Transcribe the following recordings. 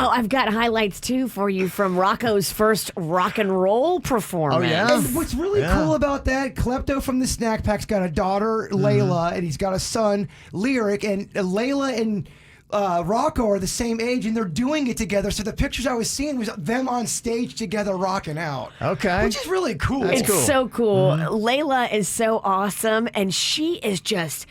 Oh, I've got highlights, too, for you from Rocco's first rock and roll performance. Oh, yeah? And what's really cool about that, Klepto from the Snack Pack's got a daughter, Layla, and he's got a son, Lyric, and Layla and Rocco are the same age, and they're doing it together. So the pictures I was seeing was them on stage together rocking out. Okay. Which is really cool. It's so cool. Layla is so awesome, and she is just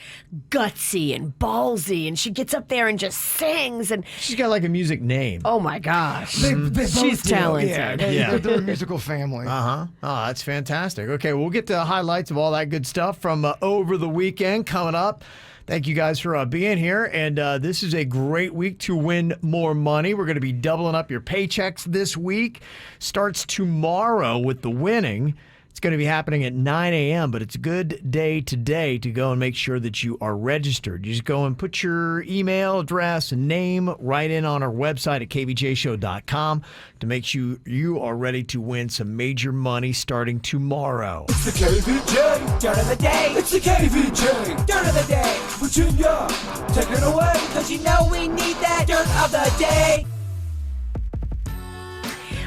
gutsy and ballsy, and she gets up there and just sings. And She's got like a music name. oh my gosh, They both she's do. talented. Yeah, they're a musical family. Uh-huh. Oh, that's fantastic. Okay, we'll get to highlights of all that good stuff from over the weekend coming up. Thank you guys for being here. And this is a great week to win more money. We're going to be doubling up your paychecks this week. Starts tomorrow with the winning. It's going to be happening at 9 a.m., but it's a good day today to go and make sure that you are registered. You just go and put your email address and name right in on our website at kvjshow.com to make sure you are ready to win some major money starting tomorrow. It's the KVJ Dirt of the Day. It's the KVJ Dirt of the Day. Virginia, take it away, cause you know we need that Dirt of the Day.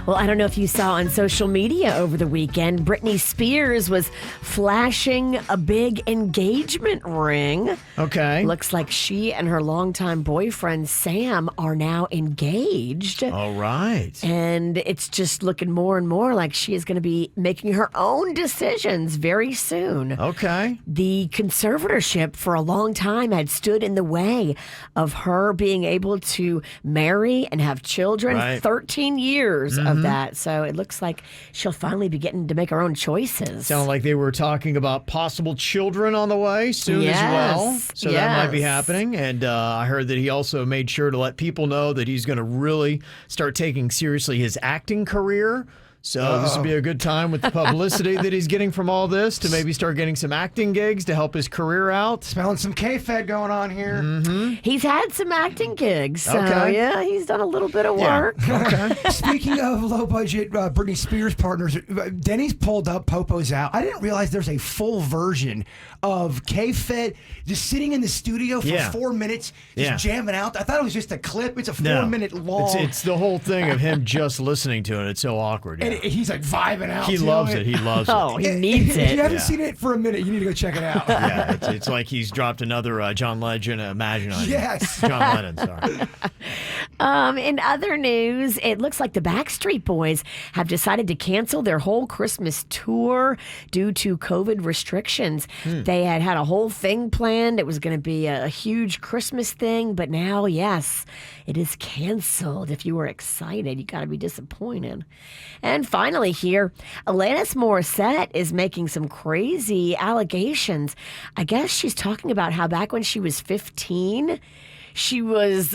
Well, I don't know if you saw on social media over the weekend, Britney Spears was flashing a big engagement ring. Okay. Looks like she and her longtime boyfriend, Sam, are now engaged. All right. And it's just looking more and more like she is going to be making her own decisions very soon. Okay. The conservatorship for a long time had stood in the way of her being able to marry and have children. Right. 13 years of that. So it looks like she'll finally be getting to make her own choices. Sounded like they were talking about possible children on the way soon as well. So that might be happening. And I heard that he also made sure to let people know that he's going to really start taking seriously his acting career. So this would be a good time with the publicity that he's getting from all this to maybe start getting some acting gigs to help his career out. Smelling some K-Fed going on here. He's had some acting gigs. So Okay. yeah, he's done a little bit of Yeah. work. Okay. Speaking of low-budget Britney Spears partners, Denny's pulled up Popo's Out. I didn't realize there's a full version of K-Fed just sitting in the studio for 4 minutes, just jamming out. I thought it was just a clip. It's a 4-minute long. It's the whole thing of him just listening to it. It's so awkward. Yeah. And he's like vibing out. He to loves it. it. He loves Oh, it. he needs If you it. haven't seen it for a minute, you need to go check it out. Yeah, it's like he's dropped another John Legend Imagine on you. Yes. John Lennon, sorry. In other news, it looks like the Backstreet Boys have decided to cancel their whole Christmas tour due to COVID restrictions. They had a whole thing planned. It was going to be a huge Christmas thing, but now, yes, it is canceled. If you were excited, you got to be disappointed. And finally here, Alanis Morissette is making some crazy allegations. I guess she's talking about how back when she was 15, she was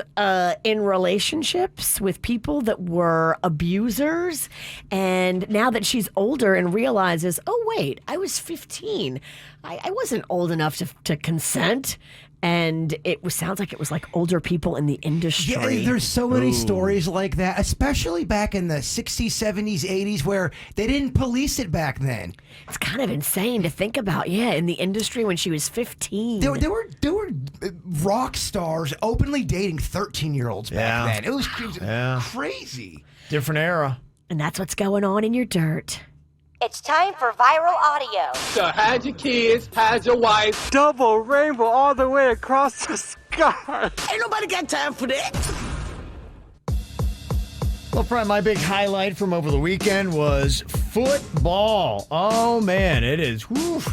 in relationships with people that were abusers. And now that she's older and realizes, oh, wait, I was 15. I wasn't old enough to consent. And sounds like it was like older people in the industry. Yeah, there's so many stories like that, especially back in the 60s, 70s, 80s, where they didn't police it back then. It's kind of insane to think about, in the industry when she was 15. There were rock stars openly dating 13-year-olds back then. It was crazy. Different era. And that's what's going on in your dirt. It's time for viral audio. So hide your kids, hide your wife. Double rainbow all the way across the sky. Ain't nobody got time for that. Well, probably my big highlight from over the weekend was football. Oh, man, it is.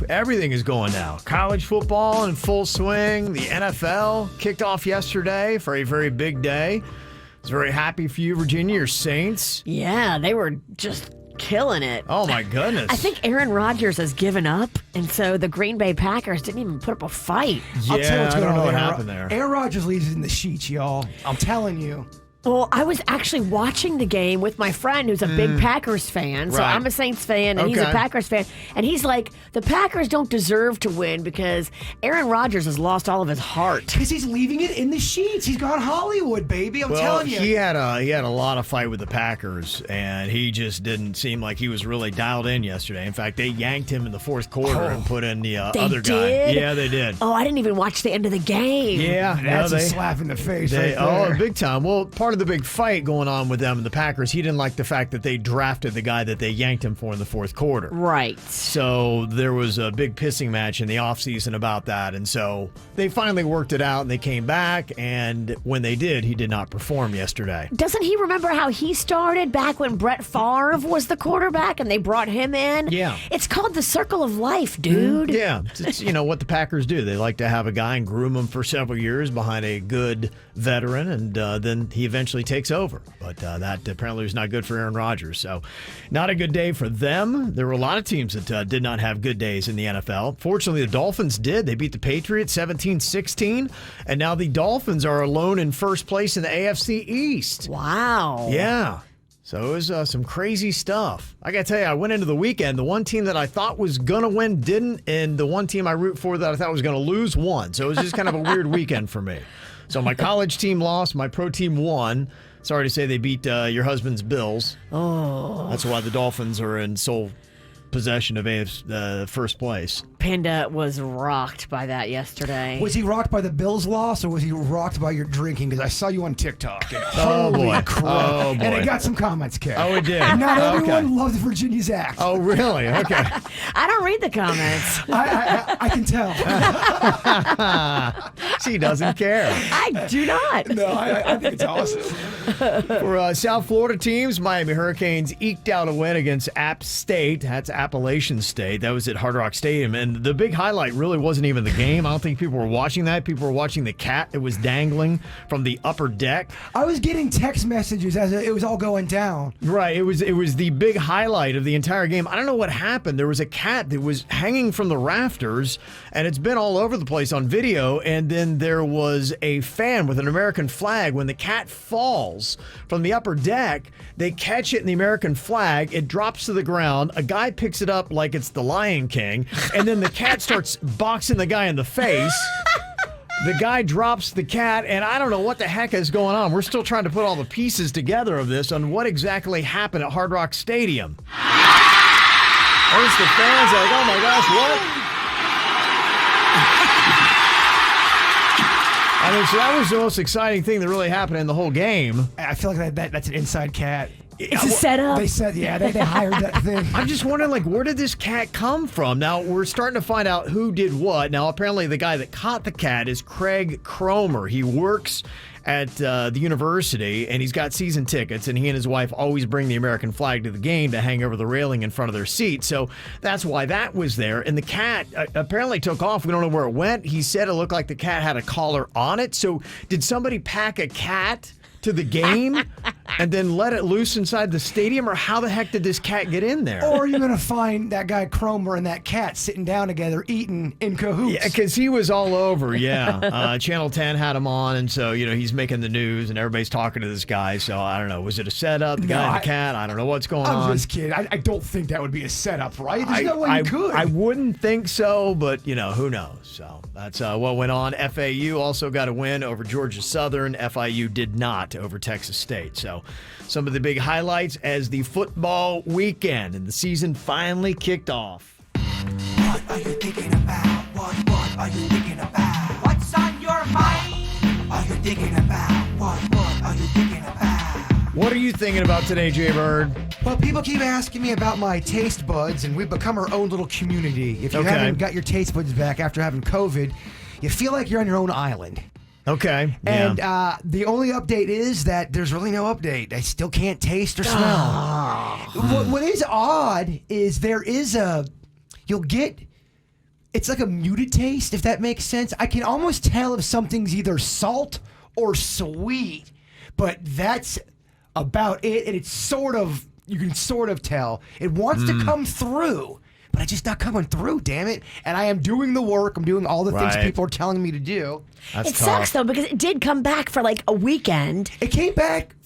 Everything is going now. College football in full swing. The NFL kicked off yesterday for a very big day. I was very happy for you, Virginia, your Saints. Yeah, they were just killing it. Oh, my goodness. I think Aaron Rodgers has given up, and so the Green Bay Packers didn't even put up a fight. I'll tell you what's I going don't know on what there. happened there. Aaron Rodgers leaves in the sheets, y'all. I'm telling you. Well, I was actually watching the game with my friend who's a big Packers fan. So Right. I'm a Saints fan, and he's a Okay. Packers fan. And he's like, the Packers don't deserve to win because Aaron Rodgers has lost all of his heart. Because he's leaving it in the sheets. He's gone Hollywood, baby. I'm Well, telling you. he had a lot of fight with the Packers, and he just didn't seem like he was really dialed in yesterday. In fact, they yanked him in the fourth quarter and put in the They other guy. did? Yeah, they did. Oh, I didn't even watch the end of the game. Yeah, That's no, a slap in the face right oh, there. big time. Well, part of of the big fight going on with them and the Packers, he didn't like the fact that they drafted the guy that they yanked him for in the fourth quarter. Right. So there was a big pissing match in the offseason about that. And so they finally worked it out and they came back. And when they did, he did not perform yesterday. Doesn't he remember how he started back when Brett Favre was the quarterback and they brought him in? Yeah. It's called the circle of life, dude. Yeah. It's what the Packers do. They like to have a guy and groom him for several years behind a good veteran, and then he eventually takes over. But that apparently was not good for Aaron Rodgers. So not a good day for them. There were a lot of teams that did not have good days in the NFL. Fortunately, the Dolphins did. They beat the Patriots 17-16, and now the Dolphins are alone in first place in the AFC East. Wow. Yeah. So it was some crazy stuff. I got to tell you, I went into the weekend. The one team that I thought was going to win didn't, and the one team I root for that I thought was going to lose won. So it was just kind of a weird weekend for me. So my college team lost. My pro team won. Sorry to say they beat your husband's Bills. Oh. That's why the Dolphins are in sole possession of first place. Panda was rocked by that yesterday. Was he rocked by the Bills loss, or was he rocked by your drinking? Because I saw you on TikTok. And Oh, holy boy. crap. Oh, boy. And it got some comments, Kev. Oh, it did? Not everyone Okay. loved Virginia's act. Oh, really? Okay. I don't read the comments. I can tell. She doesn't care. I do not. No, I think it's awesome. For South Florida teams, Miami Hurricanes eked out a win against App State. That's Appalachian State. That was at Hard Rock Stadium. And the big highlight really wasn't even the game. I don't think people were watching that. People were watching the cat that was dangling from the upper deck. I was getting text messages as it was all going down. Right. It was the big highlight of the entire game. I don't know what happened. There was a cat that was hanging from the rafters, and it's been all over the place on video. And then there was a fan with an American flag. When the cat falls from the upper deck, they catch it in the American flag. It drops to the ground. A guy picks it up like it's the Lion King, and then the cat starts boxing the guy in the face. The guy drops the cat, and I don't know what the heck is going on. We're still trying to put all the pieces together of this on what exactly happened at Hard Rock Stadium. There's the fans like, oh my gosh, what? I mean, so that was the most exciting thing that really happened in the whole game. I feel like that's an inside cat. It's a setup. They said, they hired that thing. I'm just wondering, like, where did this cat come from? Now, we're starting to find out who did what. Now, apparently the guy that caught the cat is Craig Cromer. He works at the university, and he's got season tickets, and he and his wife always bring the American flag to the game to hang over the railing in front of their seat. So that's why that was there. And the cat apparently took off. We don't know where it went. He said it looked like the cat had a collar on it. So did somebody pack a cat to the game and then let it loose inside the stadium, or how the heck did this cat get in there? Or are you going to find that guy Cromer and that cat sitting down together eating in cahoots? Yeah, because he was all over, yeah. Channel 10 had him on, and so, he's making the news, and everybody's talking to this guy, so I don't know. Was it a setup, the guy and the cat? I don't know what's going on. I'm just kidding. I don't think that would be a setup, right? There's no way you could. I wouldn't think so, but, who knows? So that's what went on. FAU also got a win over Georgia Southern. FIU did not over Texas State. So some of the big highlights as the football weekend and the season finally kicked off. What are you thinking about? What are you thinking about? What's on your mind? Are you thinking about? What are you thinking about? What are you thinking about today, Jay Bird? Well, people keep asking me about my taste buds, and we've become our own little community. If you haven't got your taste buds back after having COVID, you feel like you're on your own island. Okay. And the only update is that there's really no update. I still can't taste or smell. What is odd is it's like a muted taste, if that makes sense. I can almost tell if something's either salt or sweet, but that's about it. And you can sort of tell. It wants to come through, but it's just not coming through, damn it. And I am doing the work. I'm doing all the things people are telling me to do. That's it tough. sucks, though, because it did come back for like a weekend. It came back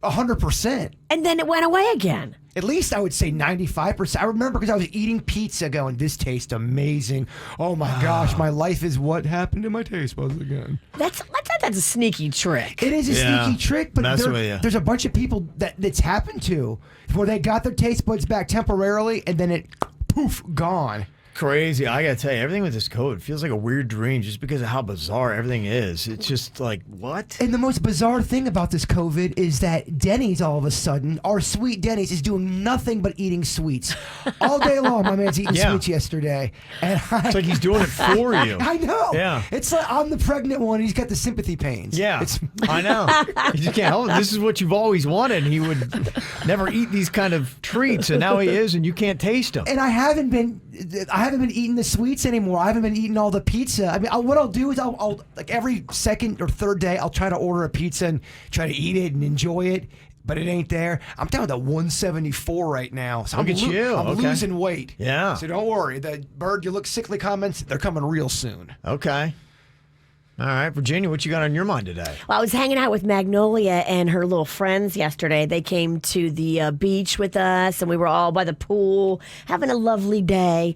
100%. And then it went away again. At least I would say 95%. I remember because I was eating pizza going, this tastes amazing. Oh my gosh, my life is what happened to my taste buds again. That's a sneaky trick. It is a sneaky trick, but Mess with you. there's a bunch of people that's happened to where they got their taste buds back temporarily and then it poof, gone. crazy. I got to tell you, everything with this COVID feels like a weird dream just because of how bizarre everything is. It's just like, what? And the most bizarre thing about this COVID is that Denny's all of a sudden, our sweet Denny's, is doing nothing but eating sweets. All day long, my man's eating sweets yesterday. And it's like he's doing it for you. I know. Yeah. It's like I'm the pregnant one and he's got the sympathy pains. Yeah. I know. You just can't help it. This is what you've always wanted. He would never eat these kind of treats, and now he is, and you can't taste them. And I haven't been eating the sweets anymore. I haven't been eating all the pizza. I mean, what I'll do is I'll like every second or third day, I'll try to order a pizza and try to eat it and enjoy it, but it ain't there. I'm down to 174 right now. So I'm losing weight. Yeah. So don't worry. The bird, you look sickly comments, they're coming real soon. Okay. All right, Virginia, what you got on your mind today? Well, I was hanging out with Magnolia and her little friends yesterday. They came to the beach with us, and we were all by the pool having a lovely day.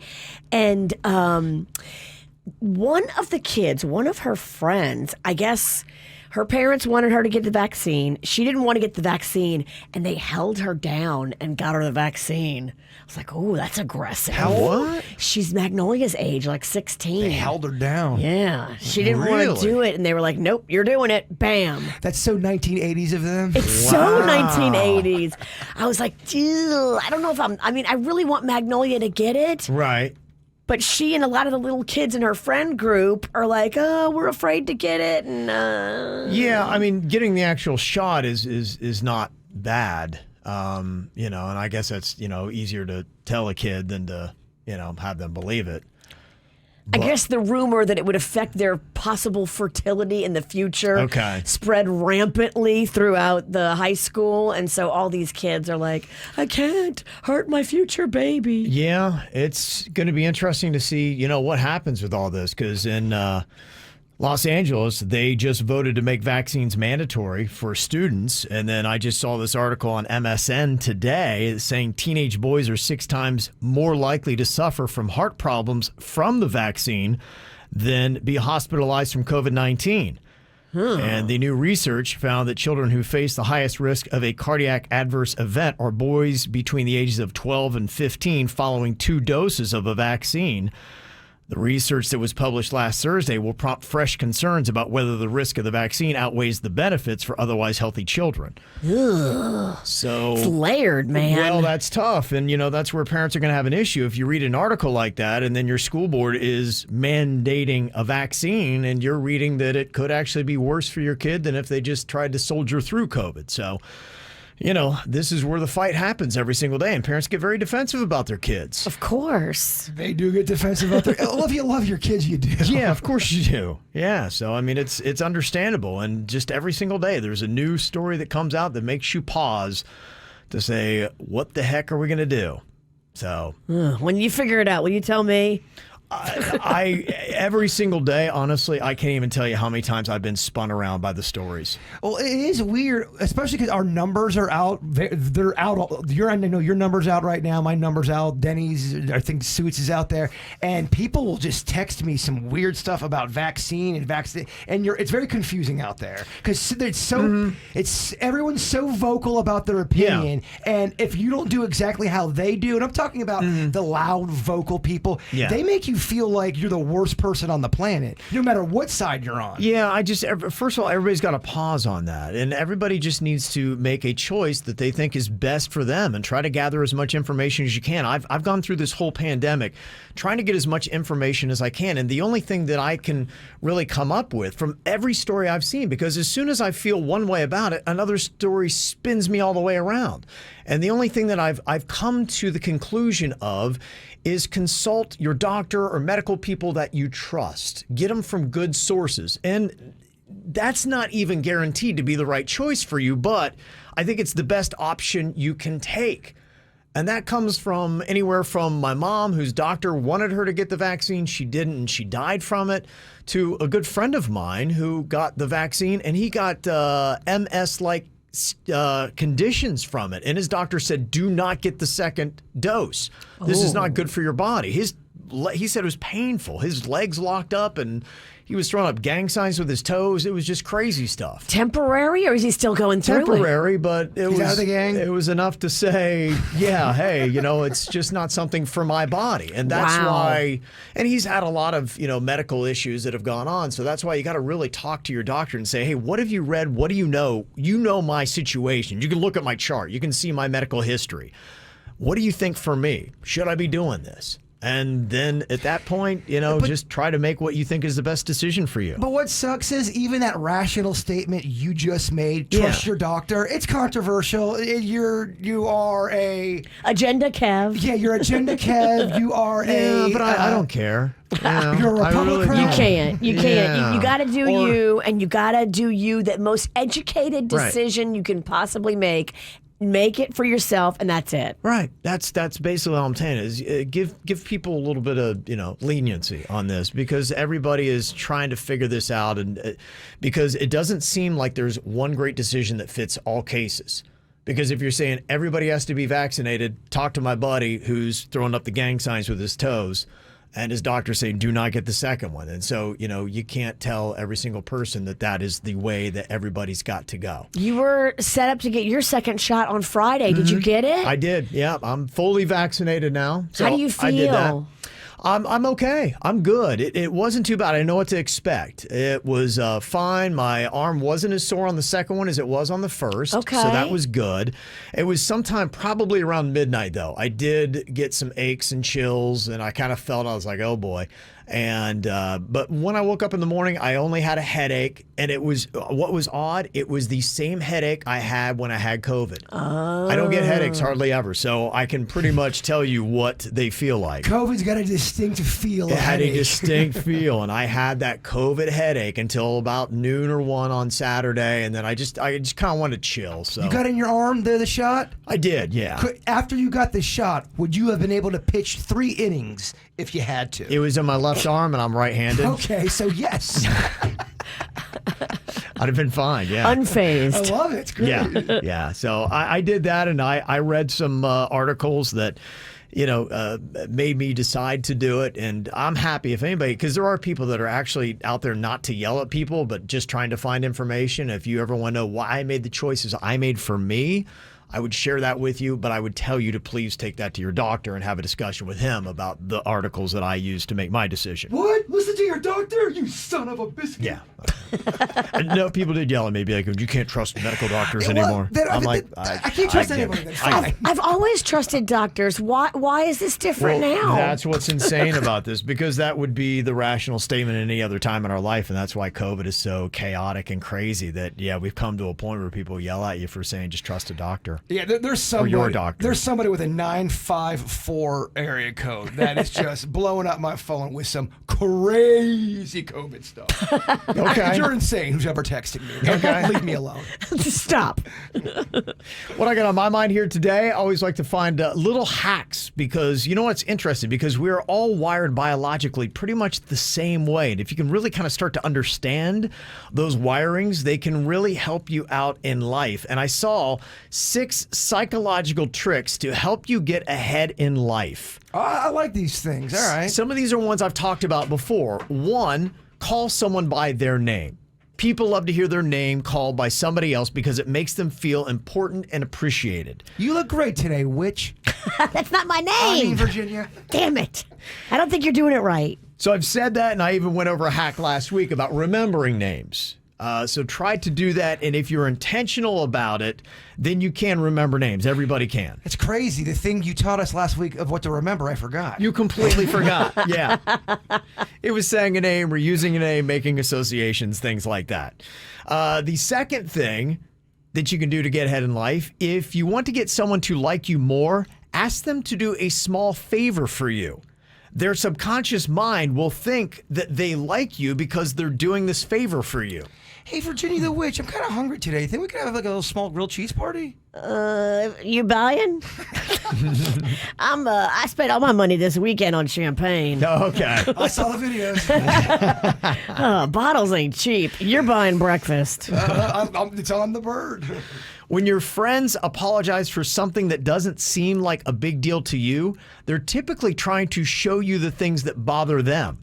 And one of her friends, I guess her parents wanted her to get the vaccine. She didn't want to get the vaccine, and they held her down and got her the vaccine. I was like, oh, that's aggressive. What? She's Magnolia's age, like 16. They held her down. Yeah. She didn't want to do it, and they were like, nope, you're doing it. Bam. That's so 1980s of them. It's so 1980s. I was like, ew, I don't know if I really want Magnolia to get it. Right. But she and a lot of the little kids in her friend group are like, oh, we're afraid to get it. And yeah, I mean, getting the actual shot is not bad. And I guess that's, easier to tell a kid than to, have them believe it. I guess the rumor that it would affect their possible fertility in the future spread rampantly throughout the high school. And so all these kids are like, I can't hurt my future baby. Yeah, it's going to be interesting to see, what happens with all this. Because in Los Angeles, they just voted to make vaccines mandatory for students. And then I just saw this article on MSN today saying teenage boys are 6 times more likely to suffer from heart problems from the vaccine than be hospitalized from COVID-19. And the new research found that children who face the highest risk of a cardiac adverse event are boys between the ages of 12 and 15 following 2 doses of a vaccine. The research that was published last Thursday will prompt fresh concerns about whether the risk of the vaccine outweighs the benefits for otherwise healthy children. Ugh. So it's layered, man. Well, that's tough. And, that's where parents are going to have an issue. If you read an article like that and then your school board is mandating a vaccine and you're reading that it could actually be worse for your kid than if they just tried to soldier through COVID. So, this is where the fight happens every single day, and parents get very defensive about their kids. Of course. They do get defensive about their If you love your kids, you do. Yeah, of course you do. Yeah, so, it's understandable, and just every single day there's a new story that comes out that makes you pause to say, what the heck are we going to do? So when you figure it out, will you tell me? Every single day, honestly, I can't even tell you how many times I've been spun around by the stories. Well, it is weird, especially because our numbers are out. They're out. I know your number's out right now. My number's out. Denny's, I think Suits is out there, and people will just text me some weird stuff about vaccine, and it's very confusing out there because it's so it's everyone's so vocal about their opinion, and if you don't do exactly how they do, and I'm talking about the loud, vocal people, they make you feel like you're the worst person on the planet, no matter what side you're on. Yeah, first of all, everybody's got to pause on that. And everybody just needs to make a choice that they think is best for them and try to gather as much information as you can. I've gone through this whole pandemic trying to get as much information as I can. And the only thing that I can really come up with from every story I've seen, because as soon as I feel one way about it, another story spins me all the way around. And the only thing that I've come to the conclusion of is consult your doctor or medical people that you trust. Get them from good sources. And that's not even guaranteed to be the right choice for you, but I think it's the best option you can take. And that comes from anywhere from my mom, whose doctor wanted her to get the vaccine. She didn't, and she died from it, to a good friend of mine who got the vaccine, and he got MS-like conditions from it. And his doctor said, do not get the second dose. This is not good for your body. His he said it was painful. His legs locked up and he was throwing up gang signs with his toes. It was just crazy stuff. Temporary, or is he still going through it? Temporary, but He's out of the gang? It was enough to say, yeah, hey, it's just not something for my body. And that's why, and he's had a lot of, medical issues that have gone on. So that's why you got to really talk to your doctor and say, hey, what have you read? What do you know? You know my situation. You can look at my chart. You can see my medical history. What do you think for me? Should I be doing this? And then at that point, just try to make what you think is the best decision for you. But what sucks is even that rational statement you just made, trust your doctor, it's controversial. You are a... Agenda Kev. Yeah, you're Agenda Kev. You are but I don't care. You're a Republican. You can't. You can't. You got to do you, and you got to do you. That most educated decision you can possibly make. Make it for yourself, and that's it. Right. That's basically all I'm saying is give people a little bit of leniency on this, because everybody is trying to figure this out, and because it doesn't seem like there's one great decision that fits all cases. Because if you're saying everybody has to be vaccinated, talk to my buddy who's throwing up the gang signs with his toes. And his doctor saying, do not get the second one. And so, you can't tell every single person that is the way that everybody's got to go. You were set up to get your second shot on Friday. Did you get it? I did. Yeah. I'm fully vaccinated now. So how do you feel? I did that. I'm okay. I'm good. It wasn't too bad. I know what to expect. It was fine. My arm wasn't as sore on the second one as it was on the first. Okay. So that was good. It was sometime probably around midnight, though. I did get some aches and chills, and I kind of felt, I was like, oh boy. And but when I woke up in the morning, I only had a headache, and it was what was odd. It was the same headache I had when I had COVID. Oh. I don't get headaches hardly ever, so I can pretty much tell you what they feel like. COVID's got a distinct feel. It had a distinct feel, and I had that COVID headache until about noon or 1 on Saturday, and then I just kind of wanted to chill. So you got in your arm there the shot? I did, yeah. After you got the shot, would you have been able to pitch 3 innings if you had to? It was in my left arm, and I'm right-handed. Okay, so yes. I'd have been fine, yeah. Unfazed. I love it. It's great. Yeah. So I did that, and I read some articles that, made me decide to do it. And I'm happy if anybody, because there are people that are actually out there not to yell at people, but just trying to find information. If you ever want to know why I made the choices I made for me, I would share that with you, but I would tell you to please take that to your doctor and have a discussion with him about the articles that I used to make my decision. What? Listen to your doctor, you son of a biscuit. Yeah. I know people did yell at me, be like, you can't trust medical doctors anymore. I can't trust anybody. I've always trusted doctors. Why is this different now? That's what's insane about this, because that would be the rational statement any other time in our life, and that's why COVID is so chaotic and crazy that, we've come to a point where people yell at you for saying just trust a doctor. Yeah, there's somebody. Or your doctor. There's somebody with a 954 area code that is just blowing up my phone with some crazy COVID stuff. Okay. You're insane. Who's ever texting me? Okay, leave me alone. Stop. What I got on my mind here today, I always like to find little hacks, because it's interesting, because we're all wired biologically pretty much the same way. And if you can really kind of start to understand those wirings, they can really help you out in life. And I saw 6 psychological tricks to help you get ahead in life. I like these things. All right. Some of these are ones I've talked about before. 1, call someone by their name. People love to hear their name called by somebody else because it makes them feel important and appreciated. You look great today, witch. That's not my I mean, name. Virginia. Damn it. I don't think you're doing it right. So I've said that, and I even went over a hack last week about remembering names. So try to do that, and if you're intentional about it, then you can remember names. Everybody can. It's crazy. The thing you taught us last week of what to remember, I forgot. You completely forgot. Yeah. It was saying a name, reusing a name, making associations, things like that. The second thing that you can do to get ahead in life, if you want to get someone to like you more, ask them to do a small favor for you. Their subconscious mind will think that they like you because they're doing this favor for you. Hey, Virginia the Witch, I'm kind of hungry today. Think we could have like a little small grilled cheese party? You buying? I spent all my money this weekend on champagne. Okay. I saw the videos. Bottles ain't cheap. You're buying breakfast. It's on the bird. When your friends apologize for something that doesn't seem like a big deal to you, they're typically trying to show you the things that bother them.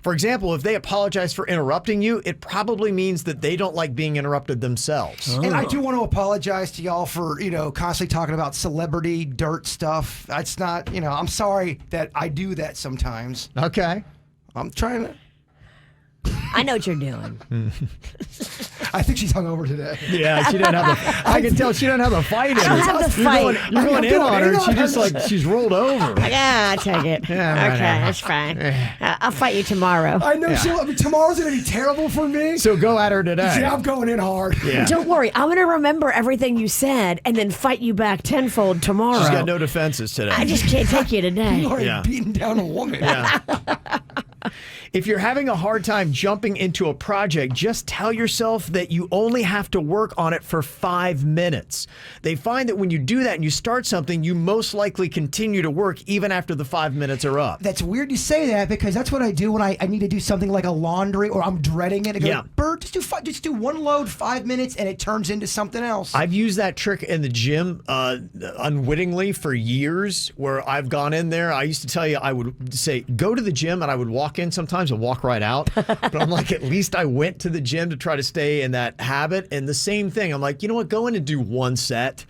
For example, if they apologize for interrupting you, it probably means that they don't like being interrupted themselves. And I do want to apologize to y'all for, constantly talking about celebrity dirt stuff. That's not, I'm sorry that I do that sometimes. Okay. I'm trying to. I know what you're doing. I think she's hungover today. Yeah, she doesn't have I can tell she doesn't have a fight in I don't her. have the fight. You're going in on her. She just she's rolled over. Yeah, I'll take it. Yeah, right. Okay, that's fine. I'll fight you tomorrow. I know tomorrow's going to be terrible for me. So go at her today. Yeah, I'm going in hard. Yeah. Don't worry, I'm going to remember everything you said and then fight you back tenfold tomorrow. She's got no defenses today. I just can't take you today. You are beating down a woman. Yeah. If you're having a hard time jumping into a project, just tell yourself that you only have to work on it for 5 minutes. They find that when you do that and you start something, you most likely continue to work even after the 5 minutes are up. That's weird you say that because that's what I do when I need to do something like a laundry or I'm dreading it. I go, Bert, just do one load, 5 minutes, and it turns into something else. I've used that trick in the gym unwittingly for years where I've gone in there. I used to tell you, I would say, go to the gym, and I would walk in sometimes and walk right out. But I'm like, at least I went to the gym to try to stay in that habit. And the same thing, I'm like, you know what, go in and do one set.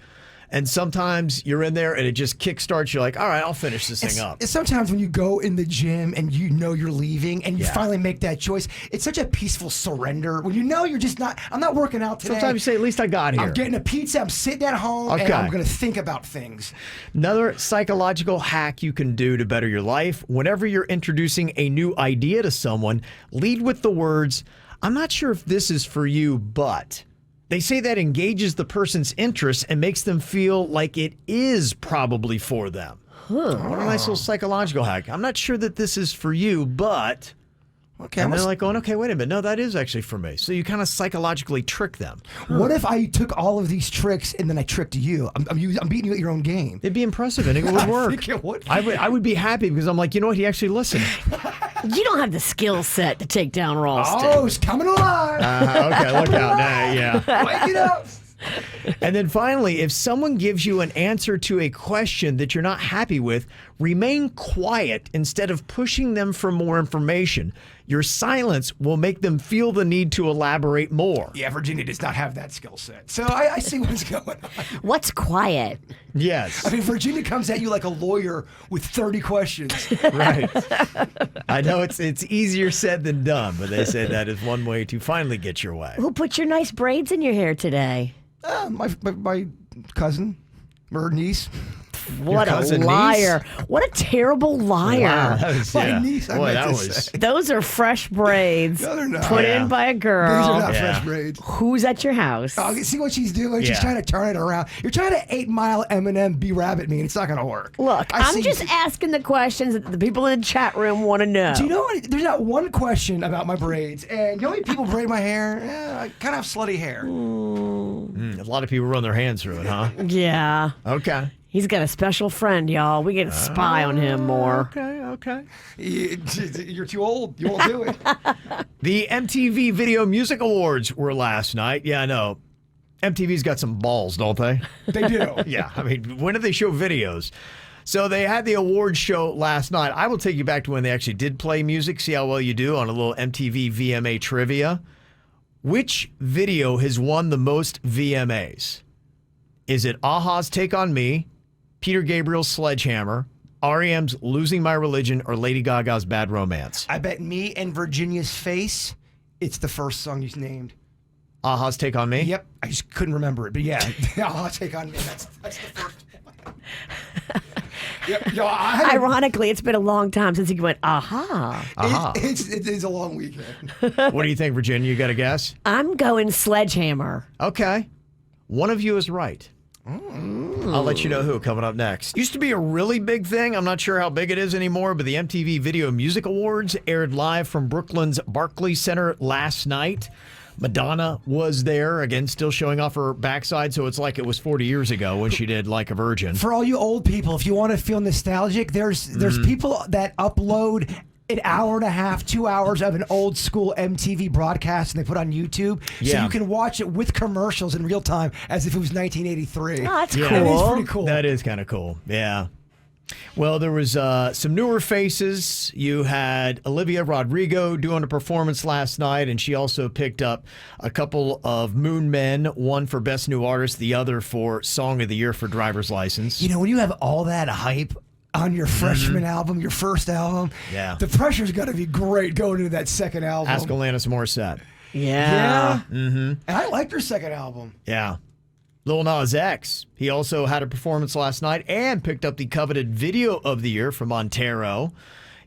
And sometimes you're in there and it just kickstarts. You're like, all right, I'll finish this thing up. Sometimes when you go in the gym and you know you're leaving and you finally make that choice, it's such a peaceful surrender. When you know you're just not, I'm not working out today. Sometimes you say, at least I got here. I'm getting a pizza, I'm sitting at home, and I'm going to think about things. Another psychological hack you can do to better your life, whenever you're introducing a new idea to someone, lead with the words, I'm not sure if this is for you, but... They say that engages the person's interest and makes them feel like it is probably for them. What a nice little psychological hack. I'm not sure that this is for you, but... Okay, and they're like going, okay, wait a minute. No, that is actually for me. So you kind of psychologically trick them. What if I took all of these tricks and then I tricked you? I'm beating you at your own game. It'd be impressive and it would work. I think it would. I would be happy because I'm like, you know what? He actually listened. You don't have the skill set to take down Ralston. Oh, it's coming alive. Okay, look out. Yeah. Wake it up. And then finally, if someone gives you an answer to a question that you're not happy with, remain quiet instead of pushing them for more information. Your silence will make them feel the need to elaborate more. Yeah, Virginia does not have that skill set. So I see what's going on. What's quiet? Yes. I mean, Virginia comes at you like a lawyer with 30 questions. Right. I know it's easier said than done, but they say that is one way to finally get your way. Who put your nice braids in your hair today? My cousin, or niece. What a liar. Niece? What a terrible liar. Wow, that was, My niece, I boy, meant that to was... say. Those are fresh braids No, they're not. put Yeah. in by a girl. These are not fresh braids. Who's at your house? Oh, see what she's doing? She's Yeah. trying to turn it around. You're trying to 8 Mile Eminem B-Rabbit me, and it's not going to work. Look, I'm just asking the questions that the people in the chat room want to know. Do you know what? There's not one question about my braids. And you know how many people braid my hair? I kind of have slutty hair. A lot of people run their hands through it, huh? Yeah. Okay. He's got a special friend, y'all. We get to spy on him more. Okay. You're too old. You won't do it. The MTV Video Music Awards were last night. Yeah, I know. MTV's got some balls, don't they? They do. Yeah, I mean, when do they show videos? So they had the awards show last night. I will take you back to when they actually did play music, see how well you do on a little MTV VMA trivia. Which video has won the most VMAs? Is it a-ha's Take On Me, Peter Gabriel's Sledgehammer, REM's Losing My Religion, or Lady Gaga's Bad Romance? I bet me and Virginia's face, it's the first song you named. a-ha's Take On Me? Yep. I just couldn't remember it. But yeah, I'll take on me. That's the first one. Yep. Yo, Ironically, it's been a long time since he went, aha. It is a long weekend. What do you think, Virginia? You got a guess? I'm going Sledgehammer. Okay. One of you is right. I'll let you know who coming up next. Used to be a really big thing. I'm not sure how big it is anymore, but the MTV Video Music Awards aired live from Brooklyn's Barclays Center last night. Madonna was there, again, still showing off her backside, so it's like it was 40 years ago when she did Like a Virgin. For all you old people, if you want to feel nostalgic, there's people that upload an hour and a half, 2 hours of an old school MTV broadcast and they put on YouTube. So you can watch it with commercials in real time as if it was 1983. Oh, that's Yeah. cool. That is pretty cool. That is kind of cool. Yeah. Well, there was some newer faces. You had Olivia Rodrigo doing a performance last night, and she also picked up a couple of Moon Men, one for Best New Artist, the other for Song of the Year for Driver's License. You know, when you have all that hype on your freshman album, your first album, Yeah. the pressure's got to be great going into that second album. Ask Alanis Morissette. Yeah. And I liked her second album. Yeah. Lil Nas X, he also had a performance last night and picked up the coveted Video of the Year from Montero.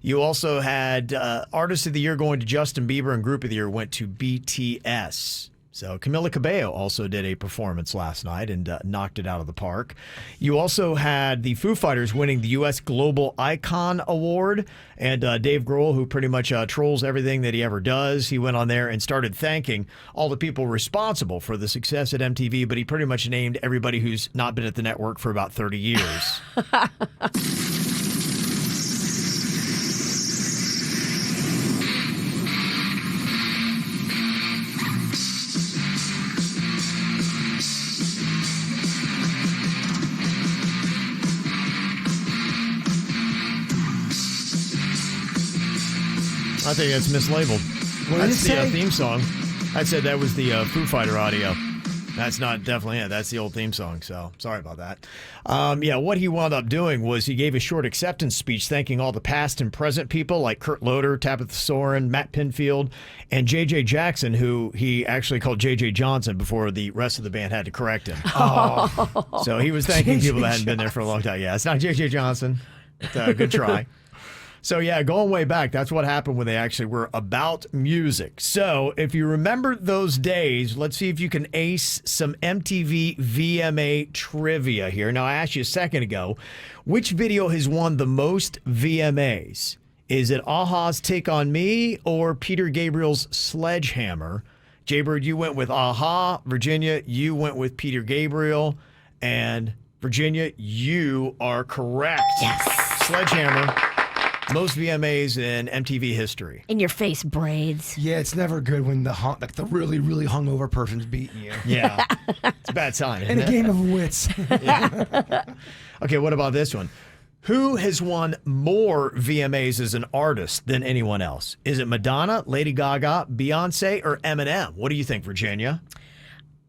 You also had Artist of the Year going to Justin Bieber, and Group of the Year went to BTS. So Camila Cabello also did a performance last night and knocked it out of the park. You also had the Foo Fighters winning the U.S. Global Icon Award. And Dave Grohl, who pretty much trolls everything that he ever does, he went on there and started thanking all the people responsible for the success at MTV, but he pretty much named everybody who's not been at the network for about 30 years. I think that's mislabeled. What did That's it the say? theme song. I said that was the Foo Fighter audio. That's not definitely it. That's the old theme song. So sorry about that. What he wound up doing was he gave a short acceptance speech thanking all the past and present people like Kurt Loder, Tabitha Soren, Matt Pinfield, and J.J. Jackson, who he actually called J.J. Johnson before the rest of the band had to correct him. So he was thanking people that hadn't been there for a long time. Yeah, it's not J.J. Johnson. Good try. So, yeah, going way back, that's what happened when they actually were about music. So, if you remember those days, let's see if you can ace some MTV VMA trivia here. Now, I asked you a second ago, which video has won the most VMAs? Is it a-ha's Take On Me or Peter Gabriel's Sledgehammer? Jaybird, you went with a-ha. Virginia, you went with Peter Gabriel. And Virginia, you are correct. Yes. Sledgehammer. Most VMAs in MTV history. In your face braids. Yeah, it's never good when the really, really hungover person's beating you. Yeah. It's a bad sign, In isn't a it? game of wits. Okay, what about this one? Who has won more VMAs as an artist than anyone else? Is it Madonna, Lady Gaga, Beyonce, or Eminem? What do you think, Virginia?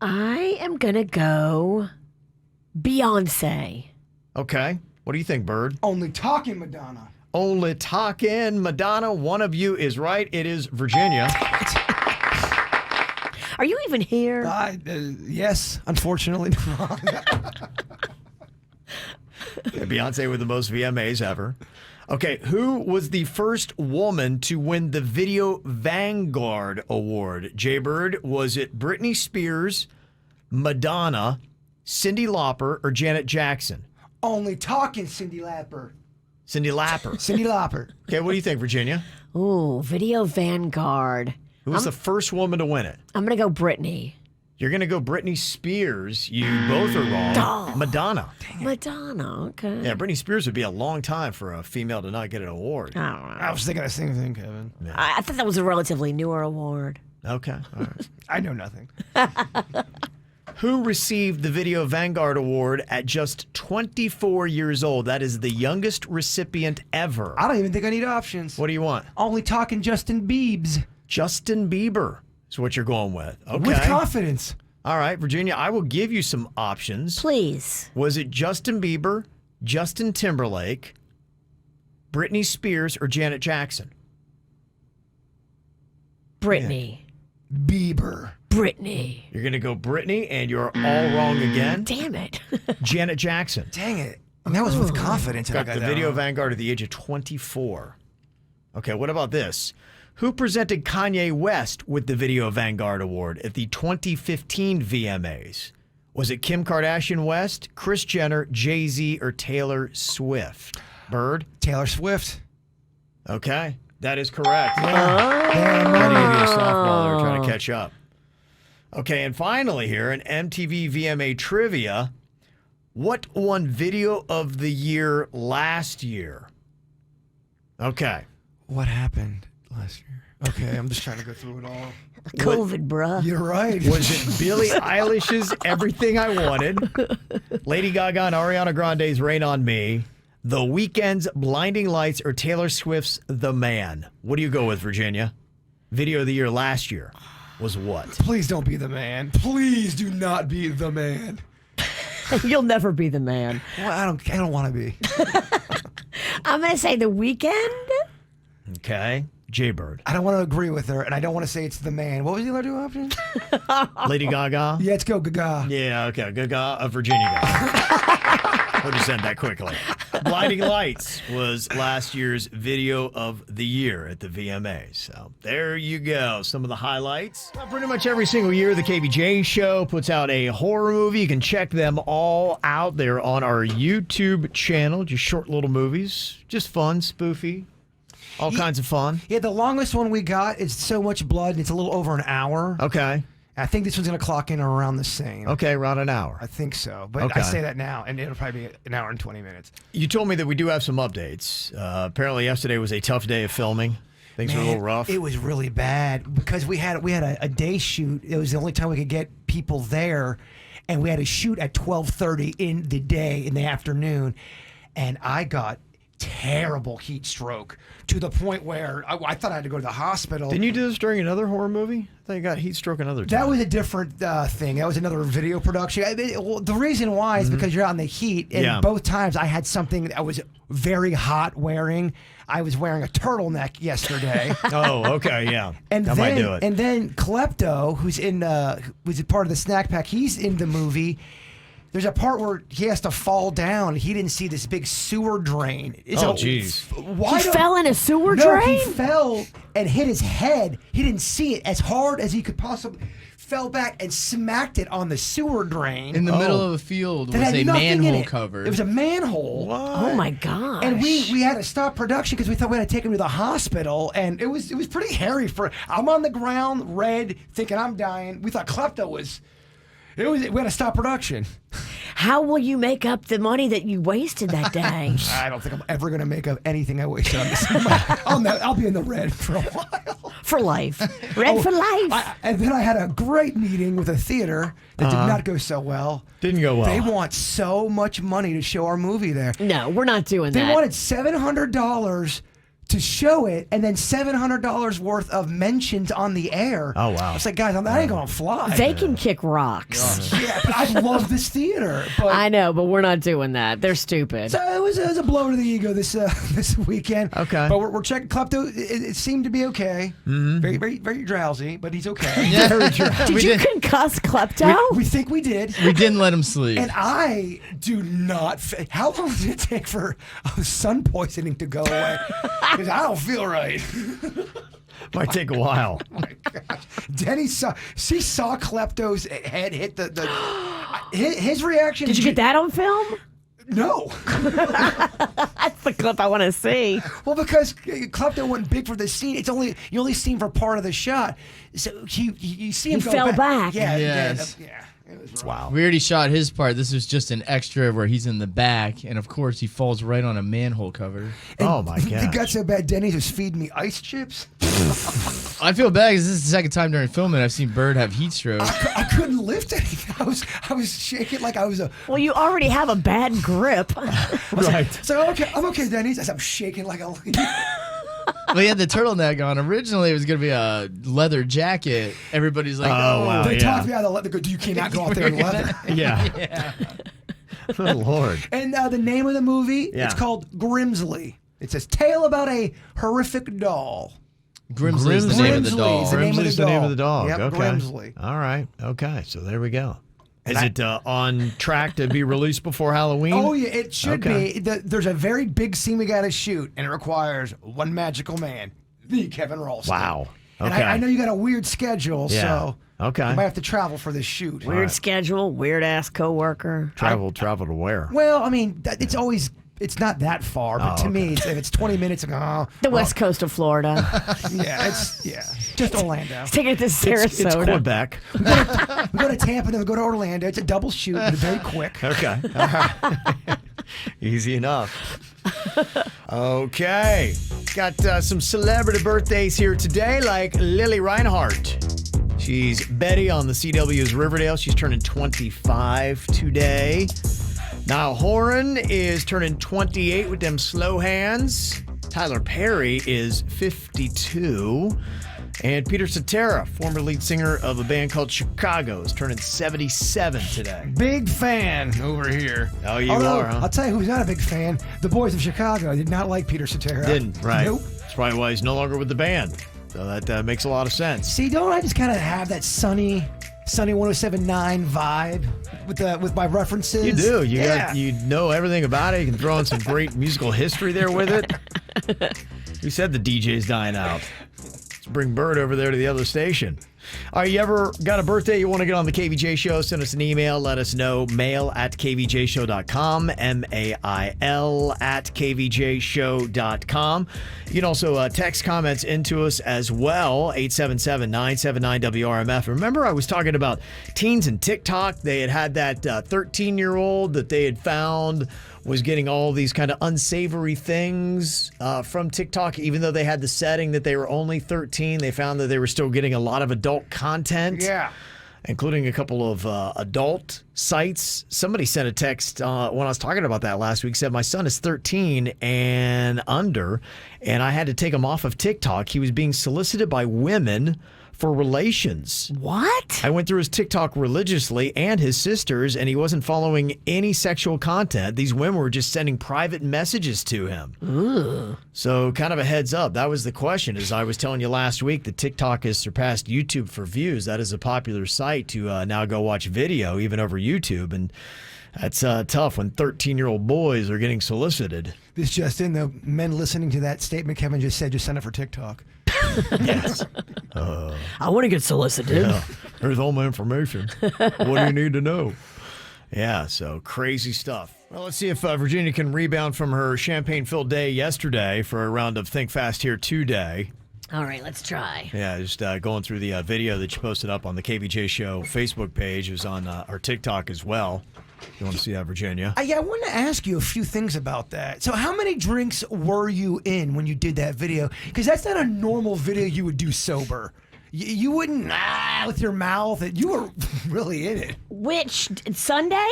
I am going to go Beyonce. Okay. What do you think, Bird? Only talking Madonna. Only talking Madonna. One of you is right. It is Virginia. Are you even here? Yes, unfortunately. Beyonce with the most VMAs ever. Okay, who was the first woman to win the Video Vanguard Award? Jaybird, was it Britney Spears, Madonna, Cyndi Lauper, or Janet Jackson? Only talking Cyndi Lauper. Cyndi Lauper. Cyndi Lauper. Okay, what do you think, Virginia? Ooh, Video Vanguard. Who was the first woman to win it? I'm going to go Britney. You're going to go Britney Spears. You both are wrong. Oh. Madonna. Madonna, okay. Yeah, Britney Spears would be a long time for a female to not get an award. I don't know. I was thinking the same thing, Kevin. I thought that was a relatively newer award. Okay, all right. I know nothing. Who received the Video Vanguard Award at just 24 years old? That is the youngest recipient ever. I don't even think I need options. What do you want? Only talking Justin Biebs. Justin Bieber is what you're going with. Okay. With confidence. All right, Virginia, I will give you some options. Please. Was it Justin Bieber, Justin Timberlake, Britney Spears, or Janet Jackson? Brittany. Bieber. Brittany. You're going to go Britney, and you're all wrong again. Damn it. Janet Jackson. Dang it. And that was with confidence. Got the Video Vanguard at the age of 24. Okay, what about this? Who presented Kanye West with the Video Vanguard Award at the 2015 VMAs? Was it Kim Kardashian West, Kris Jenner, Jay-Z, or Taylor Swift? Bird? Taylor Swift. Okay, that is correct. Damn Trying to right. give you a softball there, trying to catch up. Okay, and finally here, in MTV VMA trivia, what won Video of the Year last year? Okay. What happened last year? Okay, I'm just trying to go through it all. COVID, bruh. You're right. Was it Billie Eilish's Everything I Wanted, Lady Gaga and Ariana Grande's Rain on Me, The Weeknd's Blinding Lights, or Taylor Swift's The Man? What do you go with, Virginia? Video of the year last year was what? Please don't be the man. Please do not be the man. You'll never be the man. Well, I don't want to be. I'm going to say The Weeknd. Okay. Jaybird. I don't want to agree with her, and I don't want to say it's the man. What was the other two options? Lady Gaga? Yeah, let's go Gaga. Yeah, okay. Gaga, Virginia Gaga. We'll just send that quickly. Blinding Lights was last year's video of the year at the VMA. So there you go. Some of the highlights. Well, pretty much every single year, the KVJ show puts out a horror movie. You can check them all out. They're on our YouTube channel. Just short little movies. Just fun, spoofy. All kinds of fun. Yeah, the longest one we got is So Much Blood, and it's a little over an hour. Okay. I think this one's going to clock in around the same. Okay, around an hour. I think so. But Okay. I say that now, and it'll probably be an hour and 20 minutes. You told me that we do have some updates. Apparently yesterday was a tough day of filming. Things were a little rough. It was really bad because we had a day shoot. It was the only time we could get people there, and we had to shoot at 12:30 in the day, in the afternoon, and I got terrible heat stroke to the point where I thought I had to go to the hospital. Didn't you do this during another horror movie? I thought you got heat stroke another time. That was a different thing. That was another video production. Well, the reason why is because you're out in the heat, and both times I had something that was very hot wearing. I was wearing a turtleneck yesterday. Oh, okay, yeah. And that might do it. And then Klepto, who's a part of the snack pack, he's in the movie. There's a part where he has to fall down. He didn't see this big sewer drain. Oh, jeez. He fell in a sewer No, drain? he fell and hit his head. He didn't see it as hard as he could possibly. Fell back and smacked it on the sewer drain. In the middle of a field that was had a nothing in manhole it. cover. It was a manhole. Oh, my gosh. And we had to stop production because we thought we had to take him to the hospital, and it was pretty hairy. I'm on the ground, red, thinking I'm dying. We thought Klepto was. We had to stop production. How will you make up the money that you wasted that day? I don't think I'm ever going to make up anything I wasted on this. I'll be in the red for a while. For life. Red for life. And then I had a great meeting with a theater that did not go so well. Didn't go well. They want so much money to show our movie there. No, we're not doing They that. wanted $700 to show it, and then $700 worth of mentions on the air. Oh, wow. I was like, guys, that ain't gonna fly. They can kick rocks. Yeah, but I love this theater. But I know, but we're not doing that. They're stupid. so it was a blow to the ego this weekend. Okay. But we're checking Klepto. It seemed to be okay. Mm-hmm. Very, very, very drowsy, but he's okay. Very drowsy. Did you concuss Klepto? We think we did. We didn't let him sleep. And I do not. How long did it take for sun poisoning to go away? Because I don't feel right. Might take a while. Oh my gosh. Denny saw Klepto's head hit the his reaction. Did you get that on film? No. That's the clip I want to see. Well, because Klepto wasn't big for the scene. You only see him for part of the shot. So you see him He go fell back. Yeah. Yes. Yeah. It was rough. Wow. We already shot his part. This was just an extra where he's in the back, and of course he falls right on a manhole cover. Oh, my It God. got so bad, Denny was feeding me ice chips. I feel bad because this is the second time during filming I've seen Bird have heat stroke. I couldn't lift anything. I was shaking like I was a. Well, you already have a bad grip. Right. So okay, I'm okay, Denny. I'm shaking like a. Well, he had the turtleneck on. Originally, it was going to be a leather jacket. Everybody's like, Oh, wow. They yeah. talked me out of the leather. You cannot go out there in leather. Yeah. Oh, Lord. And the name of the movie, Yeah. it's called Grimsley. It says Tale About a Horrific Doll. Grimsley is the name of the Grimsley doll. is the name of Grimsley's the the name dog. of the dog. Yep, Okay. Grimsley. All right. Okay. So there we go. Is it on track to be released before Halloween? Oh, yeah, it should Okay. be. There's a very big scene we got to shoot, and it requires one magical man, the Kevin Ralston. Wow. And Okay. I know you got a weird schedule, Yeah. so Okay. you might have to travel for this shoot. Weird schedule, weird ass coworker. Travel to where? Well, I mean, it's not that far, but to me, if it's 20 minutes, The west coast of Florida. yeah, just Orlando. Taking it to Sarasota. It's Quebec. We go to Tampa, then we go to Orlando. It's a double shoot, but very quick. Okay. All right. Easy enough. Okay. Got some celebrity birthdays here today, like Lily Reinhart. She's Betty on the CW's Riverdale. She's turning 25 today. Niall Horan is turning 28 with them slow hands. Tyler Perry is 52. And Peter Cetera, former lead singer of a band called Chicago, is turning 77 today. Big fan over here. Oh, you Although, are, huh? I'll tell you who's not a big fan. The boys of Chicago did not like Peter Cetera. Didn't, right? Nope. That's probably why he's no longer with the band. So that makes a lot of sense. See, don't I just kind of have that sunny 107.9 vibe with my references? You do. You know everything about it. You can throw in some great musical history there with it. Who said the DJ's dying out? Let's bring Bird over there to the other station. All right, you ever got a birthday you want to get on the KVJ show? Send us an email. Let us know. mail@kvjshow.com. mail@kvjshow.com. You can also text comments into us as well. 877-979-WRMF. Remember I was talking about teens and TikTok? They had that 13-year-old that they had found was getting all these kind of unsavory things from TikTok. Even though they had the setting that they were only 13, they found that they were still getting a lot of adult content. Yeah. Including a couple of adult sites. Somebody sent a text when I was talking about that last week, said my son is 13 and under, and I had to take him off of TikTok. He was being solicited by women for relations. What? I went through his TikTok religiously and his sister's, and he wasn't following any sexual content. These women were just sending private messages to him. Ooh. So kind of a heads up. That was the question. As I was telling you last week, that TikTok has surpassed YouTube for views. That is a popular site to now go watch video, even over YouTube. And that's tough when 13-year-old boys are getting solicited. This just in, though, men listening to that statement Kevin just said, just send it for TikTok. Yes. I want to get solicited. Yeah. Here's all my information. What do you need to know? Yeah, so crazy stuff. Well, let's see if Virginia can rebound from her champagne-filled day yesterday for a round of Think Fast Here today. All right, let's try. Yeah, just going through the video that you posted up on the KVJ Show Facebook page. It was on our TikTok as well. You want to see that, Virginia? Yeah, I wanted to ask you a few things about that. So how many drinks were you in when you did that video? Because that's not a normal video you would do sober. You wouldn't with your mouth. You were really in it. Which Sunday?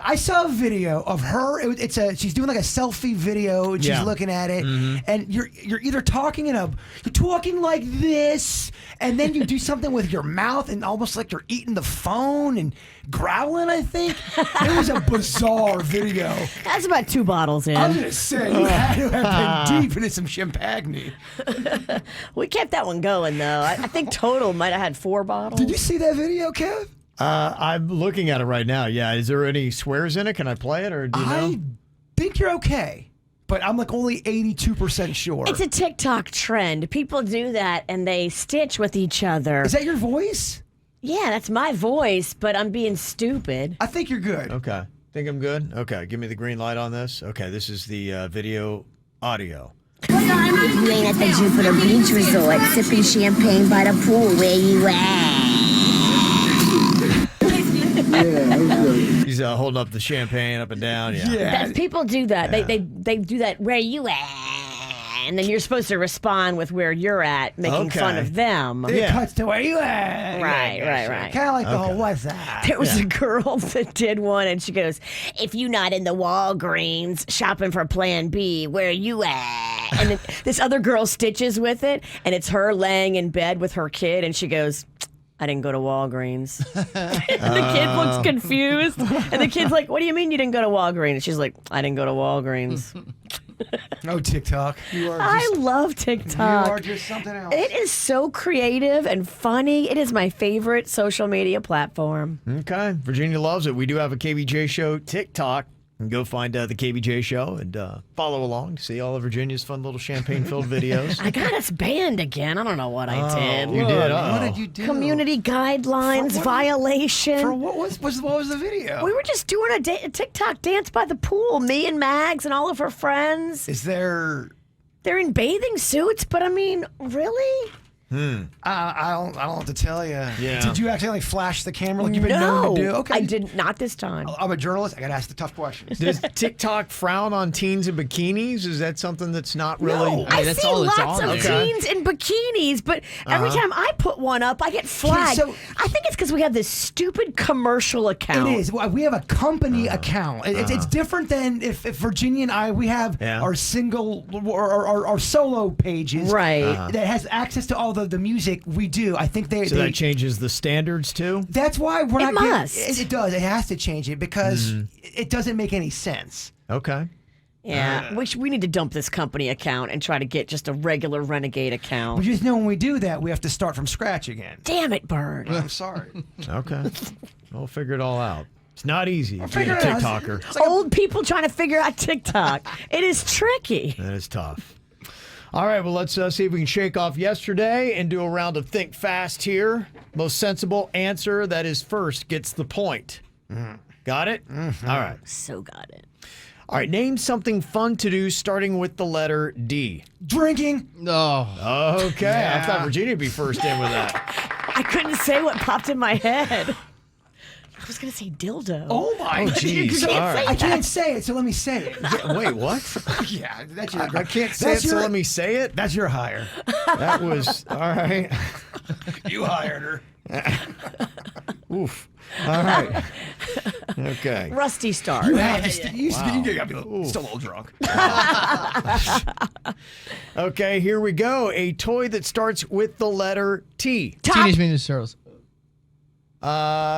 I saw a video of her. She's doing like a selfie video, and she's looking at it. Mm-hmm. And you're either talking you're talking like this, and then you do something with your mouth, and almost like you're eating the phone and growling. I think it was a bizarre video. That's about 2 bottles in. I was gonna say you had to have been deep into some champagne. We kept that one going though. I think total might have had 4 bottles. Did you see that video, Kev? I'm looking at it right now. Yeah, is there any swears in it? Can I play it, or do you know? I think you're okay, but I'm like only 82% sure. It's a TikTok trend. People do that and they stitch with each other. Is that your voice? Yeah, that's my voice, but I'm being stupid. I think you're good. Okay. Think I'm good? Okay, give me the green light on this. Okay, this is the video audio. If you ain't at the Jupiter Beach Resort, sipping champagne by the pool, where you at? He's holding up the champagne up and down. Yeah. That's, people do that. Yeah. They do that. Where you at? And then you're supposed to respond with where you're at, making fun of them. It cuts to where you at. Right. Kind of like the whole what's that? There was a girl that did one, and she goes, "If you not in the Walgreens shopping for Plan B, where you at?" And then this other girl stitches with it, and it's her laying in bed with her kid, and she goes, "I didn't go to Walgreens." And the kid looks confused, and the kid's like, "What do you mean you didn't go to Walgreens?" And she's like, "I didn't go to Walgreens." Oh, TikTok. I love TikTok. You are just something else. It is so creative and funny. It is my favorite social media platform. Okay. Virginia loves it. We do have a KVJ Show TikTok. And go find the KVJ Show and follow along to see all of Virginia's fun little champagne-filled videos. I got us banned again. I don't know what I did. You did? What did you do? Community guidelines violation. For what was the video? We were just doing a TikTok dance by the pool. Me and Mags and all of her friends. Is there... They're in bathing suits, but I mean, really? I don't know what to tell you. Yeah. Did you accidentally flash the camera like you've been known to do? Okay. I didn't. Not this time. I'm a journalist. I got to ask the tough questions. Does TikTok frown on teens in bikinis? Is that something that's not really? No. I that's see all that's lots on of there. teens in bikinis, but every time I put one up, I get flagged. so- I think it's because we have this stupid commercial account. It is. We have a company account. It's different than if Virginia and I, we have our single or our solo pages. Right. That has access to all the music we do. I think So that changes the standards too? that's why we're It not must. It does. It has to change it because it doesn't make any sense. Okay. Yeah, we need to dump this company account and try to get just a regular Renegade We account. just know when we do that, we have to start from scratch again. Damn it, Bird. I'm sorry. Okay. We'll figure it all out. It's not easy being a figure it out. TikToker. Old people trying to figure out TikTok. It is tricky. That is tough. All right, well, let's see if we can shake off yesterday and do a round of Think Fast here. Most sensible answer that is first gets the point. Got it? All right. So got it. All right, name something fun to do starting with the letter D. Drinking. No. Okay, I thought Virginia would be first in with that. I couldn't say what popped in my head. I was going to say dildo. Oh my! Oh, jeez. All right. I can't say it, so let me say it. Yeah, wait, what? Yeah, that's your. I can't say it, so let me say it? That's your hire. That was, all right. You hired her. Oof. All right. Okay. Rusty Star. You have to. You got me still a little drunk. Okay, here we go. A toy that starts with the letter T. Teenage Mutant Ninja Turtles.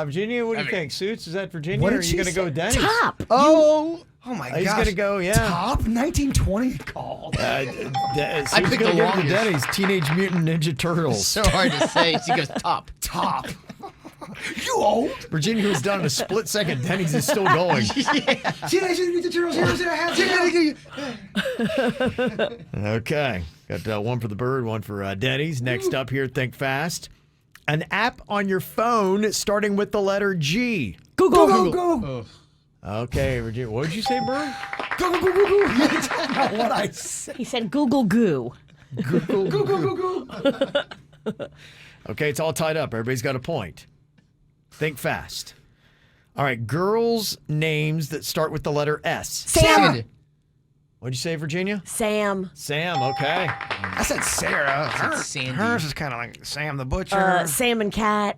Virginia, what do you think? Suits, is that Virginia? What Or are did you she going to go say? Dennis? Top. Oh my gosh. He's going to go, yeah. Top 1920 called. I picked the to longest. Denny's Teenage Mutant Ninja Turtles. So hard to say. She goes top. Top. You old? Virginia was done in a split second. Denny's is still going. Teenage Mutant Ninja Turtles heroes in a half. Okay. Got one for the bird, one for Denny's. Next up here, Think Fast. An app on your phone starting with the letter G. Google. Go. Okay, Virginia. What did you say, bird? Go. That's not what I said. He said Google Goo. Go. Okay, it's all tied up. Everybody's got a point. Think fast. All right, girls' names that start with the letter S. Sam. What'd you say, Virginia? Sam. Sam, okay. I said Sarah. Sandy. Hers is kind of like Sam the Butcher. Sam and Cat.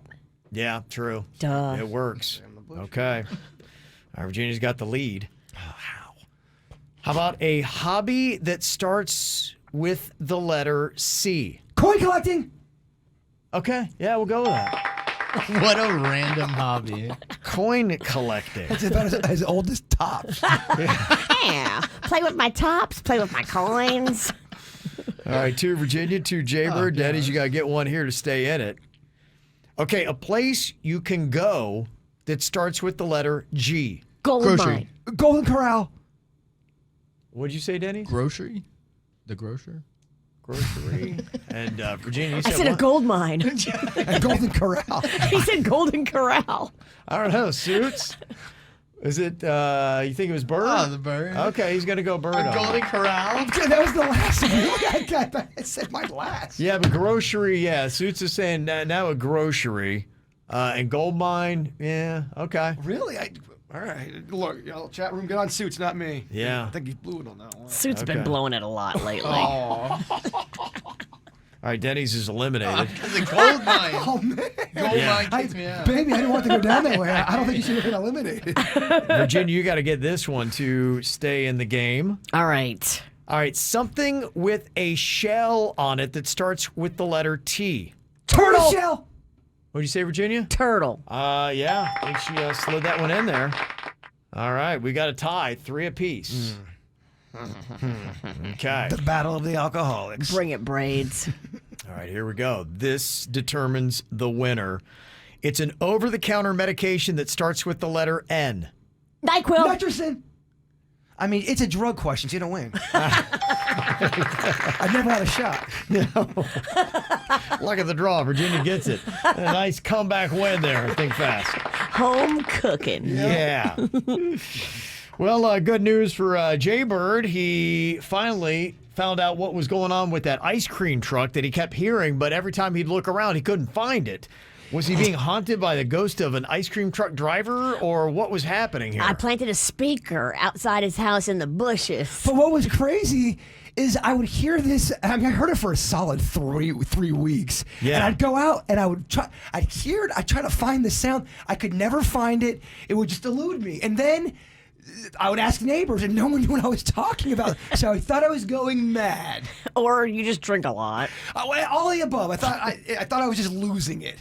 Yeah, true. Duh. It works. Okay. All right, Virginia's got the lead. How about a hobby that starts with the letter C? Coin collecting. Okay, yeah, we'll go with that. What a random hobby. Coin collecting. It's about as old as tops. Yeah. Play with my tops. Play with my coins. All right, 2 Virginia, 2 Jaybird. Daddies, you got to get one here to stay in it. Okay, a place you can go that starts with the letter G. Gold Grocery. mine. Golden Corral. What'd you say, Denny? Grocery? The grocer? Grocery. And Virginia, you I said said a what? gold mine. A Golden Corral. He said Golden Corral. I don't know. Suits? Is it, you think it was Bird? Oh, the bird. Okay, he's going to go Bird on Golden that. Corral? That was the last one. I said my last. Yeah, but grocery, yeah. Suits is saying now a grocery. And gold mine, yeah, okay. Really? All right. Look, y'all, chat room, get on Suits, not me. Yeah. I think he blew it on that one. Suits Okay. been blowing it a lot lately. All right, Denny's is eliminated. The gold mine. Oh, man. Gold Yeah. mine kicks me out. Baby, I didn't want to go down that way. I don't think you should have been eliminated. Virginia, you got to get this one to stay in the game. All right. All right, something with a shell on it that starts with the letter T. Turtle shell. What'd you say, Virginia? Turtle. Yeah, I think she slid that one in there. All right, we got a tie, 3 apiece. Okay. The battle of the alcoholics. Bring it, braids. All right, here we go. This determines the winner. It's an over-the-counter medication that starts with the letter N. NyQuil. Nitrogen. I mean, it's a drug question, so you don't win. I've never had a shot. Luck of the draw. Virginia gets it. A nice comeback win there. Think fast. Home cooking. Yeah. Well, good news for Jaybird. He finally found out what was going on with that ice cream truck that he kept hearing, but every time he'd look around, he couldn't find it. Was he being haunted by the ghost of an ice cream truck driver, or what was happening here? I planted a speaker outside his house in the bushes. But what was crazy is I would hear this. I mean, I heard it for a solid three weeks. Yeah. And I'd go out and I would try. I'd hear it. I'd try to find the sound. I could never find it. It would just elude me. And then I would ask neighbors, and no one knew what I was talking about. So I thought I was going mad. Or you just drink a lot. All the above. I thought I was just losing it.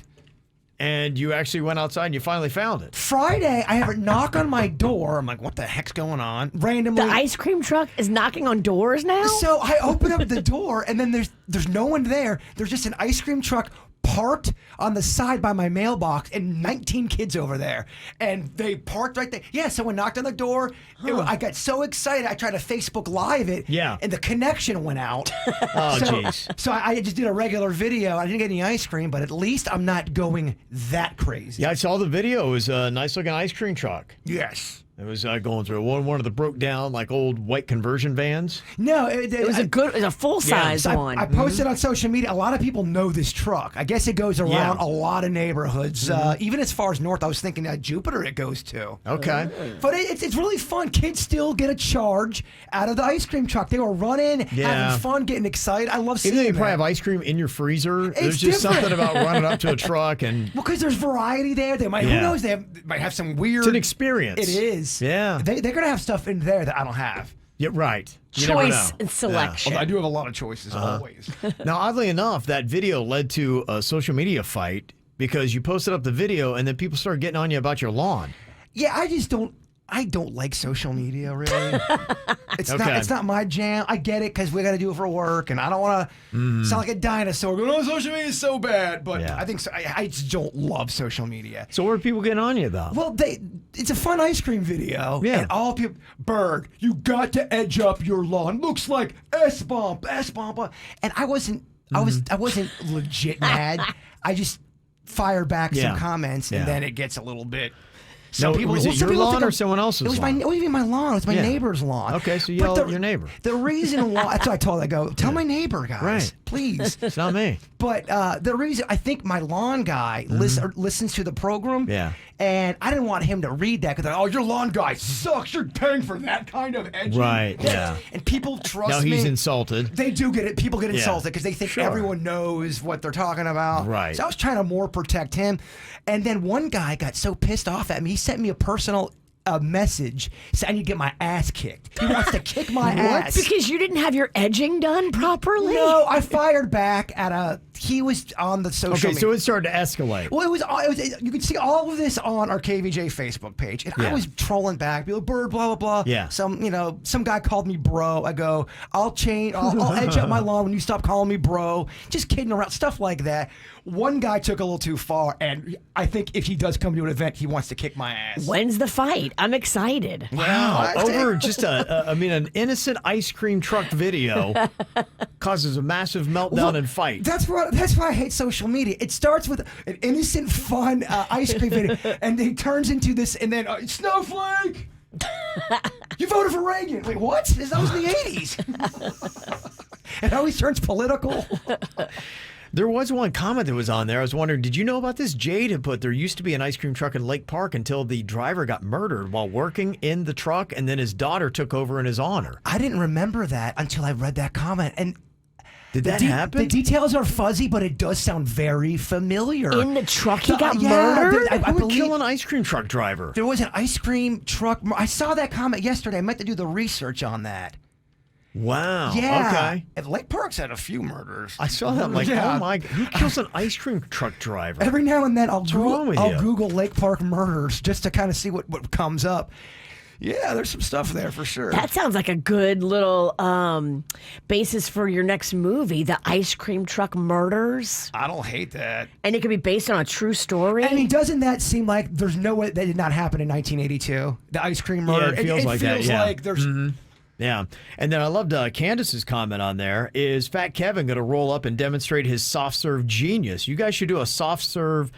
And you actually went outside and you finally found it. Friday, I have a knock on my door. I'm like, what the heck's going on? Randomly. The ice cream truck is knocking on doors now? So I open up the door, and then there's no one there. There's just an ice cream truck parked on the side by my mailbox, and 19 kids over there. And they parked right there. Yeah, someone knocked on the door. I got so excited, I tried to Facebook Live it. Yeah. And the connection went out. Oh, jeez. So I just did a regular video. I didn't get any ice cream, but at least I'm not going that crazy. Yeah, I saw the video. It was a nice-looking ice cream truck. Yes. It was going through one of the broke down like old white conversion vans. No, It was a full size So one. I posted on social media. A lot of people know this truck. I guess it goes around a lot of neighborhoods, even as far as north. I was thinking Jupiter it goes to. Okay. But it's really fun. Kids still get a charge out of the ice cream truck. They were running, having fun, getting excited. I love seeing Even though you that. probably have ice cream in your freezer, there's just different. something about running up to a truck and Because there's variety there. They might, who knows, they might have some weird. it's an experience. It is. Yeah. They're going to have stuff in there that I don't have. Yeah, right. You never Choice know. and selection. Although I do have a lot of choices always. Now, oddly enough, that video led to a social media fight because you posted up the video and then people started getting on you about your lawn. Yeah, I don't like social media really. It's Okay. not my jam. I get it because we got to do it for work, and I don't want to sound like a dinosaur going, "Oh, social media is so bad." But Yeah. I think I just don't love social media. So what are people getting on you about? Well, it's a fun ice cream video. Yeah. And all people, Bird, you got to edge up your lawn. Looks like S-bomb. And I wasn't legit mad. I just fired back Yeah. some comments, Yeah. and then it gets a little bit. No, was it your lawn or someone else's It was lawn? it wasn't even my lawn. It was my Yeah. neighbor's lawn. Okay, so you But yell at your neighbor. The reason why, that's what I told her, I go, tell my neighbor, guys, Right. please. It's not me. But the reason, I think my lawn guy listens to the program. Yeah. And I didn't want him to read that because, oh, your lawn guy sucks. You're paying for that kind of edging. Right, yeah. And people trust Now me. he's insulted. They do get it. People get Yeah. insulted because they think Sure. everyone knows what they're talking about. Right. So I was trying to more protect him. And then one guy got so pissed off at me, he sent me a personal message saying I need to get my ass kicked. He wants to kick my ass. Because you didn't have your edging done properly? No, I fired back at he was on the social Okay, media. so it started to escalate. Well, it was. You can see all of this on our KVJ Facebook page, and Yeah. I was trolling back, be like, "Bird, blah blah blah." Yeah. Some guy called me bro. I go, I'll edge up my lawn when you stop calling me bro. Just kidding around, stuff like that. One guy took a little too far, and I think if he does come to an event, he wants to kick my ass. When's the fight? I'm excited. Wow. Over just an innocent ice cream truck video causes a massive meltdown and fight. That's why I hate social media. It starts with an innocent, fun ice cream video, and it turns into this, and then snowflake. You voted for Reagan. Wait, what? That was the 80s. It always turns political. There was one comment that was on there. I was wondering, did you know about this? Jade had put, there used to be an ice cream truck in Lake Park until the driver got murdered while working in the truck, and then his daughter took over in his honor. I didn't remember that until I read that comment. And Did that happen? The details are fuzzy, but it does sound very familiar. In the truck he got Yeah, murdered? I Who would believe kill an ice cream truck driver? there was an ice cream truck. I saw that comment yesterday. I meant to do the research on that. Wow. Yeah. Okay. And Lake Park's had a few murders. I saw that. I'm like, Yeah. oh my, who kills an ice cream truck driver? Every now and then I'll wrong with you? Google Lake Park murders just to kind of see what comes up. Yeah, there's some stuff there for sure. That sounds like a good little basis for your next movie, The Ice Cream Truck Murders. I don't hate that. And it could be based on a true story. I mean, doesn't that seem like there's no way that did not happen in 1982? The ice cream murder. it feels like that, feels yeah. like there's. Yeah. And then I loved Candace's comment on there. Is Fat Kevin going to roll up and demonstrate his soft serve genius? You guys should do a soft serve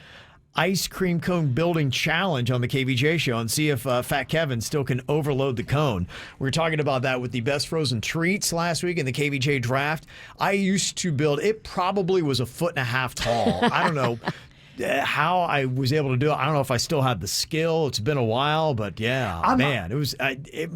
ice cream cone building challenge on the KVJ show and see if Fat Kevin still can overload the cone. We were talking about that with the best frozen treats last week in the KVJ draft. I used to build, it probably was 1.5 feet tall. I don't know how I was able to do it. I don't know if I still have the skill. It's been a while, but yeah, man, it was.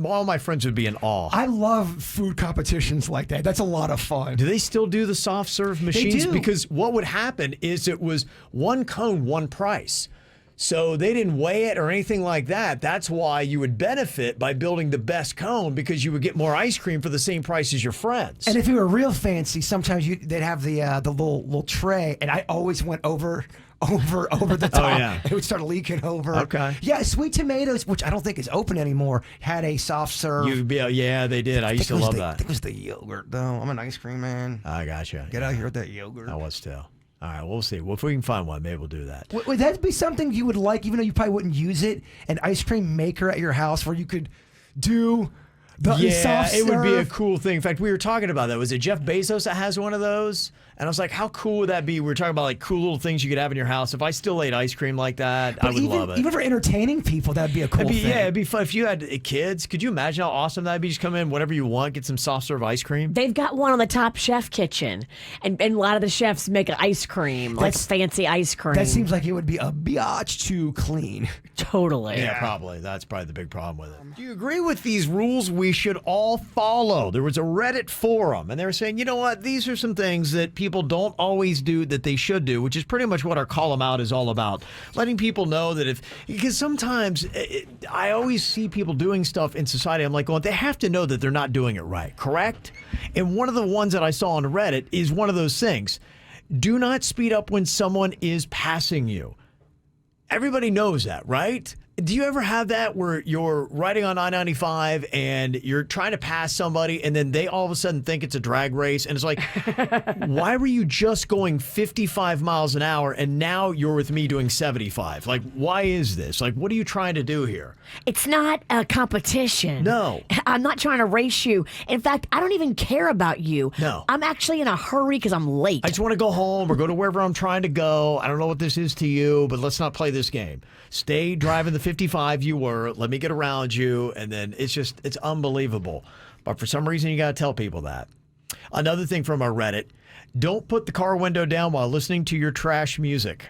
All my friends would be in awe. I love food competitions like that. That's a lot of fun. Do they still do the soft serve machines? They do. Because what would happen is it was one cone, one price. So they didn't weigh it or anything like that. That's why you would benefit by building the best cone, because you would get more ice cream for the same price as your friends. And if you were real fancy, sometimes they'd have the little tray, and I always went over the top. Oh, yeah. It would start leaking over. Okay. Yeah, Sweet Tomatoes, which I don't think is open anymore, had a soft serve. Yeah, they did. I used to love that. I think it was the yogurt, though. I'm an ice cream man. I gotcha. Get out here with that yogurt. I was too. All right, we'll see. Well, if we can find one, maybe we'll do that. Would that be something you would like, even though you probably wouldn't use it? An ice cream maker at your house where you could do the soft serve? It would be a cool thing. In fact, we were talking about that. Was it Jeff Bezos that has one of those? And I was like, how cool would that be? We were talking about like cool little things you could have in your house. If I still ate ice cream like that, I would love it. Even for entertaining people, that'd be a cool thing. Yeah, it'd be fun. If you had kids, could you imagine how awesome that'd be? Just come in whenever you want, get some soft serve ice cream. They've got one on the Top Chef kitchen, and a lot of the chefs make ice cream, like fancy ice cream. That seems like it would be a biatch to clean. Totally. Yeah, probably. That's probably the big problem with it. Do you agree with these rules we should all follow? There was a Reddit forum, and they were saying, you know what? These are some things that people don't always do that they should do, which is pretty much what our Call 'em Out is all about. Letting people know that because sometimes I always see people doing stuff in society. I'm like, well, they have to know that they're not doing it right, correct? And one of the ones that I saw on Reddit is one of those things. Do not speed up when someone is passing you. Everybody knows that, right? Do you ever have that where you're riding on I-95 and you're trying to pass somebody and then they all of a sudden think it's a drag race, and it's like, why were you just going 55 miles an hour and now you're with me doing 75? Like, why is this? Like, what are you trying to do here? It's not a competition. No. I'm not trying to race you. In fact, I don't even care about you. No. I'm actually in a hurry because I'm late. I just want to go home or go to wherever I'm trying to go. I don't know what this is to you, but let's not play this game. Stay driving the 55 you were. Let me get around you. And then it's unbelievable. But for some reason, you got to tell people that. Another thing from our Reddit, don't put the car window down while listening to your trash music.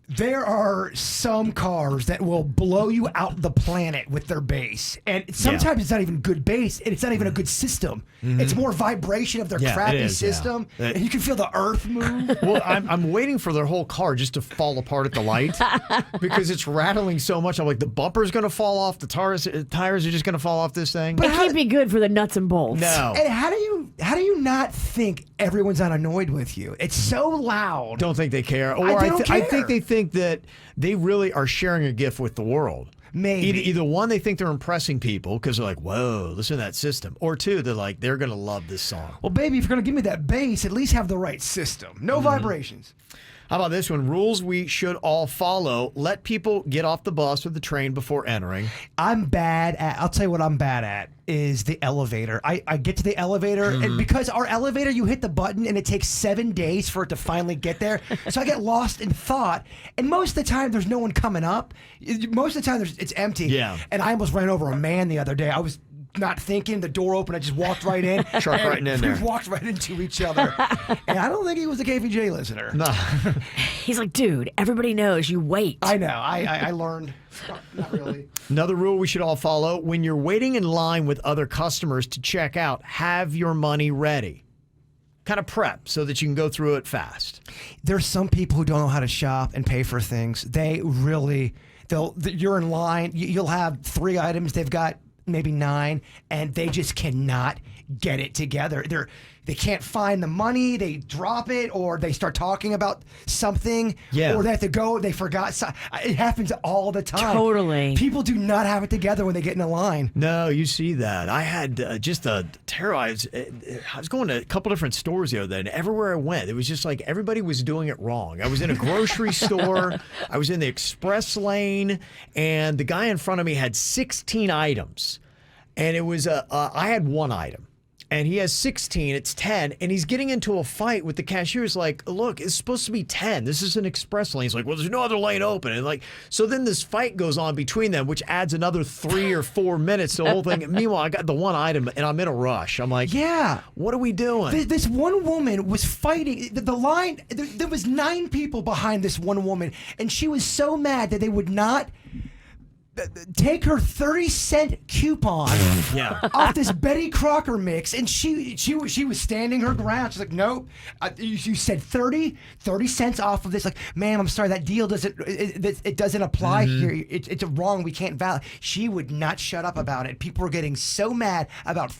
There are some cars that will blow you out the planet with their bass. And sometimes it's not even good bass, and it's not even a good system. Mm-hmm. It's more vibration of their crappy system. Yeah. And you can feel the earth move. Well, I'm waiting for their whole car just to fall apart at the light because it's rattling so much. I'm like, the bumper's going to fall off. The tires are just going to fall off this thing. But it can't be good for the nuts and bolts. No. And how do you not think everyone's not annoyed with you? It's so loud. Don't think they care. Or I think they think that they really are sharing a gift with the world. Maybe. Either one, they think they're impressing people because they're like, whoa, listen to that system. Or two, they're like, they're going to love this song. Well, baby, if you're going to give me that bass, at least have the right system. No vibrations. How about this one? Rules we should all follow. Let people get off the bus or the train before entering. I'll tell you what I'm bad at is the elevator. I get to the elevator, and because our elevator, you hit the button and it takes 7 days for it to finally get there. So I get lost in thought, and most of the time there's no one coming up. Most of the time it's empty. Yeah. And I almost ran over a man the other day. I was not thinking, the door opened, I just walked right in. Shark right in there. We walked right into each other. And I don't think he was a KVJ listener. No. He's like, dude, everybody knows you wait. I know. I learned. Not really. Another rule we should all follow: when you're waiting in line with other customers to check out, have your money ready. Kind of prep so that you can go through it fast. There's some people who don't know how to shop and pay for things. You're in line, you'll have 3 items, they've got maybe 9, and they just cannot get it together. They can't find the money, they drop it, or they start talking about something, or they have to go, they forgot. It happens all the time. Totally. People do not have it together when they get in a line. No, you see that. I had just a terror. I was going to a couple different stores the other day, and everywhere I went, it was just like everybody was doing it wrong. I was in a grocery store, I was in the express lane, and the guy in front of me had 16 items, and it was I had 1 item. and he has 16, it's 10, and he's getting into a fight with the cashier. He's like, look, it's supposed to be 10. This is an express lane. He's like, well, there's no other lane open. And like, so then this fight goes on between them, which adds another 3 or 4 minutes to the whole thing. Meanwhile, I got the one item, and I'm in a rush. I'm like, yeah, what are we doing? This one woman was fighting. The line, there was 9 people behind this one woman, and she was so mad that they would not take her 30-cent coupon off this Betty Crocker mix, and she was standing her ground. She's like, nope, you said 30 cents off of this. Like, ma'am, I'm sorry, that deal doesn't apply here. It's wrong. We can't validate. She would not shut up about it. People were getting so mad about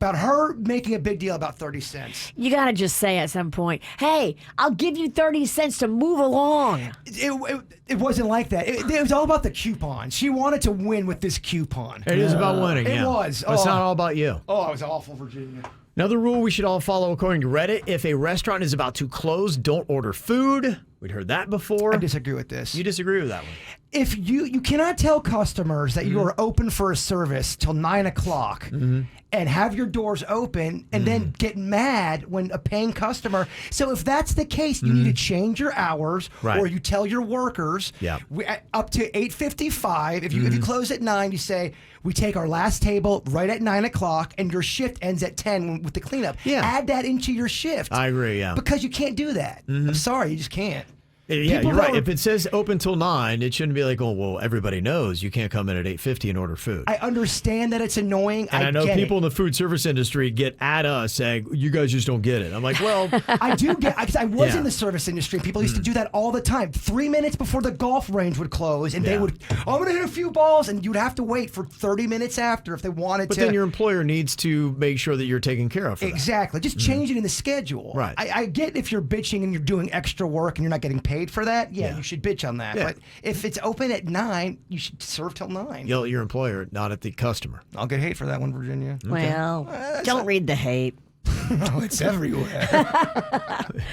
her making a big deal about 30 cents. You got to just say at some point, hey, I'll give you 30 cents to move along. It wasn't like that. It was all about the coupon. She wanted to win with this coupon. It is about winning. It was. But it's not all about you. Oh, it was awful, Virginia. Another rule we should all follow according to Reddit: if a restaurant is about to close, don't order food. We'd heard that before. I disagree with this. You disagree with that one? If you cannot tell customers that you are open for a service till 9 o'clock and have your doors open and then get mad when a paying customer. So if that's the case, you need to change your hours, or you tell your workers up to 8:55. If you close at 9, you say, we take our last table right at 9 o'clock, and your shift ends at 10 with the cleanup. Yeah. Add that into your shift. I agree, yeah. Because you can't do that. I'm sorry, you just can't. Yeah, you're right. If it says open till 9, it shouldn't be like, oh, well, everybody knows you can't come in at 8:50 and order food. I understand that it's annoying. And I know people in the food service industry get at us saying, you guys just don't get it. I'm like, well. I do get, because I was in the service industry. People used to do that all the time. 3 minutes before the golf range would close, and they would, I'm going to hit a few balls, and you'd have to wait for 30 minutes after if they wanted to. But then your employer needs to make sure that you're taken care of for Exactly. Just change it in the schedule. Right. I get if you're bitching and you're doing extra work and you're not getting paid for that. Yeah. You should bitch on that. Yeah. But if it's open at 9, you should serve till 9. Yell at your employer, not at the customer. I'll get hate for that one, Virginia. Well, don't read the hate. Oh, it's everywhere.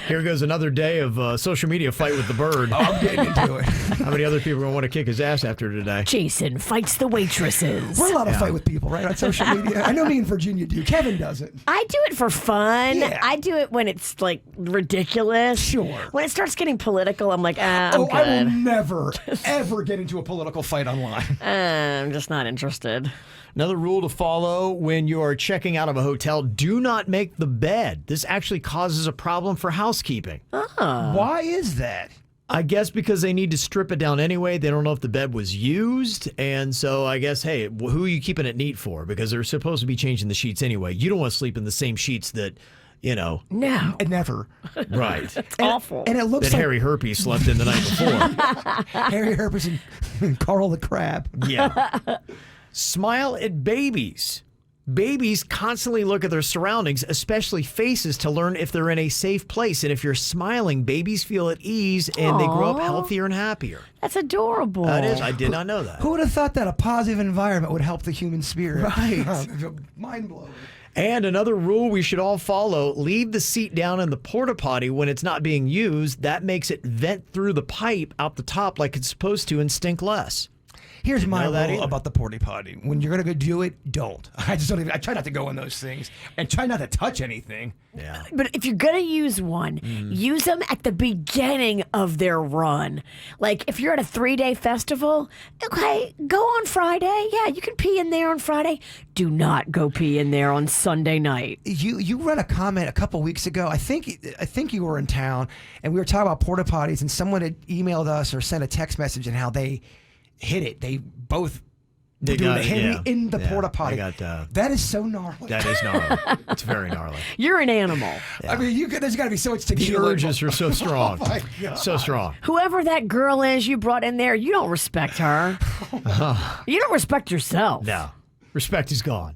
Here goes another day of social media fight with the bird. Oh, I'm getting into it. How many other people are going to want to kick his ass after today? Jason fights the waitresses. We're allowed to fight with people, right, on social media. I know me and Virginia do. Kevin doesn't. I do it for fun. Yeah. I do it when it's like ridiculous. Sure. When it starts getting political, I'm like, I'm good. I will never, ever get into a political fight online. I'm just not interested. Another rule to follow when you are checking out of a hotel: do not make the bed. This actually causes a problem for housekeeping. Why is that? I guess because they need to strip it down anyway. They don't know if the bed was used. And so I guess, hey, who are you keeping it neat for? Because they're supposed to be changing the sheets anyway. You don't want to sleep in the same sheets that, No. Never. Right. It's awful. And it looks that like Harry Herpes slept in the night before. Harry Herpes and Carl the Crab. Yeah. Smile at babies. Babies constantly look at their surroundings, especially faces, to learn if they're in a safe place. And if you're smiling, babies feel at ease and they grow up healthier and happier. That's adorable. That is. I did not know that. Who would have thought that a positive environment would help the human spirit? Right. Mind blowing. And another rule we should all follow: leave the seat down in the porta potty when it's not being used. That makes it vent through the pipe out the top like it's supposed to and stink less. Here's my that rule either. about the porta potty. When you're gonna go do it, don't. I just don't even. I try not to go in those things and try not to touch anything. Yeah. But if you're going to use one, use them at the beginning of their run. Like if you're at a 3-day festival, okay, go on Friday. Yeah, you can pee in there on Friday. Do not go pee in there on Sunday night. You read a comment a couple weeks ago. I think you were in town, and we were talking about porta potties, and someone had emailed us or sent a text message and how they hit it. They both They doing got a it, Henry yeah. in the Yeah, porta potty. they got, that is so gnarly. That is gnarly. It's very gnarly. You're an animal. I mean, there's got to be so much The tequila. urges are so strong. Oh my God. So strong. Whoever that girl is you brought in there, you don't respect her. You don't respect yourself. No. Respect is gone.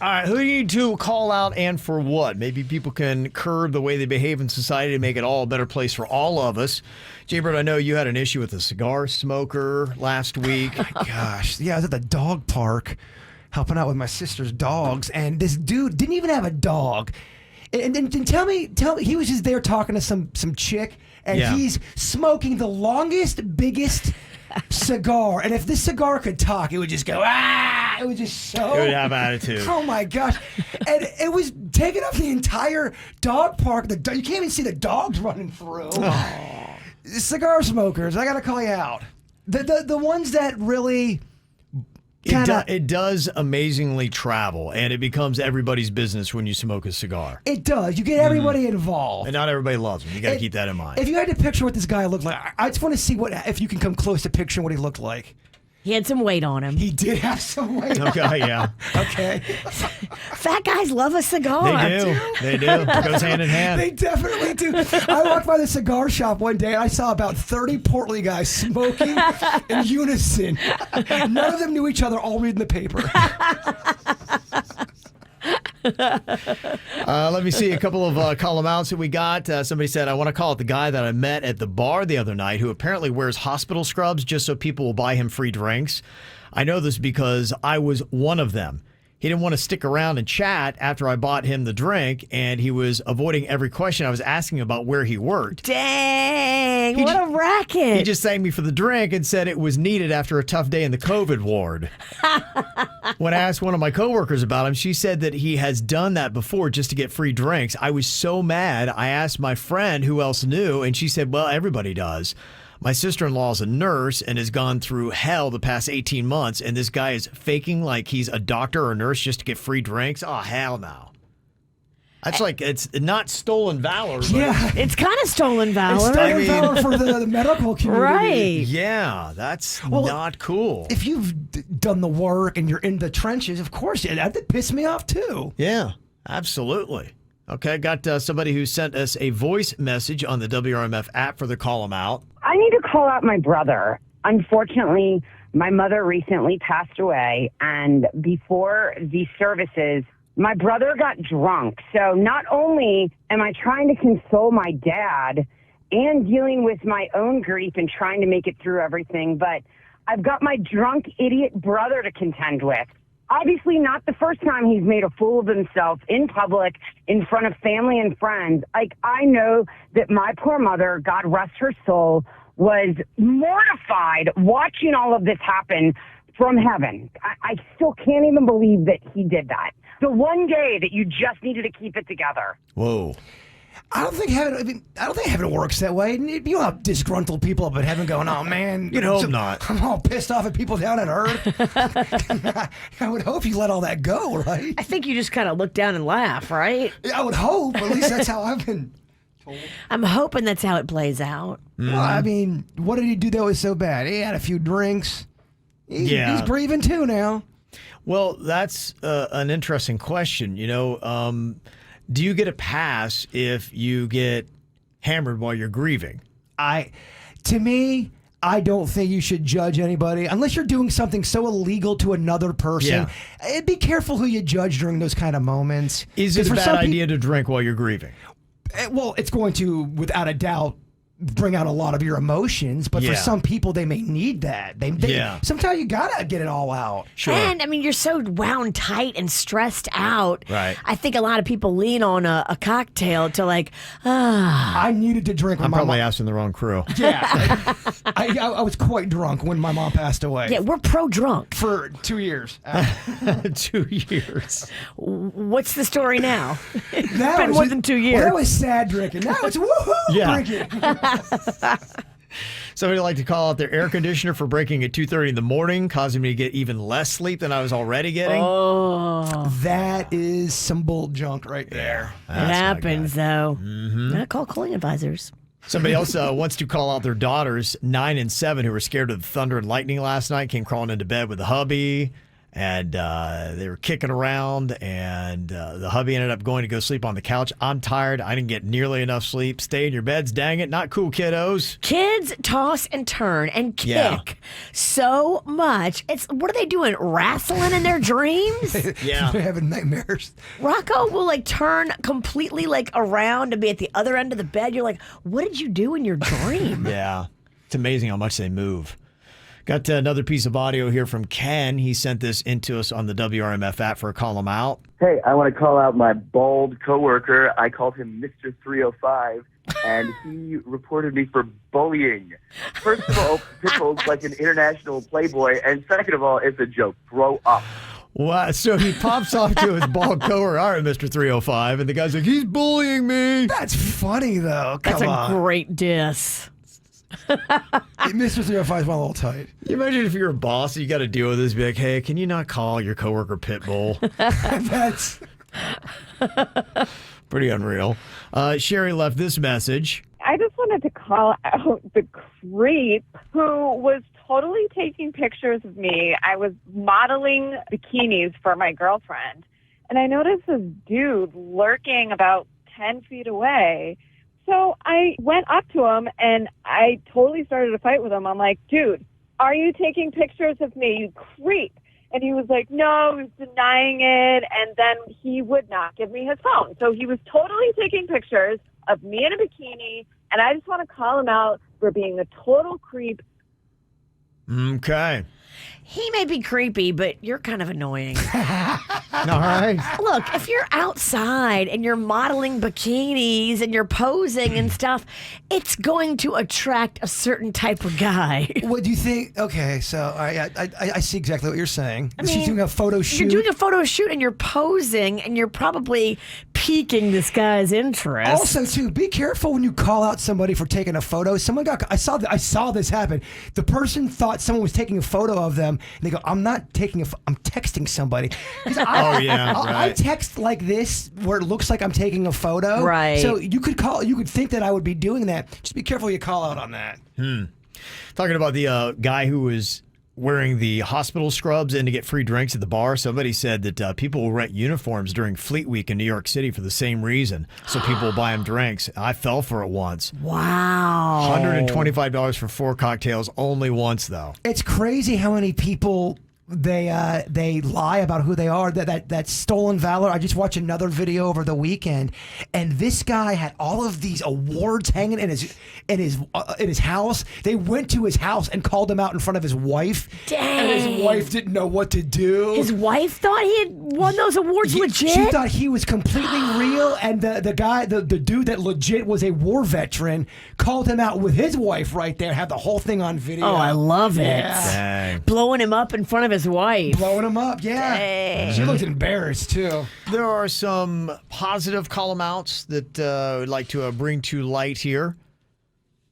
All right, who do you need to call out and for what? Maybe people can curb the way they behave in society to make it all a better place for all of us. Jaybird, I know you had an issue with a cigar smoker last week. Gosh, yeah, I was at the dog park helping out with my sister's dogs, and this dude didn't even have a dog. And tell me, he was just there talking to some chick, and he's smoking the longest, biggest cigar. And if this cigar could talk, it would just go, ah! It was just so. It would have attitude. Oh my gosh! And it was taking up the entire dog park. You can't even see the dogs running through. Cigar smokers, I gotta call you out. The ones that really. It does amazingly travel, and it becomes everybody's business when you smoke a cigar. It does. You get everybody involved. And not everybody loves them. You got to keep that in mind. If you had to picture what this guy looked like, I just want to see if you can come close to picturing what he looked like. He had some weight on him. He did have some weight. Okay, yeah. Okay. Fat guys love a cigar. They do. They do. It goes hand in hand. They definitely do. I walked by the cigar shop one day and I saw about 30 portly guys smoking in unison. None of them knew each other, all reading the paper. Let me see a couple of call 'em outs that we got. Somebody said, I want to call it the guy that I met at the bar the other night who apparently wears hospital scrubs just so people will buy him free drinks. I know this because I was one of them. He didn't want to stick around and chat after I bought him the drink, and he was avoiding every question I was asking about where he worked. Dang, what a racket. He just thanked me for the drink and said it was needed after a tough day in the COVID ward. When I asked one of my coworkers about him, she said that he has done that before just to get free drinks. I was so mad. I asked my friend who else knew, and she said, well, everybody does. My sister-in-law is a nurse and has gone through hell the past 18 months, and this guy is faking like he's a doctor or a nurse just to get free drinks? Oh, hell no. That's like, it's not stolen valor. But Yeah. It's kind of stolen valor. It's stolen valor for the medical community. Right. Yeah, that's not cool. If you've done the work and you're in the trenches, of course, that pissed me off too. Yeah, absolutely. Okay, got somebody who sent us a voice message on the WRMF app for the Call 'em Out. I need to call out my brother. Unfortunately, my mother recently passed away, and before the services, my brother got drunk. So not only am I trying to console my dad and dealing with my own grief and trying to make it through everything, but I've got my drunk idiot brother to contend with. Obviously not the first time he's made a fool of himself in public in front of family and friends. Like, I know that my poor mother, God rest her soul, was mortified watching all of this happen from heaven. I still can't even believe that he did that. The one day that you just needed to keep it together. Whoa. I don't think heaven works that way. You don't have disgruntled people up in heaven going, "Oh man, You'd hope not. I'm all pissed off at people down on earth." I would hope you let all that go, right? I think you just kind of look down and laugh, right? I would hope. At least that's how I've been told. I'm hoping that's how it plays out. Well, I mean, what did he do that was so bad? He had a few drinks. He's grieving too now. Well, that's an interesting question. You know, do you get a pass if you get hammered while you're grieving? To me, I don't think you should judge anybody unless you're doing something so illegal to another person. Yeah. Be careful who you judge during those kind of moments. Is it a bad idea to drink while you're grieving? Well, it's going to, without a doubt, bring out a lot of your emotions, but for some people, they may need that. Sometimes you gotta get it all out. Sure. And I mean, you're so wound tight and stressed out. Right. I think a lot of people lean on a cocktail to I needed to drink. I'm probably asking the wrong crew. Yeah. I was quite drunk when my mom passed away. Yeah, we're pro-drunk. For 2 years. 2 years. What's the story now? It's Now been more than 2 years. Well, that was sad drinking. Now it's woohoo drinking. Somebody like to call out their air conditioner for breaking at 2:30 in the morning, causing me to get even less sleep than I was already getting. Oh, that is some bull junk right there. It happens, though. Not call calling advisors. Somebody else wants to call out their daughters, 9 and 7, who were scared of the thunder and lightning last night, came crawling into bed with the hubby. And they were kicking around, and the hubby ended up going to go sleep on the couch. I'm tired. I didn't get nearly enough sleep. Stay in your beds. Dang it. Not cool, kiddos. Kids toss and turn and kick so much. What are they doing? Wrestling in their dreams? They're having nightmares. Rocco will turn completely around and be at the other end of the bed. You're like, what did you do in your dream? Yeah. It's amazing how much they move. Got another piece of audio here from Ken. He sent this into us on the WRMF app for a Call 'em Out. Hey, I want to call out my bald coworker. I called him Mr. 305, and he reported me for bullying. First of all, Pitbull's like an international playboy, and second of all, it's a joke. Grow up. Wow. So he pops off to his bald coworker, all right, Mr. 305, and the guy's like, he's bullying me. That's funny, though. That's Come a on. great diss. Mr. 305 is one a little tight. You imagine if you're a boss, you got to deal with this, be like, hey, can you not call your coworker Pitbull? That's pretty unreal. Sherry left this message. I just wanted to call out the creep who was totally taking pictures of me. I was modeling bikinis for my girlfriend, and I noticed this dude lurking about 10 feet away. So I went up to him, and I totally started a fight with him. I'm like, dude, are you taking pictures of me, you creep? And he was like, no, he was denying it, and then he would not give me his phone. So he was totally taking pictures of me in a bikini, and I just want to call him out for being a total creep. Okay. He may be creepy, but you're kind of annoying. All right. Look, if you're outside and you're modeling bikinis and you're posing and stuff, it's going to attract a certain type of guy. What do you think? Okay, so I see exactly what you're saying. I mean, She's doing a photo shoot. You're doing a photo shoot and you're posing and you're probably piquing this guy's interest. Also, too, be careful when you call out somebody for taking a photo. I saw this happen. The person thought someone was taking a photo of them, and they go, "I'm not taking I'm texting somebody." I text like this where it looks like I'm taking a photo. Right. So you could think that I would be doing that. Just be careful you call out on that. Talking about the guy who was wearing the hospital scrubs in to get free drinks at the bar. Somebody said that people will rent uniforms during Fleet Week in New York City for the same reason. So people will buy them drinks. I fell for it once. Wow. $125 for 4 cocktails, only once though. It's crazy how many people they lie about who they are. That stolen valor. I just watched another video over the weekend, and this guy had all of these awards hanging in his house. They went to his house and called him out in front of his wife. Dang. And his wife didn't know what to do. His wife thought he had won those awards legit? She thought he was completely real, and the dude that legit was a war veteran called him out with his wife right there. Had the whole thing on video. Oh, I love it. Dang. Blowing him up in front of his wife. Blowing him up, yeah. Dang. She looked embarrassed, too. There are some positive call-em-outs that I'd like to bring to light here.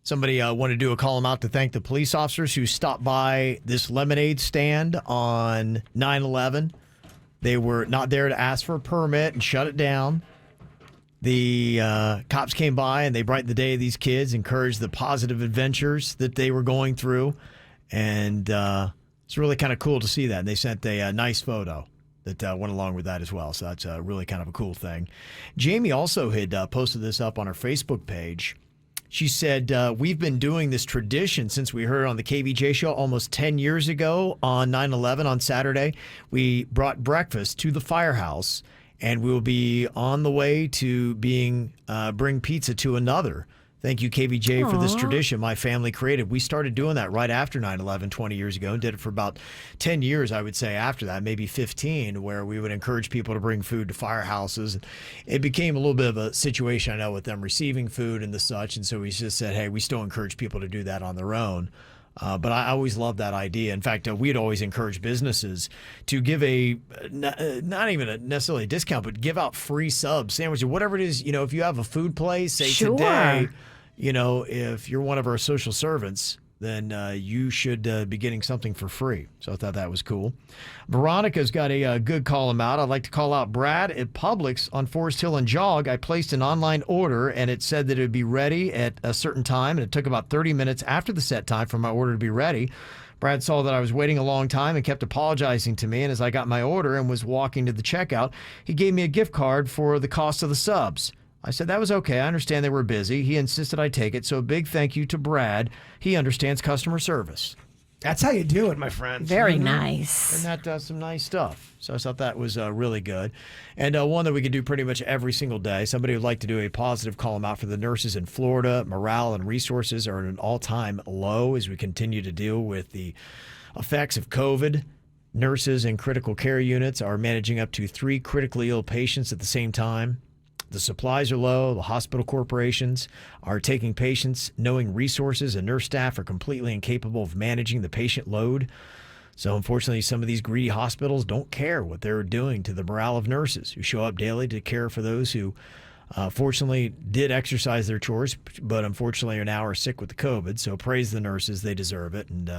Somebody wanted to do a call-em-out to thank the police officers who stopped by this lemonade stand on 9/11. They were not there to ask for a permit and shut it down. The cops came by and they brightened the day of these kids, encouraged the positive adventures that they were going through, and it's really kind of cool to see that. And they sent a nice photo that went along with that as well. So that's really kind of a cool thing. Jamie also had posted this up on her Facebook page. She said, we've been doing this tradition since we heard on the KVJ show almost 10 years ago on 9/11 on Saturday. We brought breakfast to the firehouse, and we'll be on the way to bring pizza to another. Thank you, KVJ, for this tradition my family created. We started doing that right after 9/11 20 years ago and did it for about 10 years, I would say, after that, maybe 15, where we would encourage people to bring food to firehouses. It became a little bit of a situation, I know, with them receiving food and the such, and so we just said, hey, we still encourage people to do that on their own. But I always loved that idea. In fact, we'd always encourage businesses to give not even necessarily a discount, but give out free subs, sandwiches, whatever it is. You know, if you have a food place, say today, you know, if you're one of our social servants, then you should be getting something for free. So I thought that was cool. Veronica's got a good call him out. I'd like to call out Brad at Publix on Forest Hill and Jog. I placed an online order, and it said that it would be ready at a certain time, and it took about 30 minutes after the set time for my order to be ready. Brad saw that I was waiting a long time and kept apologizing to me, and as I got my order and was walking to the checkout, he gave me a gift card for the cost of the subs. I said that was okay. I understand they were busy. He insisted I take it, so a big thank you to Brad. He understands customer service. That's how you do it, my friend. Very nice. And that does some nice stuff. So I thought that was really good. And one that we could do pretty much every single day. Somebody would like to do a positive call them out for the nurses in Florida. Morale and resources are at an all-time low as we continue to deal with the effects of COVID. Nurses in critical care units are managing up to 3 critically ill patients at the same time. The supplies are low. The hospital corporations are taking patients knowing resources and nurse staff are completely incapable of managing the patient load. So unfortunately, some of these greedy hospitals don't care what they're doing to the morale of nurses who show up daily to care for those who fortunately did exercise their chores, but unfortunately now are sick with the COVID. So praise the nurses. They deserve it. And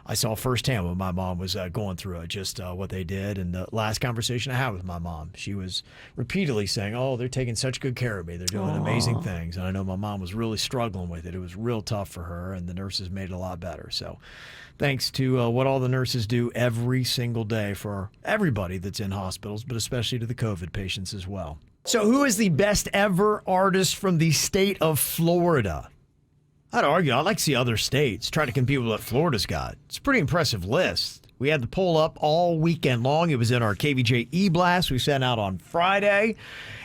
I saw firsthand when my mom was going through it, just what they did. And the last conversation I had with my mom, she was repeatedly saying, oh, they're taking such good care of me. They're doing amazing things. And I know my mom was really struggling with it. It was real tough for her, and the nurses made it a lot better. So thanks to what all the nurses do every single day for everybody that's in hospitals, but especially to the COVID patients as well. So who is the best ever artist from the state of Florida? I'd argue I'd like to see other states try to compete with what Florida's got. It's a pretty impressive list. We had the poll up all weekend long. It was in our KVJ E-Blast we sent out on Friday.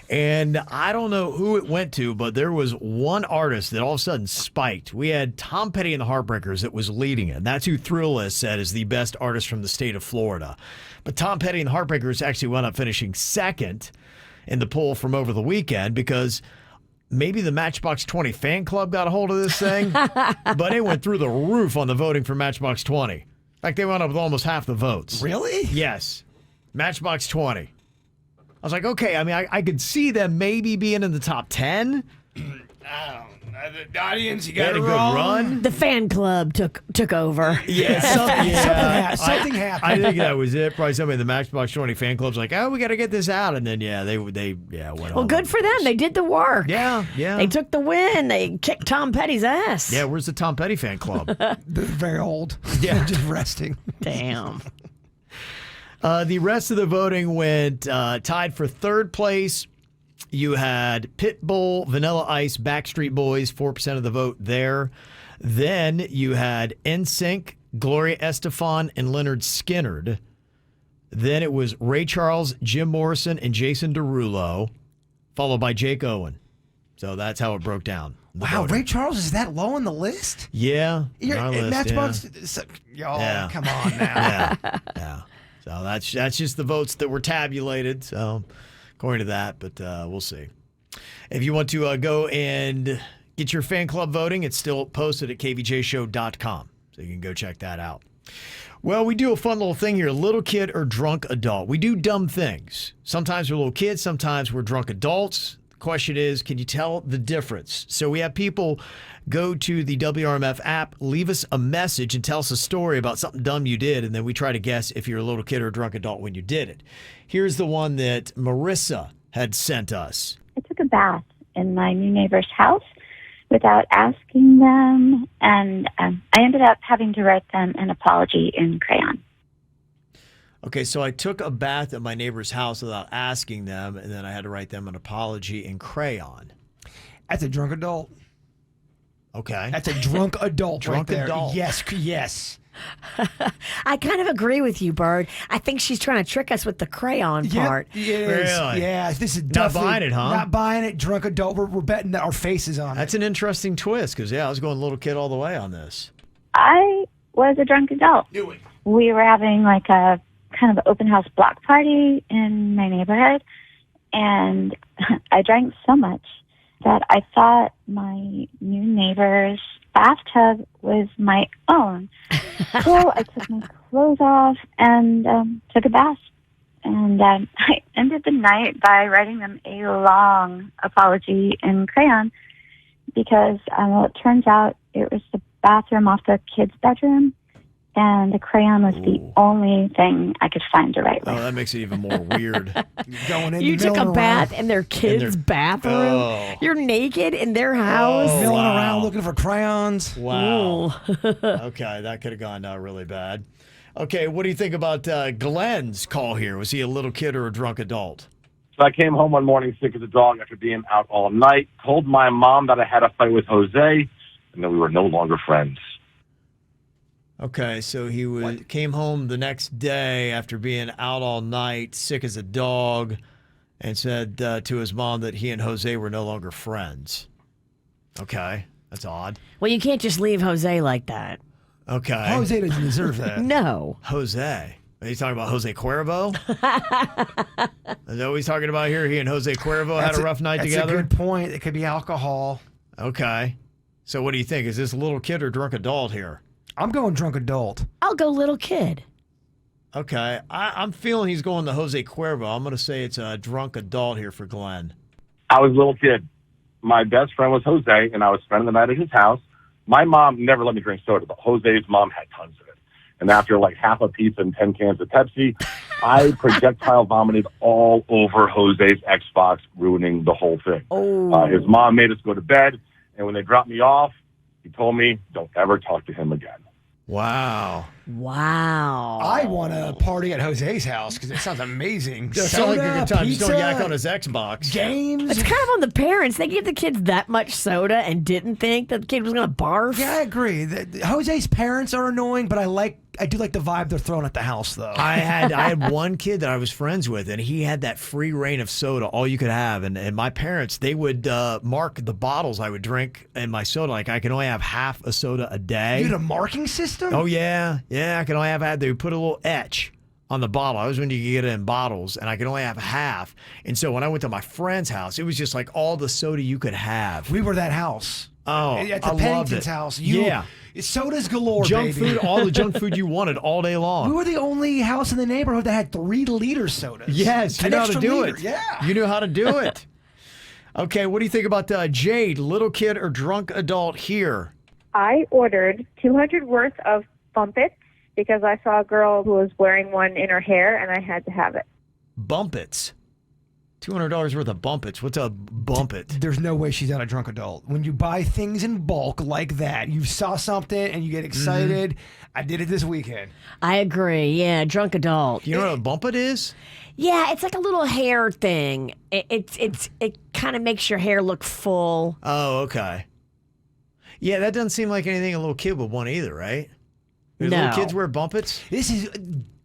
And I don't know who it went to, but there was one artist that all of a sudden spiked. We had Tom Petty and the Heartbreakers that was leading it. And that's who Thrillist said is the best artist from the state of Florida. But Tom Petty and the Heartbreakers actually wound up finishing second in the poll from over the weekend because maybe the Matchbox 20 fan club got a hold of this thing, but it went through the roof on the voting for Matchbox 20. In fact, they wound up with almost half the votes. Really? Yes. Matchbox 20. I was like, okay, I mean, I could see them maybe being in the top 10. The audience, you They had got a it good wrong. run. The fan club took over. Yeah, Something happened. I think that was it. Probably somebody in the Matchbox 20 fan club's like, oh, we got to get this out. And then, they went on. Well, good for them. They did the work. Yeah. They took the win. They kicked Tom Petty's ass. Yeah, where's the Tom Petty fan club? They're very old. Yeah. Just resting. Damn. The rest of the voting went tied for third place. You had Pitbull, Vanilla Ice, Backstreet Boys, 4% of the vote there. Then you had NSYNC, Gloria Estefan, and Leonard Skinner. Then it was Ray Charles, Jim Morrison, and Jason Derulo, followed by Jake Owen. So that's how it broke down. Wow, Ray Charles is that low on the list? Yeah. Matchbox. Y'all, come on now. Yeah. So that's just the votes that were tabulated. So according to that, but we'll see. If you want to go and get your fan club voting, it's still posted at kvjshow.com. So you can go check that out. Well, we do a fun little thing here, little kid or drunk adult. We do dumb things. Sometimes we're little kids, sometimes we're drunk adults. The question is, can you tell the difference? So we have people go to the WRMF app, leave us a message and tell us a story about something dumb you did, and then we try to guess if you're a little kid or a drunk adult when you did it. Here's the one that Marissa had sent us. I took a bath in my new neighbor's house without asking them, and I ended up having to write them an apology in crayon. Okay, so I took a bath at my neighbor's house without asking them, and then I had to write them an apology in crayon. That's a drunk adult. Okay. That's a drunk adult Drunk right there. adult. Yes. I kind of agree with you, Bird. I think she's trying to trick us with the crayon part. It is. Really? Yeah, this is Not definitely buying it, huh? Not buying it. Drunk adult. We're betting our faces on That's it. an interesting twist, because, I was going little kid all the way on this. I was a drunk adult. We were having like a kind of open house block party in my neighborhood, and I drank so much that I thought my new neighbor's bathtub was my own. So I took my clothes off and took a bath. And I ended the night by writing them a long apology in crayon because it turns out it was the bathroom off the kid's bedroom, and the crayon was the only thing I could find to write with. Oh, that makes it even more weird. Going in You took a bath in their kid's bathroom? Oh. You're naked in their house? Milling around looking for crayons. Wow. Okay, that could have gone really bad. Okay, what do you think about Glenn's call here? Was he a little kid or a drunk adult? So I came home one morning sick as a dog after being out all night, told my mom that I had a fight with Jose, and that we were no longer friends. Okay, so he came home the next day after being out all night, sick as a dog, and said to his mom that he and Jose were no longer friends. Okay, that's odd. Well, you can't just leave Jose like that. Okay. Jose doesn't deserve that. No. Jose. Are you talking about Jose Cuervo? Is that what he's talking about here? He and Jose Cuervo had a rough night together? That's a good point. It could be alcohol. Okay. So what do you think? Is this little kid or drunk adult here? I'm going drunk adult. I'll go little kid. Okay. I'm feeling he's going to Jose Cuervo. I'm going to say it's a drunk adult here for Glenn. I was a little kid. My best friend was Jose, and I was spending the night at his house. My mom never let me drink soda, but Jose's mom had tons of it. And after like half a pizza and 10 cans of Pepsi, I projectile vomited all over Jose's Xbox, ruining the whole thing. His mom made us go to bed, and when they dropped me off, he told me, don't ever talk to him again. Wow. Wow. I want to party at Jose's house because it sounds amazing. It sounds like a good time. Just don't pizza, yak on his Xbox. games. It's kind of on the parents. They gave the kids that much soda and didn't think that the kid was going to barf. Yeah, I agree. Jose's parents are annoying, but I do like the vibe they're throwing at the house, though. I had one kid that I was friends with, and he had that free reign of soda, all you could have. And my parents, they would mark the bottles I would drink in my soda. Like, I can only have half a soda a day. You had a marking system? Oh, yeah. Yeah, I can only have they would put a little etch on the bottle. I was when you could get it in bottles, and I could only have half. And so when I went to my friend's house, it was just like all the soda you could have. We were that house. Oh, at the I loved Pennington's it. house. Yeah. Sodas galore, Junk baby. food, all the junk food you wanted all day long. We were the only house in the neighborhood that had 3-liter sodas. Yes, you An know how to extra do liter, it. Yeah. You knew how to do it. Okay, what do you think about Jade, little kid or drunk adult here? I ordered 200 worth of Bumpits because I saw a girl who was wearing one in her hair, and I had to have it. Bumpits. $200 worth of Bumpits. What's a Bumpit? There's no way she's not a drunk adult. When you buy things in bulk like that, you saw something and you get excited. Mm-hmm. I did it this weekend. I agree. Yeah, drunk adult. You know what a Bumpit is? Yeah, it's like a little hair thing. It kind of makes your hair look full. Oh, okay. Yeah, that doesn't seem like anything a little kid would want either, right? Do No. little kids wear Bumpits? This is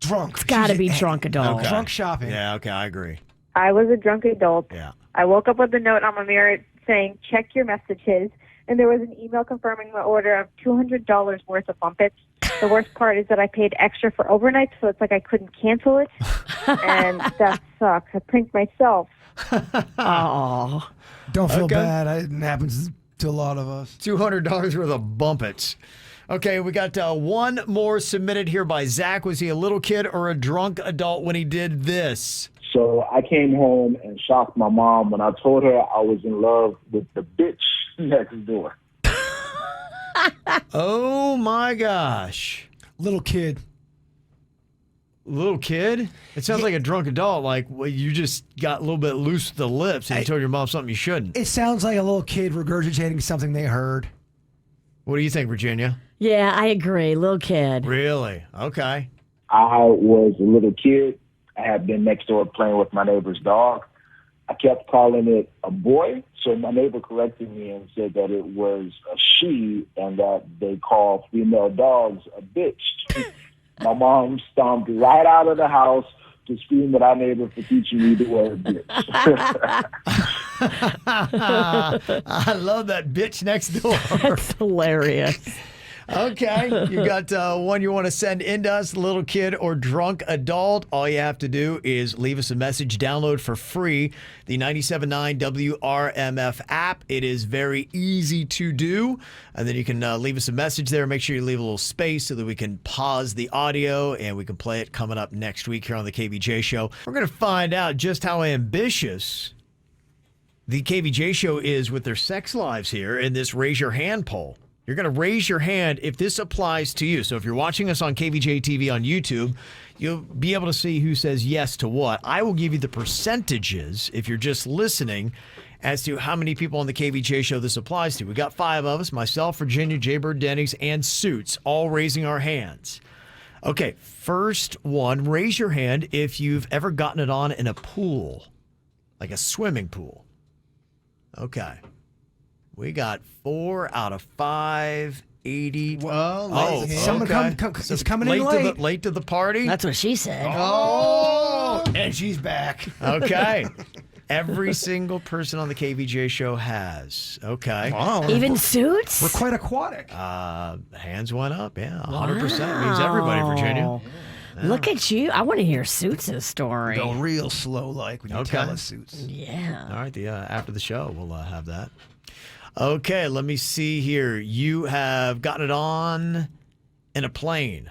drunk. It's got to be drunk adult. Okay. Drunk shopping. Yeah, okay, I agree. I was a drunk adult. Yeah. I woke up with a note on my mirror saying, check your messages. And there was an email confirming my order of $200 worth of Bumpits. The worst part is that I paid extra for overnight, so it's like I couldn't cancel it. And that sucks. I pranked myself. Oh. Don't feel Okay. bad. It happens to a lot of us. $200 worth of Bumpits. Okay, we got one more submitted here by Zach. Was he a little kid or a drunk adult when he did this? So I came home and shocked my mom when I told her I was in love with the bitch next door. Oh my gosh. Little kid. Little kid? It sounds like a drunk adult. Like well, you just got a little bit loose with the lips and you told your mom something you shouldn't. It sounds like a little kid regurgitating something they heard. What do you think, Virginia? Yeah, I agree. Little kid. Really? Okay. I was a little kid. I had been next door playing with my neighbor's dog. I kept calling it a boy, so my neighbor corrected me and said that it was a she and that they call female dogs a bitch. My mom stomped right out of the house to scream at our neighbor for teaching me the word bitch. I love that bitch next door. That's hilarious. Okay, you got one you want to send in to us, little kid or drunk adult. All you have to do is leave us a message, download for free the 97.9 WRMF app. It is very easy to do. And then you can leave us a message there. Make sure you leave a little space so that we can pause the audio and we can play it coming up next week here on the KVJ Show. We're going to find out just how ambitious the KVJ Show is with their sex lives here in this Raise Your Hand poll. You're going to raise your hand if this applies to you. So if you're watching us on Kvj Tv on YouTube, you'll be able to see who says yes to what. I will give you the percentages if you're just listening as to how many people on the KVJ Show this applies to. We got 5 of us, myself, Virginia, Jaybird, Denny's, and Suits, all raising our hands. Okay, first one, raise your hand if you've ever gotten it on in a pool, like a swimming pool. Okay. We got 4 out of 5, 80. Well, someone is coming in late. Late to the party? That's what she said. Oh, and she's back. Okay. Every single person on the KVJ Show has. Okay. Wow. Even Suits? We're quite aquatic. Hands went up, yeah. 100% means everybody, Virginia. Yeah. Look at you. I want to hear Suits' story. Go real slow like when you tell us, Suits. Yeah. All right, after the show, we'll have that. Okay, let me see here. You have gotten it on in a plane.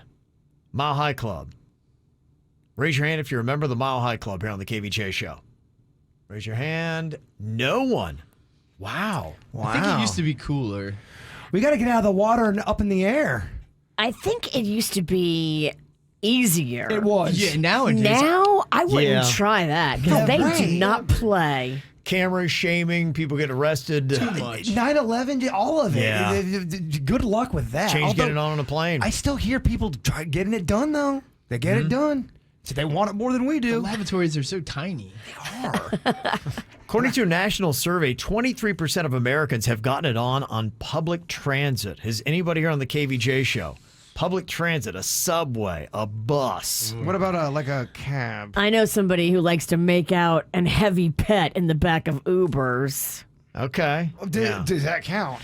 Mile High Club. Raise your hand if you're a member of the Mile High Club here on the KVJ show. Raise your hand. No one. Wow. I think it used to be cooler. We got to get out of the water and up in the air. I think it used to be easier. It was. Yeah, nowadays. Now, I wouldn't Yeah. try that because they do not play. Camera shaming, people get arrested. Too much. 9/11, all of it. Yeah. Good luck with that. Change Although, getting on a plane. I still hear people try getting it done, though. They get it done. So they want it more than we The do. lavatories are so tiny. They are. According to a national survey, 23% of Americans have gotten it on public transit. Has anybody here on the KVJ show? Public transit, a subway, a bus. What about like a cab? I know somebody who likes to make out and heavy pet in the back of Ubers. Okay. Does that count?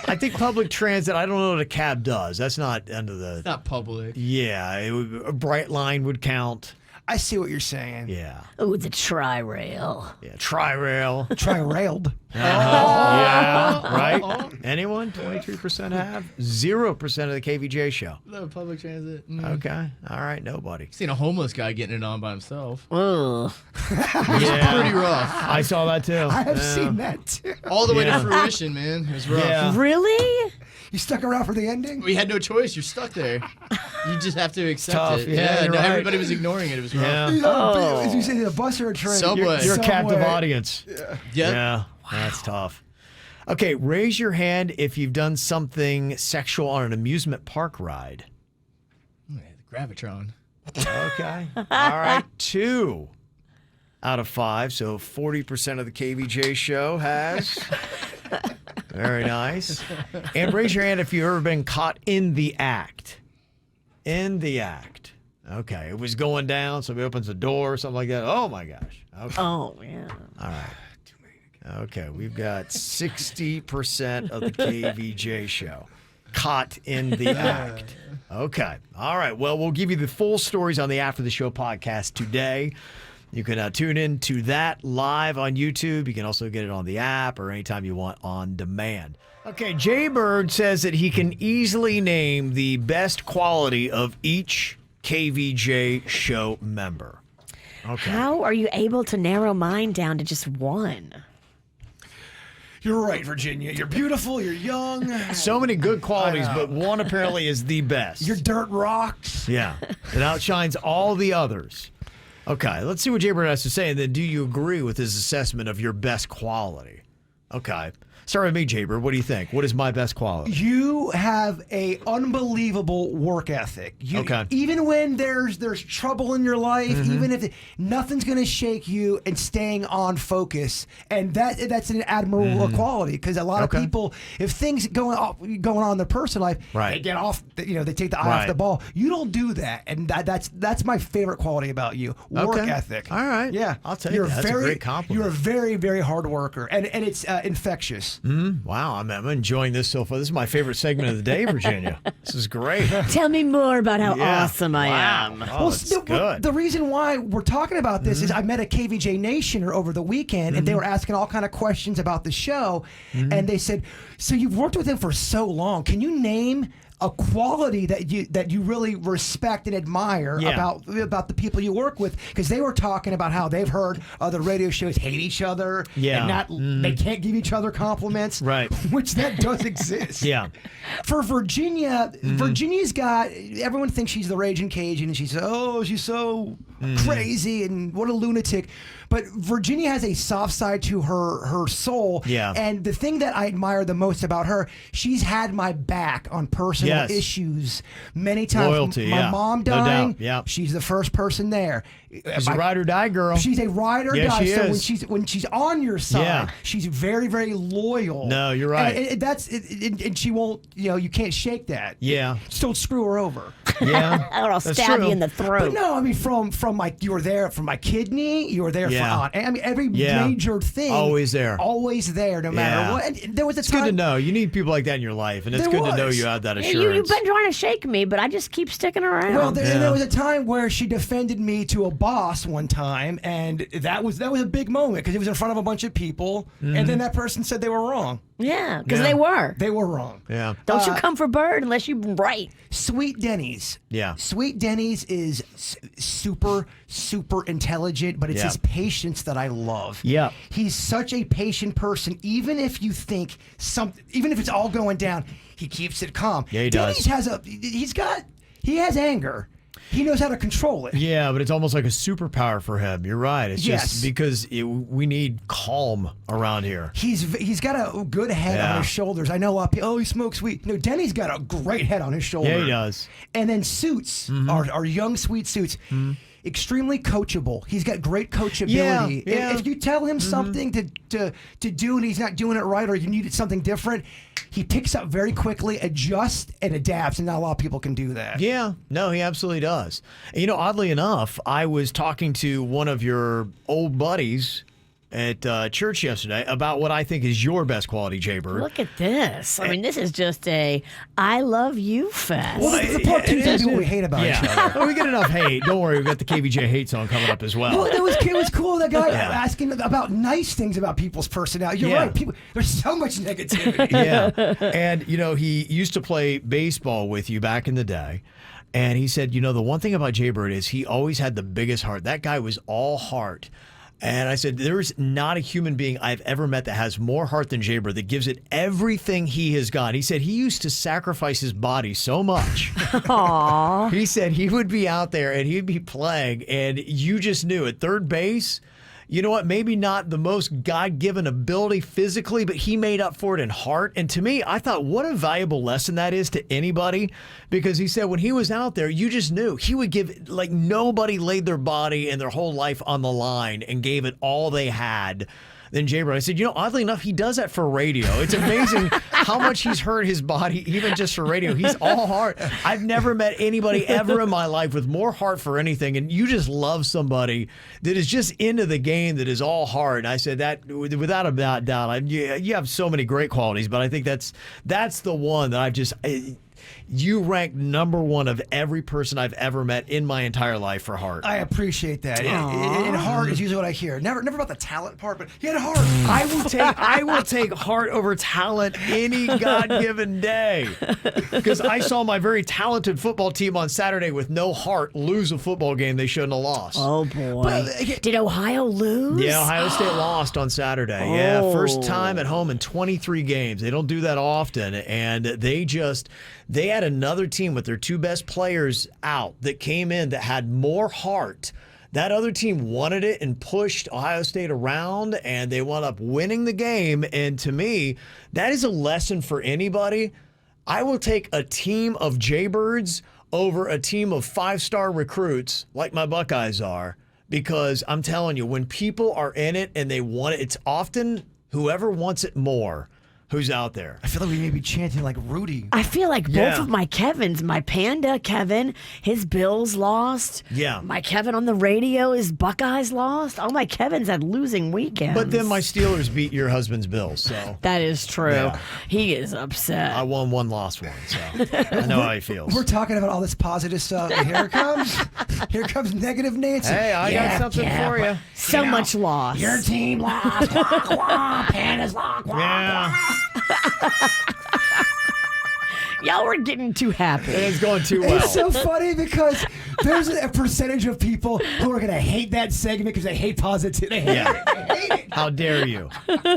I think public transit, I don't know what a cab does. That's not under the... It's not public. Yeah, a bright line would count. I see what you're saying. Yeah. Oh, the tri-rail. Yeah, tri-rail. Tri-railed. Yeah, right? Anyone? 23% have? 0% of the KVJ show. No public transit. Okay. All right, nobody. Seen a homeless guy getting it on by himself. Ugh. Yeah. Pretty rough. I saw that too. I have seen that too. All the way Yeah. to fruition, man. It was rough. Yeah. Really? You stuck around for the ending? We had no choice. You're stuck there. You just have to accept Tough. it. Yeah, you're no, right. everybody was ignoring it. It was rough. Yeah. As you say, a bus or a train? Subway. You're a Subway. captive audience. Yep. Yeah. That's tough. Okay, raise your hand if you've done something sexual on an amusement park ride. Yeah, the Gravitron. Okay. All right. 2 out of 5. So 40% of the KVJ show has. Very nice. And raise your hand if you've ever been caught in the act. In the act. Okay. It was going down. Somebody opens the door or something like that. Oh, my gosh. Okay. Oh, yeah. All right. Okay. We've got 60% of the KVJ show caught in the act. Okay. All right. Well, we'll give you the full stories on the After the Show podcast today. You can tune in to that live on YouTube. You can also get it on the app or anytime you want on demand. Okay, Jay Bird says that he can easily name the best quality of each KVJ show member. Okay. How are you able to narrow mine down to just one? You're right, Virginia. You're beautiful. You're young. So many good qualities, but one apparently is the best. Your dirt rocks. Yeah. It outshines all the others. Okay, let's see what Jay Bird has to say, and then do you agree with his assessment of your best quality? Okay. Start with me, Jay Bird. What do you think? What is my best quality? You have a unbelievable work ethic. Okay. Even when there's trouble in your life, even if nothing's going to shake you, and staying on focus, and that's an admirable quality, because a lot of people, if things going on in their personal life, they get off. They take the eye off the ball. You don't do that, and that's my favorite quality about you. Work ethic. All right. Yeah, I'll take that. That's a great compliment. You're a very, very hard worker, and it's infectious. Wow, I'm enjoying this so far. This is my favorite segment of the day, Virginia. This is great. Tell me more about how awesome I am. Oh, that's good. The reason why we're talking about this is I met a KVJ Nationer over the weekend, and they were asking all kind of questions about the show, and they said, "So you've worked with him for so long. Can you name a quality that you really respect and admire about the people you work with?" Because they were talking about how they've heard other radio shows hate each other, and they can't give each other compliments, right? Which that does exist. Yeah. For Virginia, Virginia's got, everyone thinks she's the raging Cajun, and she's so crazy and what a lunatic. But Virginia has a soft side to her soul. Yeah. And the thing that I admire the most about her, she's had my back on personal issues many times. Loyalty, my mom No doubt. dying, Yeah. she's the first person there. She's a ride or die girl. She's a ride or Yeah, die. she So is. when she's on your side, Yeah. she's very, very loyal. No, you're right. And she won't, you can't shake that. Yeah. Just don't screw her over. Yeah. Or I'll That's stab true. you in the throat. But no, I mean, from you were there for my kidney, you were there for Aunt. I mean, every major thing. Always there. Always there, no matter what. And there was a It's time. good to know. You need people like that in your life, and it's There good to know was. you have that You've assurance. been trying to shake me, but I just keep sticking around. Well, there was a time where she defended me to a boss one time, and that was a big moment because it was in front of a bunch of people, and then that person said they were wrong. Yeah, because they were. They were wrong. Yeah. Don't you come for Bird unless you're right. Sweet Denny's. Yeah. Sweet Denny's is super, super intelligent, but it's his patience that I love. Yeah. He's such a patient person. Even if you think even if it's all going down, he keeps it calm. Yeah, he Denny's does. He has anger. He knows how to control it. Yeah, but it's almost like a superpower for him. You're right. It's just because we need calm around here. He's got a good head on his shoulders. I know, he smokes weed. No, Denny's got a great head on his shoulder. Yeah, he does. And then Suits, our young, sweet Suits, extremely coachable. He's got great coachability. Yeah. If you tell him something to do and he's not doing it right, or you needed something different, he picks up very quickly, adjusts, and adapts, and not a lot of people can do that. Yeah, no, he absolutely does. And, oddly enough, I was talking to one of your old buddies at church yesterday about what I think is your best quality, Jaybird. Look at this. I mean, this is just a I love you fest. Well, the part two is what we hate about each other. Well, we get enough hate. Don't worry, we've got the KVJ hate song coming up as well. Well, it was cool. That guy asking about nice things about people's personality. You're right. There's so much negativity. Yeah. And, he used to play baseball with you back in the day. And he said, the one thing about Jaybird is he always had the biggest heart. That guy was all heart. And I said, there's not a human being I've ever met that has more heart than Jaybird, that gives it everything he has got. He said he used to sacrifice his body so much. Aww. He said he would be out there and he'd be playing, and you just knew at third base, you know what, maybe not the most God-given ability physically, but he made up for it in heart. And to me, I thought, what a valuable lesson that is to anybody, because he said when he was out there, you just knew he would give, like, nobody laid their body and their whole life on the line and gave it all they had than Jaybird. I said, oddly enough, he does that for radio. It's amazing how much he's hurt his body, even just for radio. He's all heart. I've never met anybody ever in my life with more heart for anything. And you just love somebody that is just into the game, that is all heart. And I said that without a doubt. You have so many great qualities, but I think that's the one that you rank number one of every person I've ever met in my entire life for heart. I appreciate that. And heart is usually what I hear. Never about the talent part, but he had heart. I will take heart over talent any God-given day. Because I saw my very talented football team on Saturday with no heart lose a football game they shouldn't have lost. Oh, boy. Did Ohio lose? Yeah, Ohio State lost on Saturday. Oh. Yeah, first time at home in 23 games. They don't do that often. And they had another team with their two best players out that came in that had more heart. That other team wanted it and pushed Ohio State around, and they wound up winning the game. And to me, that is a lesson for anybody. I will take a team of Jaybirds over a team of five-star recruits like my Buckeyes are, because I'm telling you, when people are in it and they want it, it's often whoever wants it more who's out there. I feel like we may be chanting like Rudy. I feel like both of my Kevins, my Panda Kevin, his Bills lost. Yeah. My Kevin on the radio, his Buckeyes lost. All my Kevins had losing weekends. But then my Steelers beat your husband's Bills, so. That is true. Yeah. He is upset. I won one, lost one, so I know how he feels. We're talking about all this positive stuff. And here it comes. Here comes negative Nancy. Hey, I got something for you. So much loss. Your team lost. Wah, wah. Panda's lost. Wah, Yeah. Y'all were getting too happy. It's going too well. It's so funny because there's a percentage of people who are going to hate that segment because they hate positivity. They hate it. How dare you?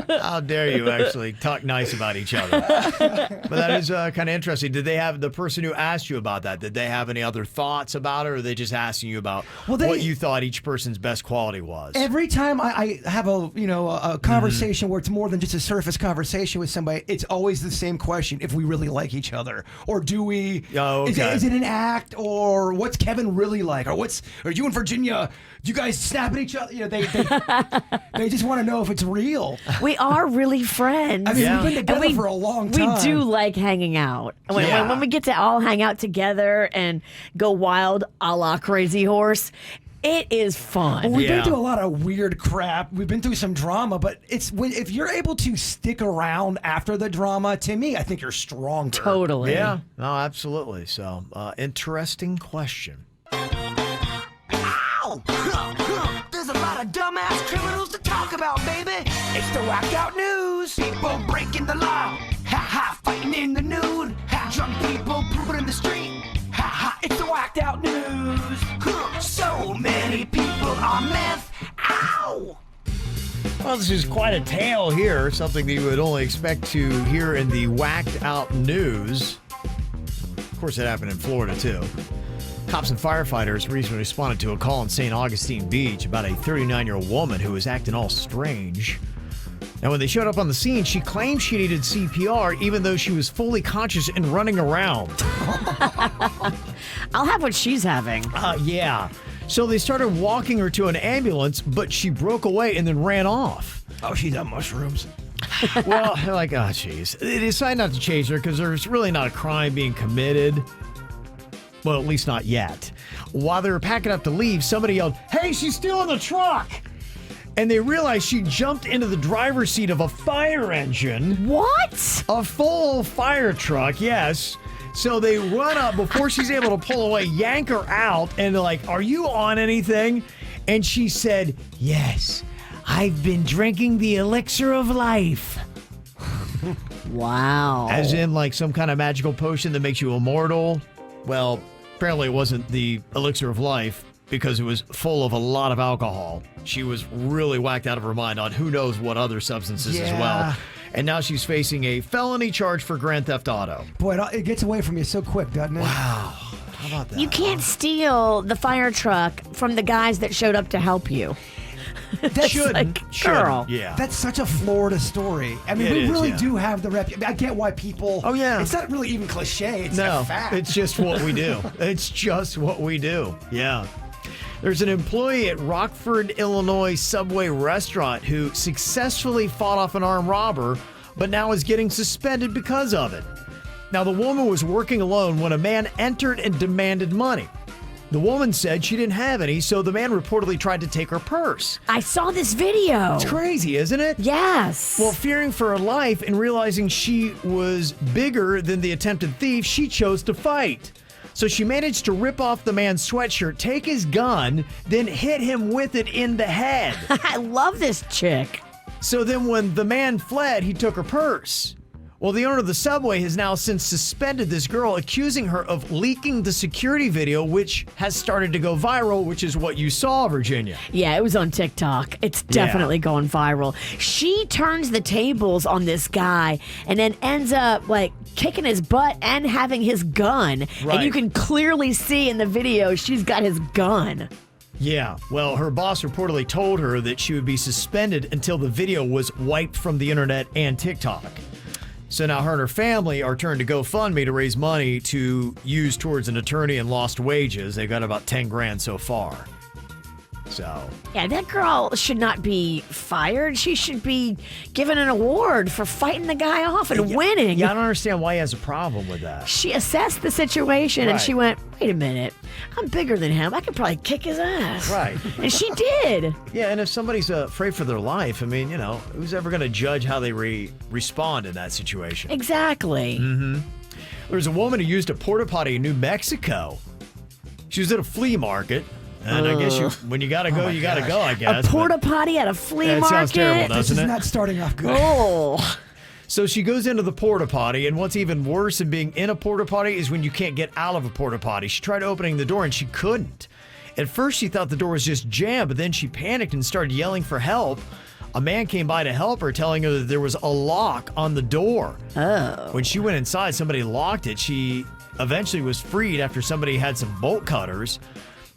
How dare you actually talk nice about each other? But that is kind of interesting. Did they have the person who asked you about that? Did they have any other thoughts about it, or are they just asking you about what you thought each person's best quality was? Every time I have a conversation where it's more than just a surface conversation with somebody, it's always the same question: if we really like each other, or do we? Oh, okay. Is it an act, or what's Kevin really like, or are you in Virginia? Do you guys snap at each other? They just want to know if it's real. We are really friends. I mean, we've been together for a long time. We do like hanging out. When we get to all hang out together and go wild a la Crazy Horse, it is fun. Well, we've been through a lot of weird crap. We've been through some drama, but if you're able to stick around after the drama, to me, I think you're stronger. Totally. Yeah, no, absolutely. So, interesting question. Ow! criminals to talk about, baby. It's the whacked out news. People breaking the law. Ha ha, fighting in the nude. Ha, drunk people pooping in the street. Ha ha, it's the whacked out news. Huh, so many people on meth. Ow! Well, this is quite a tale here, something that you would only expect to hear in the whacked out news. Of course, it happened in Florida, too. Cops and firefighters recently responded to a call in St. Augustine Beach about a 39-year-old woman who was acting all strange. Now, when they showed up on the scene, she claimed she needed CPR even though she was fully conscious and running around. I'll have what she's having. Yeah. So they started walking her to an ambulance, but she broke away and then ran off. Oh, she's on mushrooms. Well, they're like, oh, jeez. They decided not to chase her because there's really not a crime being committed. Well, at least not yet. While they were packing up to leave, somebody yelled, "Hey, she's still in the truck!" And they realized she jumped into the driver's seat of a fire engine. What? A full fire truck, yes. So they run up before she's able to pull away, yank her out, and they're like, "Are you on anything?" And she said, "Yes, I've been drinking the elixir of life." Wow. As in like some kind of magical potion that makes you immortal. Well, apparently it wasn't the elixir of life because it was full of a lot of alcohol. She was really whacked out of her mind on who knows what other substances as well. And now she's facing a felony charge for grand theft auto. Boy, it gets away from you so quick, doesn't it? Wow. How about that? You can't steal the fire truck from the guys that showed up to help you. That's girl. Yeah. That's such a Florida story. I mean, we really do have the rep. I get why people. Oh, yeah. It's not really even cliche. It's No, a fact. it's just what we do. It's just what we do. Yeah. There's an employee at Rockford, Illinois Subway restaurant who successfully fought off an armed robber, but now is getting suspended because of it. Now, the woman was working alone when a man entered and demanded money. The woman said she didn't have any, so the man reportedly tried to take her purse. I saw this video. It's crazy, isn't it? Yes. Well, fearing for her life and realizing she was bigger than the attempted thief, she chose to fight. So she managed to rip off the man's sweatshirt, take his gun, then hit him with it in the head. I love this chick. So then when the man fled, he took her purse. Well, the owner of the Subway has now since suspended this girl, accusing her of leaking the security video, which has started to go viral, which is what you saw, Virginia. Yeah, it was on TikTok. It's definitely going viral. She turns the tables on this guy and then ends up like kicking his butt and having his gun. Right. And you can clearly see in the video she's got his gun. Yeah, well, her boss reportedly told her that she would be suspended until the video was wiped from the internet and TikTok. So now her and her family are turned to GoFundMe to raise money to use towards an attorney and lost wages. They got about 10 grand so far. So. Yeah, that girl should not be fired. She should be given an award for fighting the guy off and winning. Yeah, I don't understand why he has a problem with that. She assessed the situation and she went, wait a minute, I'm bigger than him. I could probably kick his ass. Right. And she did. Yeah, and if somebody's afraid for their life, I mean, you know, who's ever going to judge how they respond in that situation? Exactly. Mm-hmm. There's a woman who used a porta potty in New Mexico. She was at a flea market. And I guess when you gotta go, you gotta go, I guess. A porta potty at a flea market? That sounds terrible, doesn't This it? is not starting off good. Oh. So she goes into the porta potty, and what's even worse than being in a porta potty is when you can't get out of a porta potty. She tried opening the door, and she couldn't. At first, she thought the door was just jammed, but then she panicked and started yelling for help. A man came by to help her, telling her that there was a lock on the door. Oh. When she went inside, somebody locked it. She eventually was freed after somebody had some bolt cutters.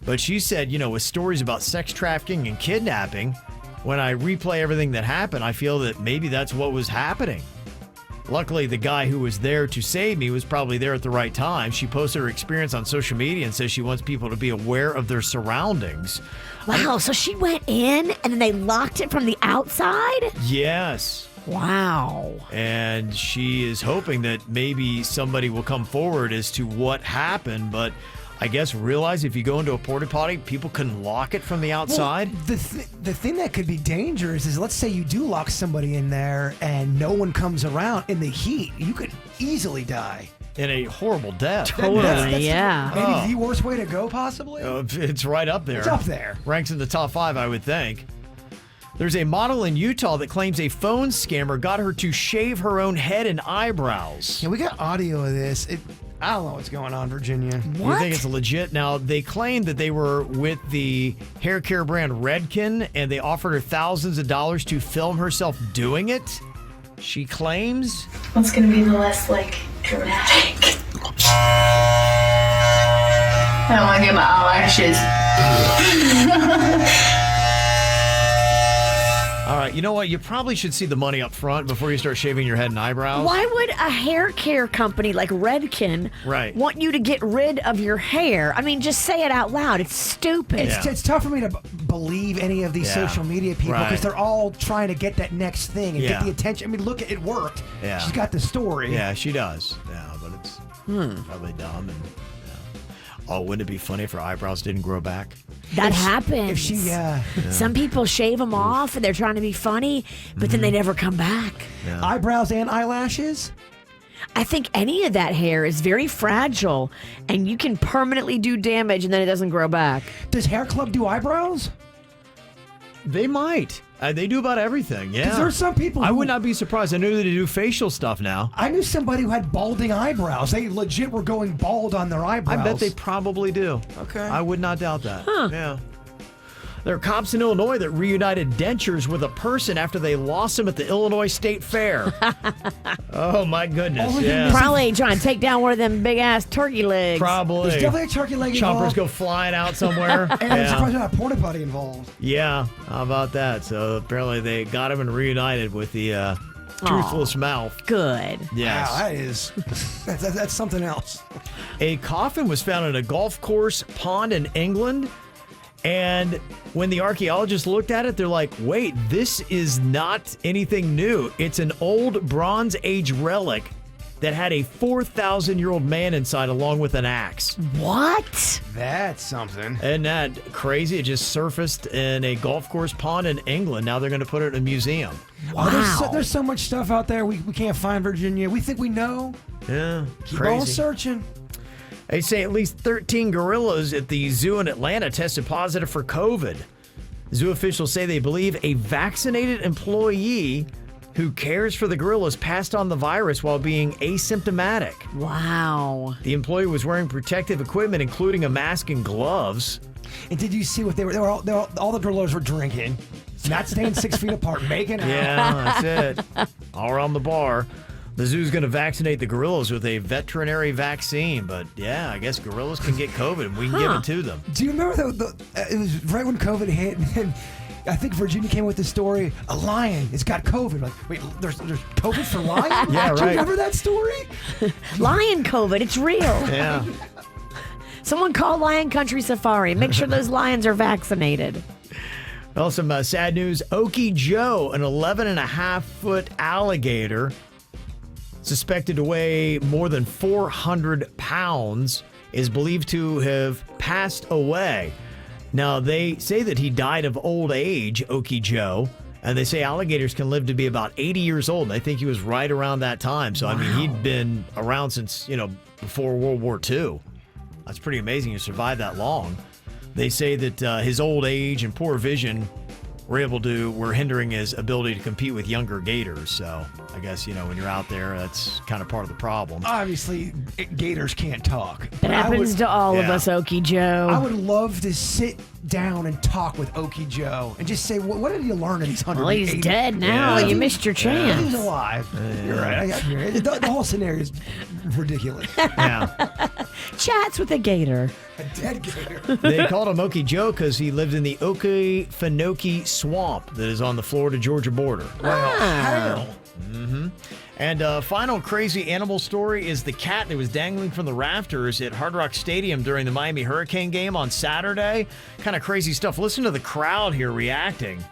But she said, you know, with stories about sex trafficking and kidnapping, when I replay everything that happened, I feel that maybe that's what was happening. Luckily, the guy who was there to save me was probably there at the right time. She posted her experience on social media and says she wants people to be aware of their surroundings. Wow, so she went in and then they locked it from the outside? Yes. Wow. And she is hoping that maybe somebody will come forward as to what happened, but I guess realize if you go into a porta potty, people can lock it from the outside. Well, the thing that could be dangerous is, let's say you do lock somebody in there and no one comes around in the heat, you could easily die. In a horrible death. Totally, yeah. Maybe the worst way to go, possibly? It's right up there. It's up there. Ranks in the top 5, I would think. There's a model in Utah that claims a phone scammer got her to shave her own head and eyebrows. Yeah, we got audio of this. I don't know what's going on, Virginia. You think it's legit? Now, they claimed that they were with the hair care brand Redken, and they offered her thousands of dollars to film herself doing it. She claims. What's going to be the less, dramatic? I don't want to get my eyelashes. All right, you know what? You probably should see the money up front before you start shaving your head and eyebrows. Why would a hair care company like Redken want you to get rid of your hair? I mean, just say it out loud. It's stupid. It's tough for me to believe any of these social media people because they're all trying to get that next thing and get the attention. I mean, look, it worked. Yeah. She's got the story. Yeah, she does. Yeah, but it's probably dumb. And oh, wouldn't it be funny if her eyebrows didn't grow back? That happens. If she, Some people shave them off and they're trying to be funny, but then they never come back. Yeah. Eyebrows and eyelashes? I think any of that hair is very fragile and you can permanently do damage and then it doesn't grow back. Does Hair Club do eyebrows? They might. They do about everything, yeah. Because there's some people I would not be surprised. I knew that they do facial stuff now. I knew somebody who had balding eyebrows. They legit were going bald on their eyebrows. I bet they probably do. Okay. I would not doubt that. Yeah. There are cops in Illinois that reunited dentures with a person after they lost him at the Illinois State Fair. Oh, my goodness. Yeah. Probably trying to take down one of them big-ass turkey legs. Probably. There's definitely a turkey leg Chompers involved. go flying out somewhere. And I'm surprised there's not a porta potty involved. Yeah, how about that? So apparently they got him and reunited with the toothless mouth. Good. Yes. Wow, that is that's something else. A coffin was found at a golf course pond in England. And when the archaeologists looked at it, they're like, wait, this is not anything new. It's an old Bronze Age relic that had a 4,000-year-old man inside along with an axe. What? That's something. Isn't that crazy? It just surfaced in a golf course pond in England. Now they're going to put it in a museum. Wow. There's so much stuff out there we can't find, Virginia. We think we know. Yeah, Keep crazy. on searching. They say at least 13 gorillas at the zoo in Atlanta tested positive for COVID. Zoo officials say they believe a vaccinated employee who cares for the gorillas passed on the virus while being asymptomatic. Wow. The employee was wearing protective equipment, including a mask and gloves. And did you see what they were all the gorillas were drinking? Not staying 6 feet apart, making out. Yeah, that's it. All around the bar. The zoo's going to vaccinate the gorillas with a veterinary vaccine, but yeah, I guess gorillas can get COVID and we can give it to them. Do you remember it was right when COVID hit, and I think Virginia came with the story, a lion has got COVID. Like, wait, there's COVID for lions? Yeah, Do you right. remember that story? Lion COVID, it's real. Yeah. Someone call Lion Country Safari. Make sure those lions are vaccinated. Well, some sad news. Okie Joe, an 11.5-foot alligator, suspected to weigh more than 400 pounds, is believed to have passed away. Now, they say that he died of old age, Okie Joe, and they say alligators can live to be about 80 years old, and I think he was right around that time. So, I mean, he'd been around since, before World War II. That's pretty amazing to survive that long. They say that his old age and poor vision were hindering his ability to compete with younger gators. So I guess, when you're out there, that's kind of part of the problem. Obviously, gators can't talk. It happens to all of us, Okie Joe. I would love to sit down and talk with Okie Joe and just say, what did you learn in these 180? Well, he's dead now. Yeah. You missed your chance. He's alive. You're right. The whole scenario is ridiculous. Yeah. Chats with a gator. A dead gator. They called him Okie Joe because he lived in the Okefenokee Swamp that is on the Florida-Georgia border. Hell. Mm-hmm. And final crazy animal story is the cat that was dangling from the rafters at Hard Rock Stadium during the Miami Hurricane game on Saturday. Kind of crazy stuff. Listen to the crowd here reacting.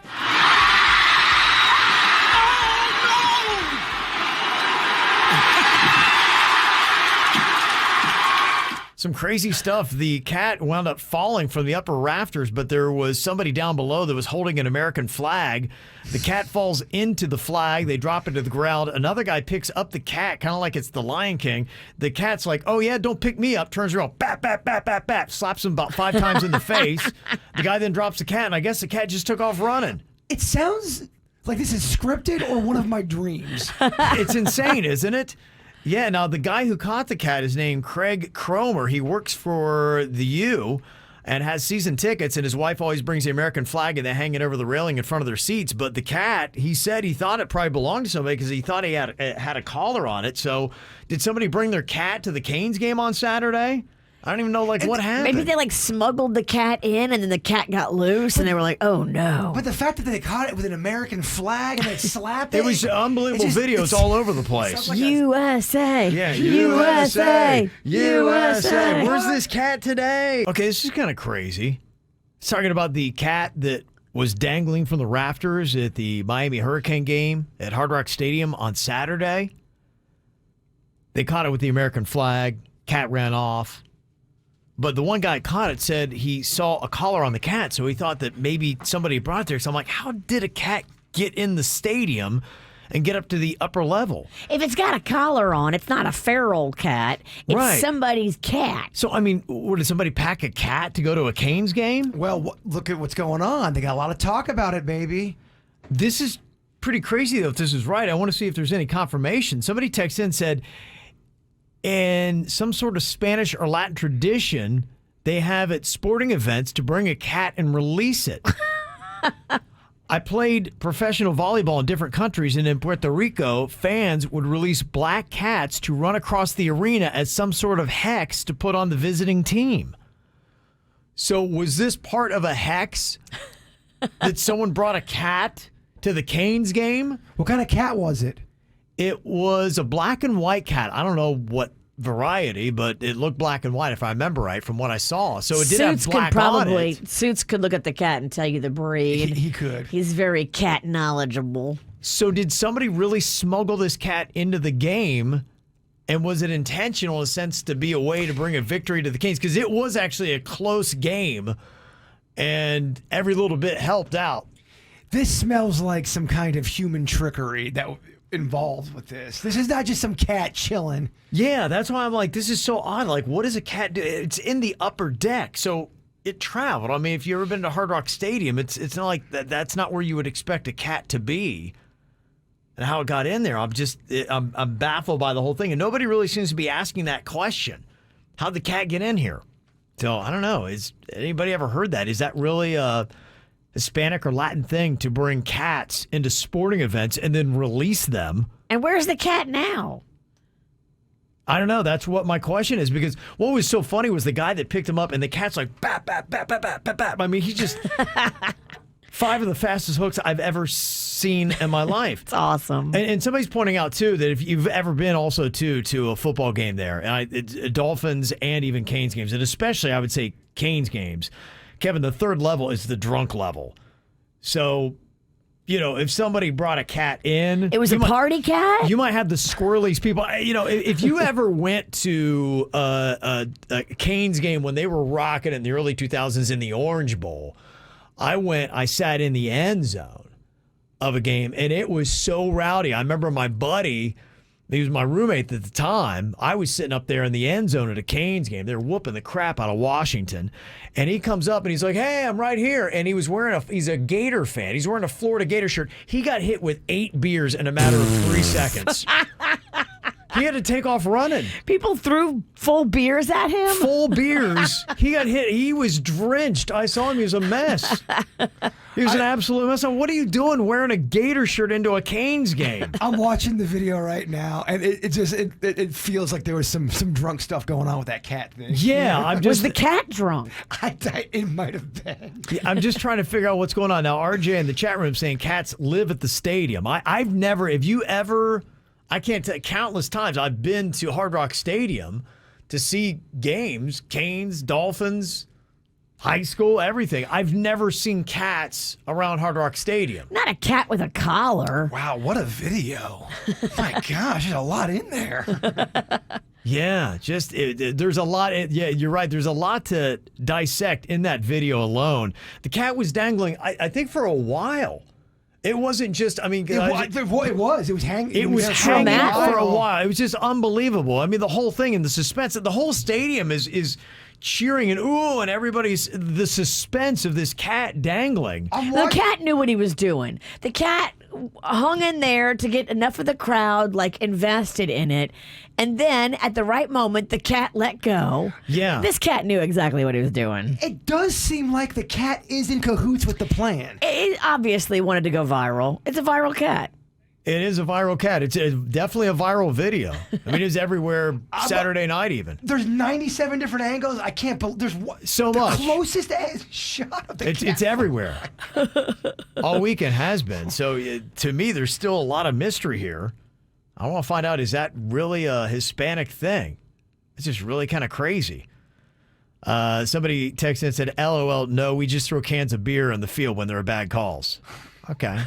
Some crazy stuff. The cat wound up falling from the upper rafters, but there was somebody down below that was holding an American flag. The cat falls into the flag. They drop it to the ground. Another guy picks up the cat, kind of like it's the Lion King. The cat's like, oh, yeah, don't pick me up. Turns around, bat, bat, bat, bat, bat. Slaps him about 5 times in the face. The guy then drops the cat, and I guess the cat just took off running. It sounds like this is scripted or one of my dreams. It's insane, isn't it? Yeah, now the guy who caught the cat is named Craig Cromer. He works for the U and has season tickets, and his wife always brings the American flag and they hang it over the railing in front of their seats. But the cat, he said he thought it probably belonged to somebody because he thought he had a collar on it. So did somebody bring their cat to the Canes game on Saturday? I don't even know, what happened. Maybe they, smuggled the cat in, and then the cat got loose, and they were like, oh, no. But the fact that they caught it with an American flag and they slapped it. It was unbelievable videos all over the place. Like USA. Yeah, USA. USA. Where's this cat today? Okay, this is kind of crazy. It's talking about the cat that was dangling from the rafters at the Miami Hurricane game at Hard Rock Stadium on Saturday. They caught it with the American flag. Cat ran off. But the one guy caught it said he saw a collar on the cat, so he thought that maybe somebody brought it there. So I'm like, how did a cat get in the stadium and get up to the upper level? If it's got a collar on, it's not a feral cat. It's somebody's cat. So, I mean, did somebody pack a cat to go to a Canes game? Well, look at what's going on. They got a lot of talk about it, baby. This is pretty crazy, though, if this is right. I want to see if there's any confirmation. Somebody texted in and said, in some sort of Spanish or Latin tradition, they have at sporting events to bring a cat and release it. I played professional volleyball in different countries, and in Puerto Rico, fans would release black cats to run across the arena as some sort of hex to put on the visiting team. So was this part of a hex that someone brought a cat to the Canes game? What kind of cat was it? It was a black and white cat. I don't know what variety, but it looked black and white if I remember right from what I saw. So it did have black on it. Suits could look at the cat and tell you the breed. He could. He's very cat knowledgeable. So did somebody really smuggle this cat into the game? And was it intentional in a sense to be a way to bring a victory to the Canes? Because it was actually a close game, and every little bit helped out. This smells like some kind of human trickery that involved with this. This is not just some cat chilling. Yeah, that's why I'm like, this is so odd. Like, what does a cat do? It's in the upper deck, so it traveled. I mean, if you've ever been to Hard Rock Stadium, it's not like that's not where you would expect a cat to be. And how it got in there, I'm baffled by the whole thing, and nobody really seems to be asking that question. How'd the cat get in here? So I don't know. Is anybody ever heard that? Is that really a Hispanic or Latin thing to bring cats into sporting events and then release them? And where's the cat now? I don't know. That's what my question is, because what was so funny was the guy that picked him up and the cat's like, bat, bat, bat, bat, bat, bat, bat. I mean, he just 5 of the fastest hooks I've ever seen in my life. It's awesome. And somebody's pointing out, too, that if you've ever been also, too, to a football game there, Dolphins and even Canes games, and especially I would say Canes games, Kevin, the third level is the drunk level. So, if somebody brought a cat in. It was a party cat? You might have the squirreliest people. If you ever went to a Canes game when they were rocking in the early 2000s in the Orange Bowl, I sat in the end zone of a game, and it was so rowdy. I remember my buddy, he was my roommate at the time. I was sitting up there in the end zone at a Canes game. They were whooping the crap out of Washington. And he comes up and he's like, hey, I'm right here. And he was he's a Gator fan. He's wearing a Florida Gator shirt. He got hit with 8 beers in a matter of 3 seconds. He had to take off running. People threw full beers at him? Full beers. He got hit. He was drenched. I saw him. He was a mess. He was an absolute mess. What are you doing wearing a Gator shirt into a Canes game? I'm watching the video right now, and it feels like there was some drunk stuff going on with that cat thing. Yeah. Was the cat drunk? It might have been. Yeah, I'm just trying to figure out what's going on. Now, RJ in the chat room saying cats live at the stadium. I've never, have you ever... I can't tell countless times I've been to Hard Rock Stadium to see games, Canes, Dolphins, high school, everything. I've never seen cats around Hard Rock Stadium. Not a cat with a collar. Wow, what a video. My gosh, there's a lot in there. Yeah, there's a lot. Yeah, you're right. There's a lot to dissect in that video alone. The cat was dangling, I think, for a while. It wasn't just, it was hanging. It was hanging out for a while. It was just unbelievable. I mean, the whole thing and the suspense, the whole stadium is cheering and ooh, and everybody's the suspense of this cat dangling. The cat knew what he was doing. The cat hung in there to get enough of the crowd invested in it, and then at the right moment the cat let go. Yeah, this cat knew exactly what he was doing. It does seem like the cat is in cahoots with the plan. It obviously wanted to go viral. It's a viral cat. It is a viral cat. It's definitely a viral video. I mean, it's everywhere Saturday night even. There's 97 different angles. I can't believe there's so much. The closest shot of the cat. It's everywhere. All weekend has been. So to me, there's still a lot of mystery here. I want to find out, is that really a Hispanic thing? It's just really kind of crazy. Somebody texted and said, LOL, no, we just throw cans of beer in the field when there are bad calls. Okay.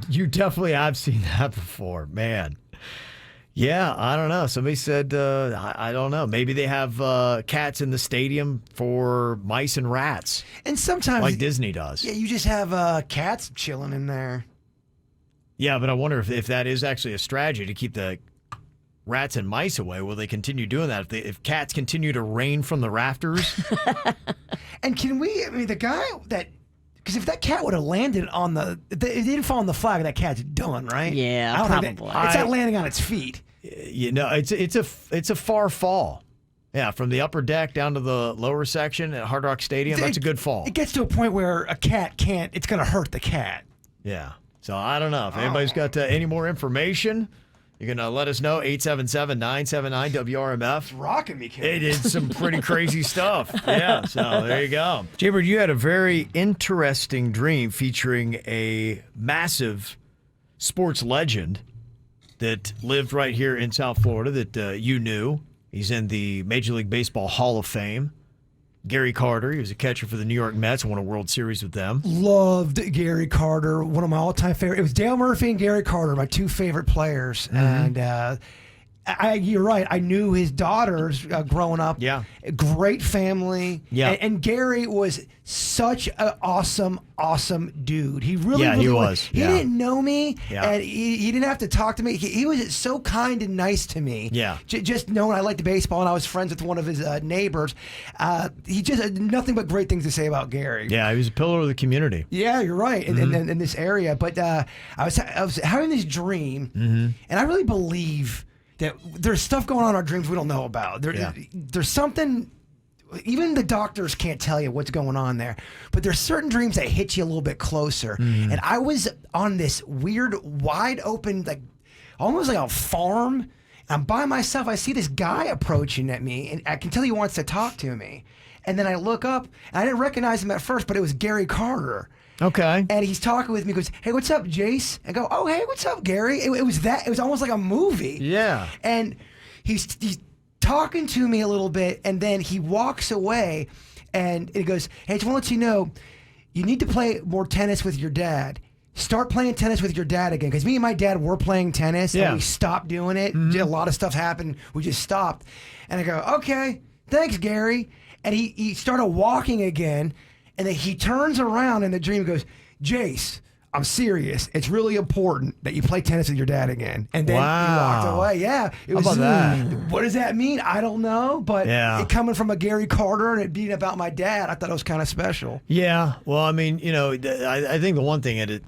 You definitely have seen that before, man. Yeah, I don't know. Somebody said, I don't know. Maybe they have cats in the stadium for mice and rats. And sometimes, like Disney does. Yeah, you just have cats chilling in there. Yeah, but I wonder if that is actually a strategy to keep the rats and mice away. Will they continue doing that if cats continue to rain from the rafters? And the guy that. Because if that cat would have landed on it didn't fall on the flag, that cat's done, right? Yeah, probably. It's not landing on its feet. It's a far fall. Yeah, from the upper deck down to the lower section at Hard Rock Stadium. That's a good fall. It gets to a point where a cat can't. It's going to hurt the cat. Yeah. So I don't know if anybody's got any more information. You can let us know, 877-979-WRMF. It's rocking me, kid. It is some pretty crazy stuff. Yeah, so there you go. Jaybird, you had a very interesting dream featuring a massive sports legend that lived right here in South Florida that you knew. He's in the Major League Baseball Hall of Fame. Gary Carter, he was a catcher for the New York Mets, won a World Series with them. Loved Gary Carter, one of my all-time favorite. It was Dale Murphy and Gary Carter, my two favorite players. Mm-hmm. And you're right. I knew his daughters growing up. Yeah. Great family. Yeah. And Gary was such an awesome dude. He really, yeah, really he was. He didn't know me, and he didn't have to talk to me. He was so kind and nice to me. Yeah. Just knowing I liked baseball and I was friends with one of his neighbors. He just had nothing but great things to say about Gary. Yeah, he was a pillar of the community. Yeah, you're right. In this area. But I was having this dream, and I really believe that there's stuff going on in our dreams we don't know about. There's something, even the doctors can't tell you what's going on there, but there's certain dreams that hit you a little bit closer. And I was on this weird, wide open, almost like a farm. I'm by myself. I see this guy approaching at me, and I can tell he wants to talk to me. And then I look up, and I didn't recognize him at first, but it was Gary Carter. Okay. And he's talking with me, goes, "Hey, what's up, Jace?" I go, "Oh, hey, what's up, Gary?" It was almost like a movie. Yeah. And he's talking to me a little bit, and then he walks away, and he goes, "Hey, I just want to let you know, you need to play more tennis with your dad. Start playing tennis with your dad again." Because me and my dad were playing tennis, and we stopped doing it. A lot of stuff happened. We just stopped. And I go, "Okay, thanks, Gary." And he started walking again. And then he turns around in the dream and goes, "Jace, I'm serious. It's really important that you play tennis with your dad again." And then he walked away. Yeah. It was, how about that? What does that mean? I don't know. But it coming from a Gary Carter and it being about my dad, I thought it was kind of special. Yeah. Well, I mean, I think the one thing,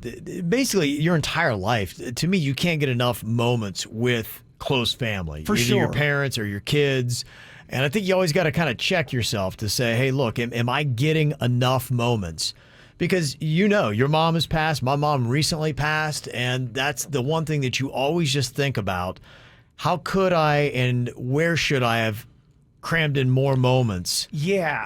basically your entire life, to me, you can't get enough moments with close family. For either sure. your parents or your kids. And I think you always got to kind of check yourself to say, hey, look, am I getting enough moments? Because your mom has passed. My mom recently passed. And that's the one thing that you always just think about. How could I and where should I have crammed in more moments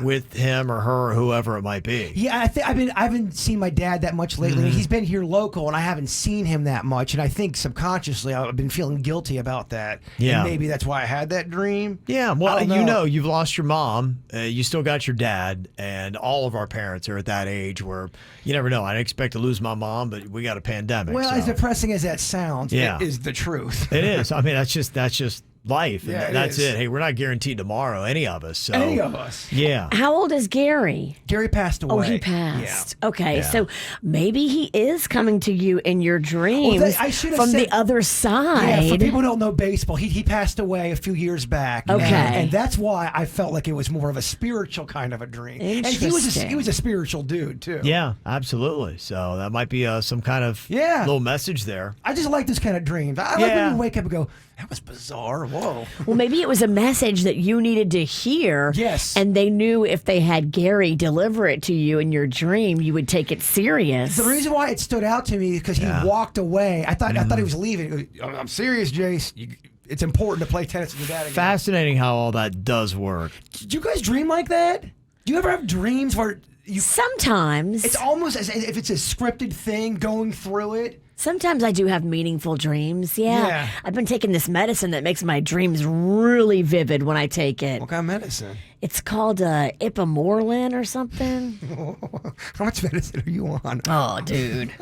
with him or her or whoever it might be? Yeah, I haven't seen my dad that much lately. He's been here local, and I haven't seen him that much. And I think subconsciously I've been feeling guilty about that. Yeah. And maybe that's why I had that dream. Yeah, well, you've lost your mom. You still got your dad. And all of our parents are at that age where you never know. I didn't expect to lose my mom, but we got a pandemic. Well, as depressing as that sounds, it is the truth. It is. I mean, that's just life. Yeah, And that's it. Hey, we're not guaranteed tomorrow, any of us. So. Any of us. Yeah. How old is Gary? Gary passed away. Oh, he passed. Yeah. Okay, Yeah. so maybe he is coming to you in your dreams I should have from said, the other side. Yeah, for people who don't know baseball, he passed away a few years back. Okay. And that's why I felt like it was more of a spiritual kind of a dream. And he was a spiritual dude, too. Yeah, absolutely. So that might be some kind of little message there. I just like this kind of dreams. I like when you wake up and go, that was bizarre. Whoa. Well, maybe it was a message that you needed to hear. Yes. And they knew if they had Gary deliver it to you in your dream, you would take it serious. The reason why it stood out to me is because he walked away. I thought he was leaving. I'm serious, Jace. It's important to play tennis with your dad again. Fascinating how all that does work. Do you guys dream like that? Do you ever have dreams where sometimes it's almost as if it's a scripted thing going through it? Sometimes I do have meaningful dreams. Yeah. I've been taking this medicine that makes my dreams really vivid when I take it. What kind of medicine? It's called Ipamorelin or something. How much medicine are you on? Oh, dude.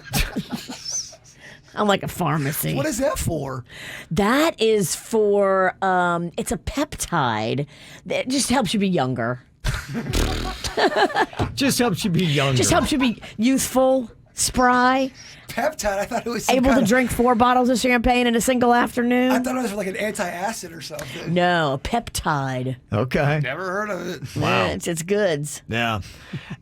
I'm like a pharmacy. What is that for? That is for, it's a peptide that just helps you be younger. Just helps you be younger. Just helps you be youthful, spry. Peptide? I thought it was able to drink 4 bottles of champagne in a single afternoon. I thought it was like an anti-acid or something. No, a peptide. Okay. Never heard of it. Wow. Yeah, it's goods. Yeah.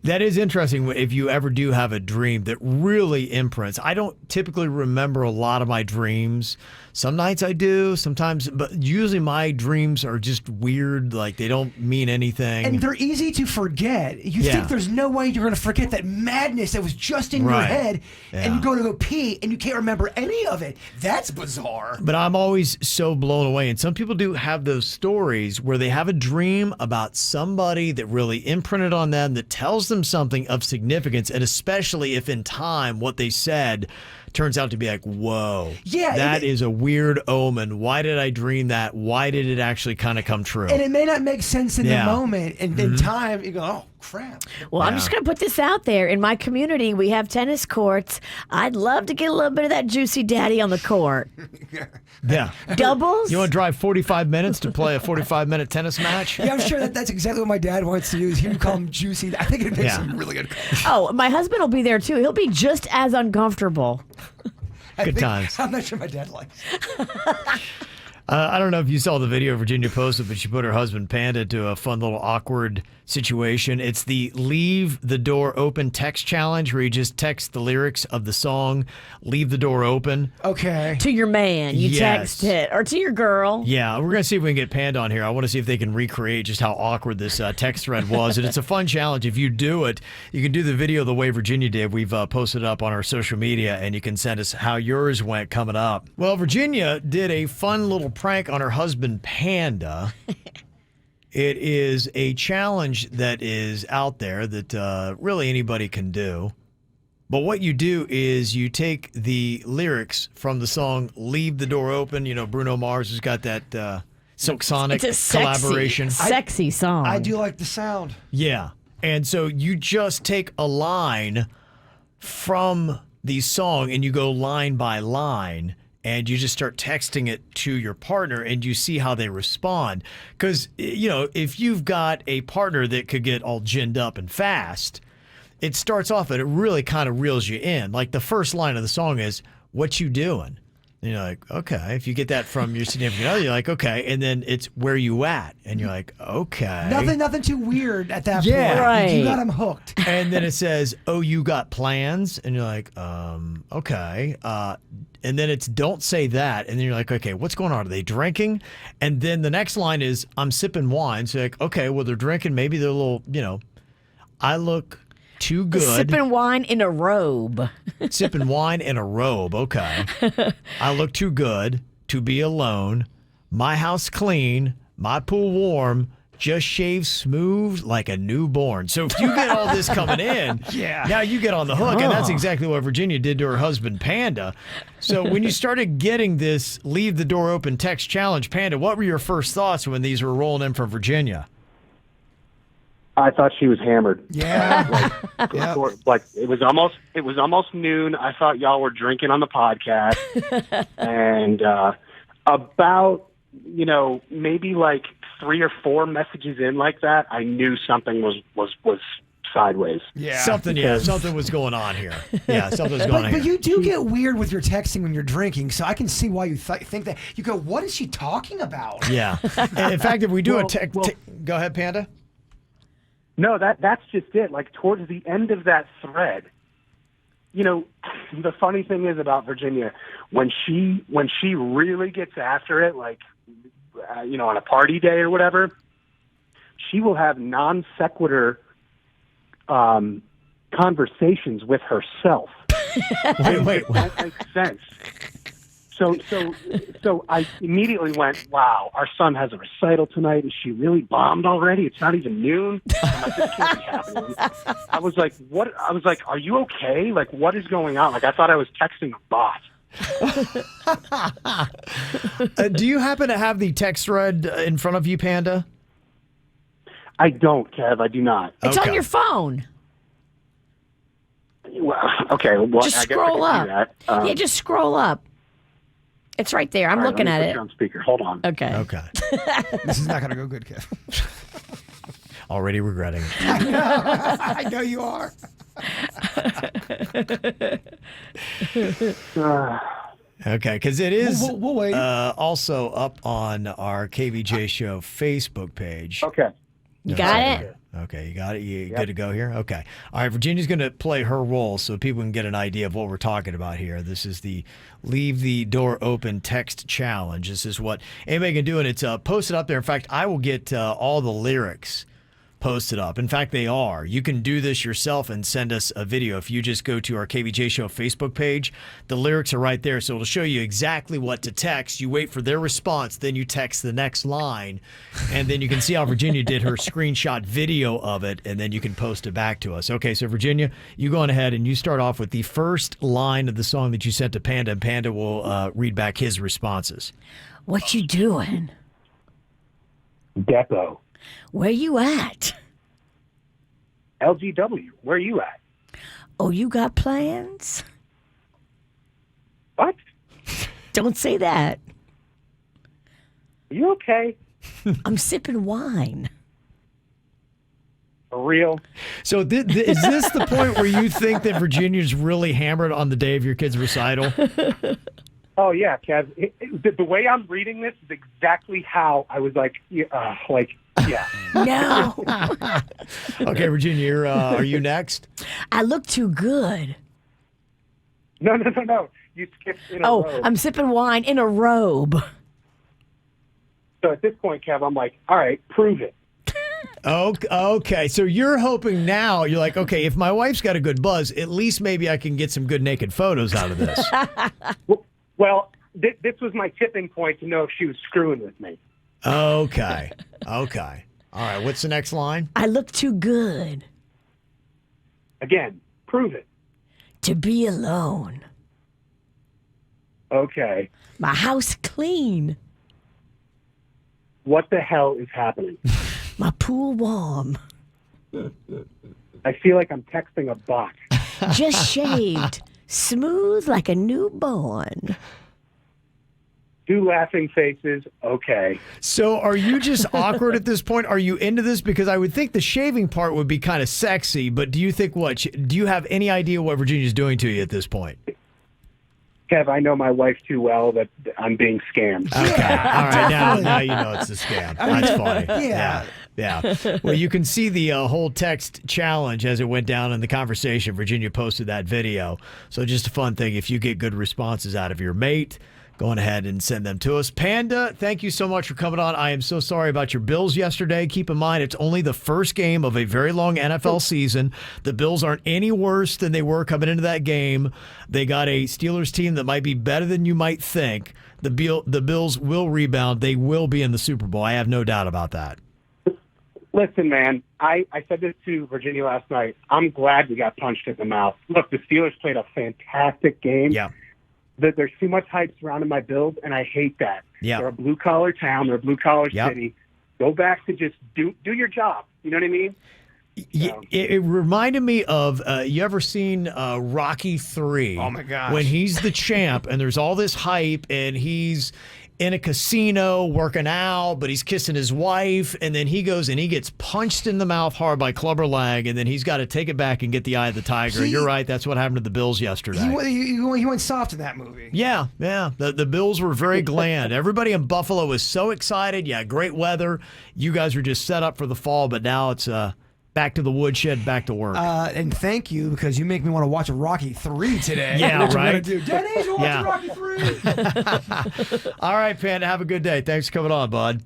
That is interesting if you ever do have a dream that really imprints. I don't typically remember a lot of my dreams. Some nights I do, sometimes, but usually my dreams are just weird, like they don't mean anything. And they're easy to forget. You think there's no way you're going to forget that madness that was just in your head, and you go to go pee and you can't remember any of it. That's bizarre. But I'm always so blown away. And some people do have those stories where they have a dream about somebody that really imprinted on them, that tells them something of significance, and especially if in time what they said turns out to be like, whoa, that is a weird omen. Why did I dream that? Why did it actually kind of come true? And it may not make sense in the moment. And in time, you go, oh, crap. Well, I'm just going to put this out there. In my community, we have tennis courts. I'd love to get a little bit of that juicy daddy on the court. Yeah. Doubles? You want to drive 45 minutes to play a 45-minute tennis match? Yeah, I'm sure that's exactly what my dad wants to use. He would call him juicy. I think it makes him really good. Oh, my husband will be there too. He'll be just as uncomfortable. Good times. I'm not sure my dad likes it. I don't know if you saw the video Virginia posted, but she put her husband Panda to a fun little awkward situation. It's the Leave the Door Open text challenge where you just text the lyrics of the song, Leave the Door Open. Okay. To your man, you text it. Or to your girl. Yeah, we're going to see if we can get Panda on here. I want to see if they can recreate just how awkward this text thread was. And it's a fun challenge. If you do it, you can do the video the way Virginia did. We've posted it up on our social media, and you can send us how yours went coming up. Well, Virginia did a fun little prank on her husband Panda. It is a challenge that is out there that really anybody can do. But what you do is you take the lyrics from the song Leave the Door Open. You know, Bruno Mars has got that Silk Sonic collaboration. Sexy song. I do like the sound. Yeah. And so you just take a line from the song and you go line by line. And you just start texting it to your partner and you see how they respond. Because, you know, if you've got a partner that could get all ginned up and fast, it starts off and it really kind of reels you in. Like the first line of the song is, "What you doing?" And you're like, okay. If you get that from your significant other, you're like, okay. And then it's, "Where you at?" And you're like, okay. Nothing too weird at that Yeah. point. Right. You got him hooked. And then it says, "Oh, you got plans?" And you're like, okay. And then it's, "Don't say that." And then you're like, okay, what's going on? Are they drinking? And then the next line is, "I'm sipping wine." So you're like, okay, well, they're drinking. Maybe they're a little, you know, "I look too good." Sipping wine in a robe. Sipping wine in a robe. Okay. "I look too good to be alone. My house clean. My pool warm. Just shave smooth like a newborn." So if you get all this coming in, now you get on the hook. And that's exactly what Virginia did to her husband, Panda. So when you started getting this Leave the Door Open text challenge, Panda, what were your first thoughts when these were rolling in from Virginia? I thought she was hammered. Yeah. Like it was almost noon. I thought y'all were drinking on the podcast. And about maybe like 3 or 4 messages in like that, I knew something was sideways. Something was going on here. Yeah, something was going on But here. you do get weird with your texting when you're drinking, so I can see why you think that. You go, what is she talking about? Yeah. In fact, if we do go ahead, Panda. No, that's just it. Like towards the end of that thread, the funny thing is about Virginia, when she really gets after it, like on a party day or whatever, she will have non sequitur conversations with herself. Wait. Don't make sense. So I immediately went, wow, our son has a recital tonight. Is she really bombed already? It's not even noon. I'm like, this can't be happening. I was like, what? I was like, are you okay? Like, what is going on? Like, I thought I was texting a bot. Do you happen to have the text thread in front of you, Panda? I don't, Kev. I do not. It's on your phone. Well, okay. Well, Just I guess scroll I can do up. that. Yeah, just scroll up. It's right there. I'm all right, looking let me at put it. you on speaker. Hold on. Okay. This is not going to go good, Kev. Already regretting it. I know you are. Okay, because it is We'll wait. also up on our KVJ Show Facebook page. Okay. You got it? Okay, you got it? You good to go here? Okay. All right, Virginia's going to play her role so people can get an idea of what we're talking about here. This is the Leave the Door Open Text Challenge. This is what anybody can do, and it's posted up there. In fact, I will get all the lyrics posted up. In fact, they are. You can do this yourself and send us a video. If you just go to our KVJ Show Facebook page, the lyrics are right there. So it'll show you exactly what to text. You wait for their response, then you text the next line, and then you can see how Virginia did her screenshot video of it, and then you can post it back to us. Okay, so Virginia, you go on ahead and you start off with the first line of the song that you sent to Panda, and Panda will read back his responses. What you doing? Depot. Where you at? LGW. Where are you at? Oh, you got plans? What? Don't say that. Are you okay? I'm sipping wine. For real? So is this the point where you think that Virginia's really hammered on the day of your kid's recital? Oh, yeah, Kev. The way I'm reading this is exactly how I was like, yeah. No. Okay, Virginia, are you next? I look too good. No. You skipped in a robe. I'm sipping wine in a robe. So at this point, Kev, I'm like, all right, prove it. Okay, so you're hoping now, you're like, okay, if my wife's got a good buzz, at least maybe I can get some good naked photos out of this. Well, this was my tipping point to know if she was screwing with me. Okay. All right, what's the next line? I look too good Again, prove it. to be alone. Okay. My house clean. What the hell is happening? My pool warm. I feel like I'm texting a bot. Just shaved. Smooth like a newborn. 2 laughing faces. Okay. So are you just awkward at this point? Are you into this? Because I would think the shaving part would be kind of sexy, but do you think do you have any idea what Virginia's doing to you at this point? Kev, I know my wife too well that I'm being scammed. Okay. All right. Now you know it's a scam. That's funny. Yeah. Well, you can see the whole text challenge as it went down in the conversation. Virginia posted that video. So just a fun thing. If you get good responses out of your mate, go on ahead and send them to us. Panda, thank you so much for coming on. I am so sorry about your Bills yesterday. Keep in mind, it's only the first game of a very long NFL season. The Bills aren't any worse than they were coming into that game. They got a Steelers team that might be better than you might think. The Bills will rebound. They will be in the Super Bowl. I have no doubt about that. Listen, man, I said this to Virginia last night. I'm glad we got punched in the mouth. Look, the Steelers played a fantastic game. Yeah. There's too much hype surrounding my Bills, and I hate that. Yeah. They're a blue-collar town. They're a blue-collar city. Go back to just do your job. You know what I mean? It reminded me of, you ever seen Rocky III? Oh, my gosh. When he's the champ and there's all this hype and he's in a casino working out, but he's kissing his wife, and then he goes and he gets punched in the mouth hard by Clubber Lang, and then he's got to take it back and get the eye of the tiger. You're right. That's what happened to the Bills yesterday. He went soft in that movie. Yeah. The Bills were very bland. Everybody in Buffalo was so excited. Yeah, great weather. You guys were just set up for the fall, but now it's back to the woodshed, back to work. And thank you, because you make me want to watch a Rocky 3 today. Yeah, right. Denny's, we'll watch Rocky 3. All right, Panda, have a good day. Thanks for coming on, bud.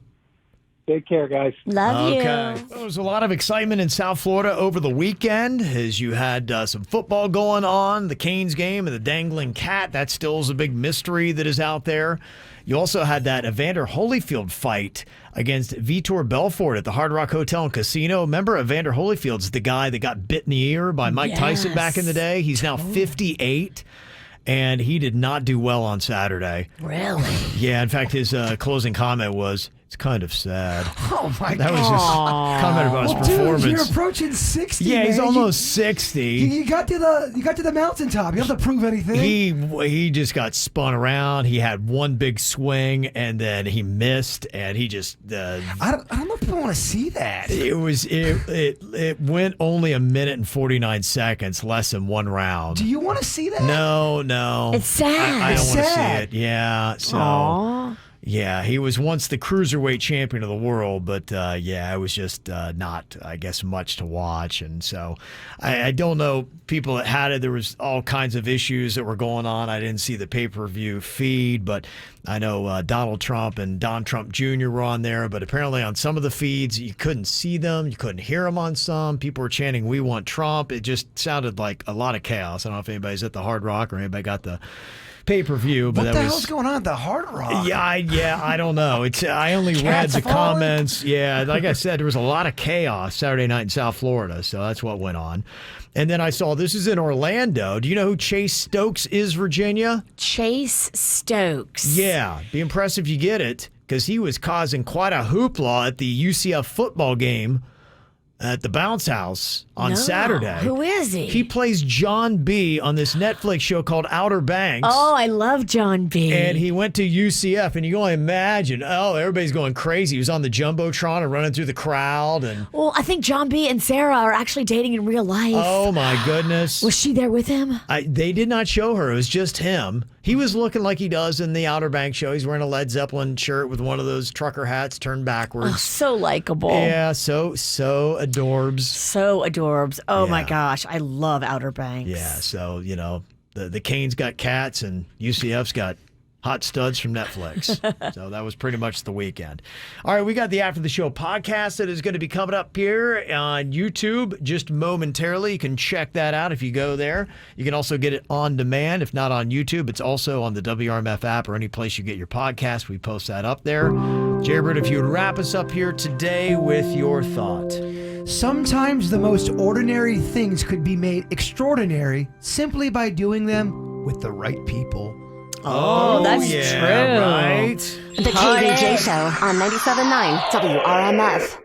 Take care, guys. Love you. Well, there was a lot of excitement in South Florida over the weekend as you had some football going on, the Canes game and the dangling cat. That still is a big mystery that is out there. You also had that Evander Holyfield fight against Vitor Belfort at the Hard Rock Hotel and Casino. Remember, Evander Holyfield's the guy that got bit in the ear by Mike Tyson back in the day. He's now 58. And he did not do well on Saturday. Really? Yeah. In fact, his closing comment was, "It's kind of sad." Oh my God! That was his comment about his performance. Dude, you're approaching 60. Yeah, man. he's almost 60. You got to the mountaintop. You don't have to prove anything. He just got spun around. He had one big swing, and then he missed, and he just. I don't know if people want to see that. It went only a minute and 49 seconds, less than one round. Do you want to see that? No. It's sad. I don't want to see sad. it. Yeah. So. Aww. Yeah, he was once the cruiserweight champion of the world, but it was just not, I guess, much to watch. And so I don't know people that had it. There was all kinds of issues that were going on. I didn't see the pay-per-view feed, but I know Donald Trump and Don Trump Jr. were on there. But apparently on some of the feeds, you couldn't see them. You couldn't hear them on some. People were chanting, "We want Trump." It just sounded like a lot of chaos. I don't know if anybody's at the Hard Rock or anybody got the pay-per-view, but what the hell's going on at the Hard Rock? Yeah, I don't know. I only read the comments. Yeah, like I said, there was a lot of chaos Saturday night in South Florida, so that's what went on. And then I saw this is in Orlando. Do you know who Chase Stokes is, Virginia? Chase Stokes. Yeah, be impressed if you get it, because he was causing quite a hoopla at the UCF football game at the Bounce House on Saturday. Who is he? He plays John B. on this Netflix show called Outer Banks. Oh, I love John B. And he went to UCF, and you can only imagine, everybody's going crazy. He was on the Jumbotron and running through the crowd. And well, I think John B. and Sarah are actually dating in real life. Oh, my goodness. Was she there with him? They did not show her. It was just him. He was looking like he does in the Outer Banks show. He's wearing a Led Zeppelin shirt with one of those trucker hats turned backwards. Oh, so likable. Yeah, so adorbs. So adorbs. Oh, my gosh. I love Outer Banks. Yeah, so, the Canes got cats and UCF's got hot studs from Netflix. So that was pretty much the weekend. All right, we got the After the Show podcast that is going to be coming up here on YouTube just momentarily. You can check that out if you go there. You can also get it on demand. If not on YouTube, it's also on the WRMF app or any place you get your podcast. We post that up there. Jaybird, if you would wrap us up here today with your thought. Sometimes the most ordinary things could be made extraordinary simply by doing them with the right people. Oh, that's true. Right. The KVJ Show on 97.9 WRMF.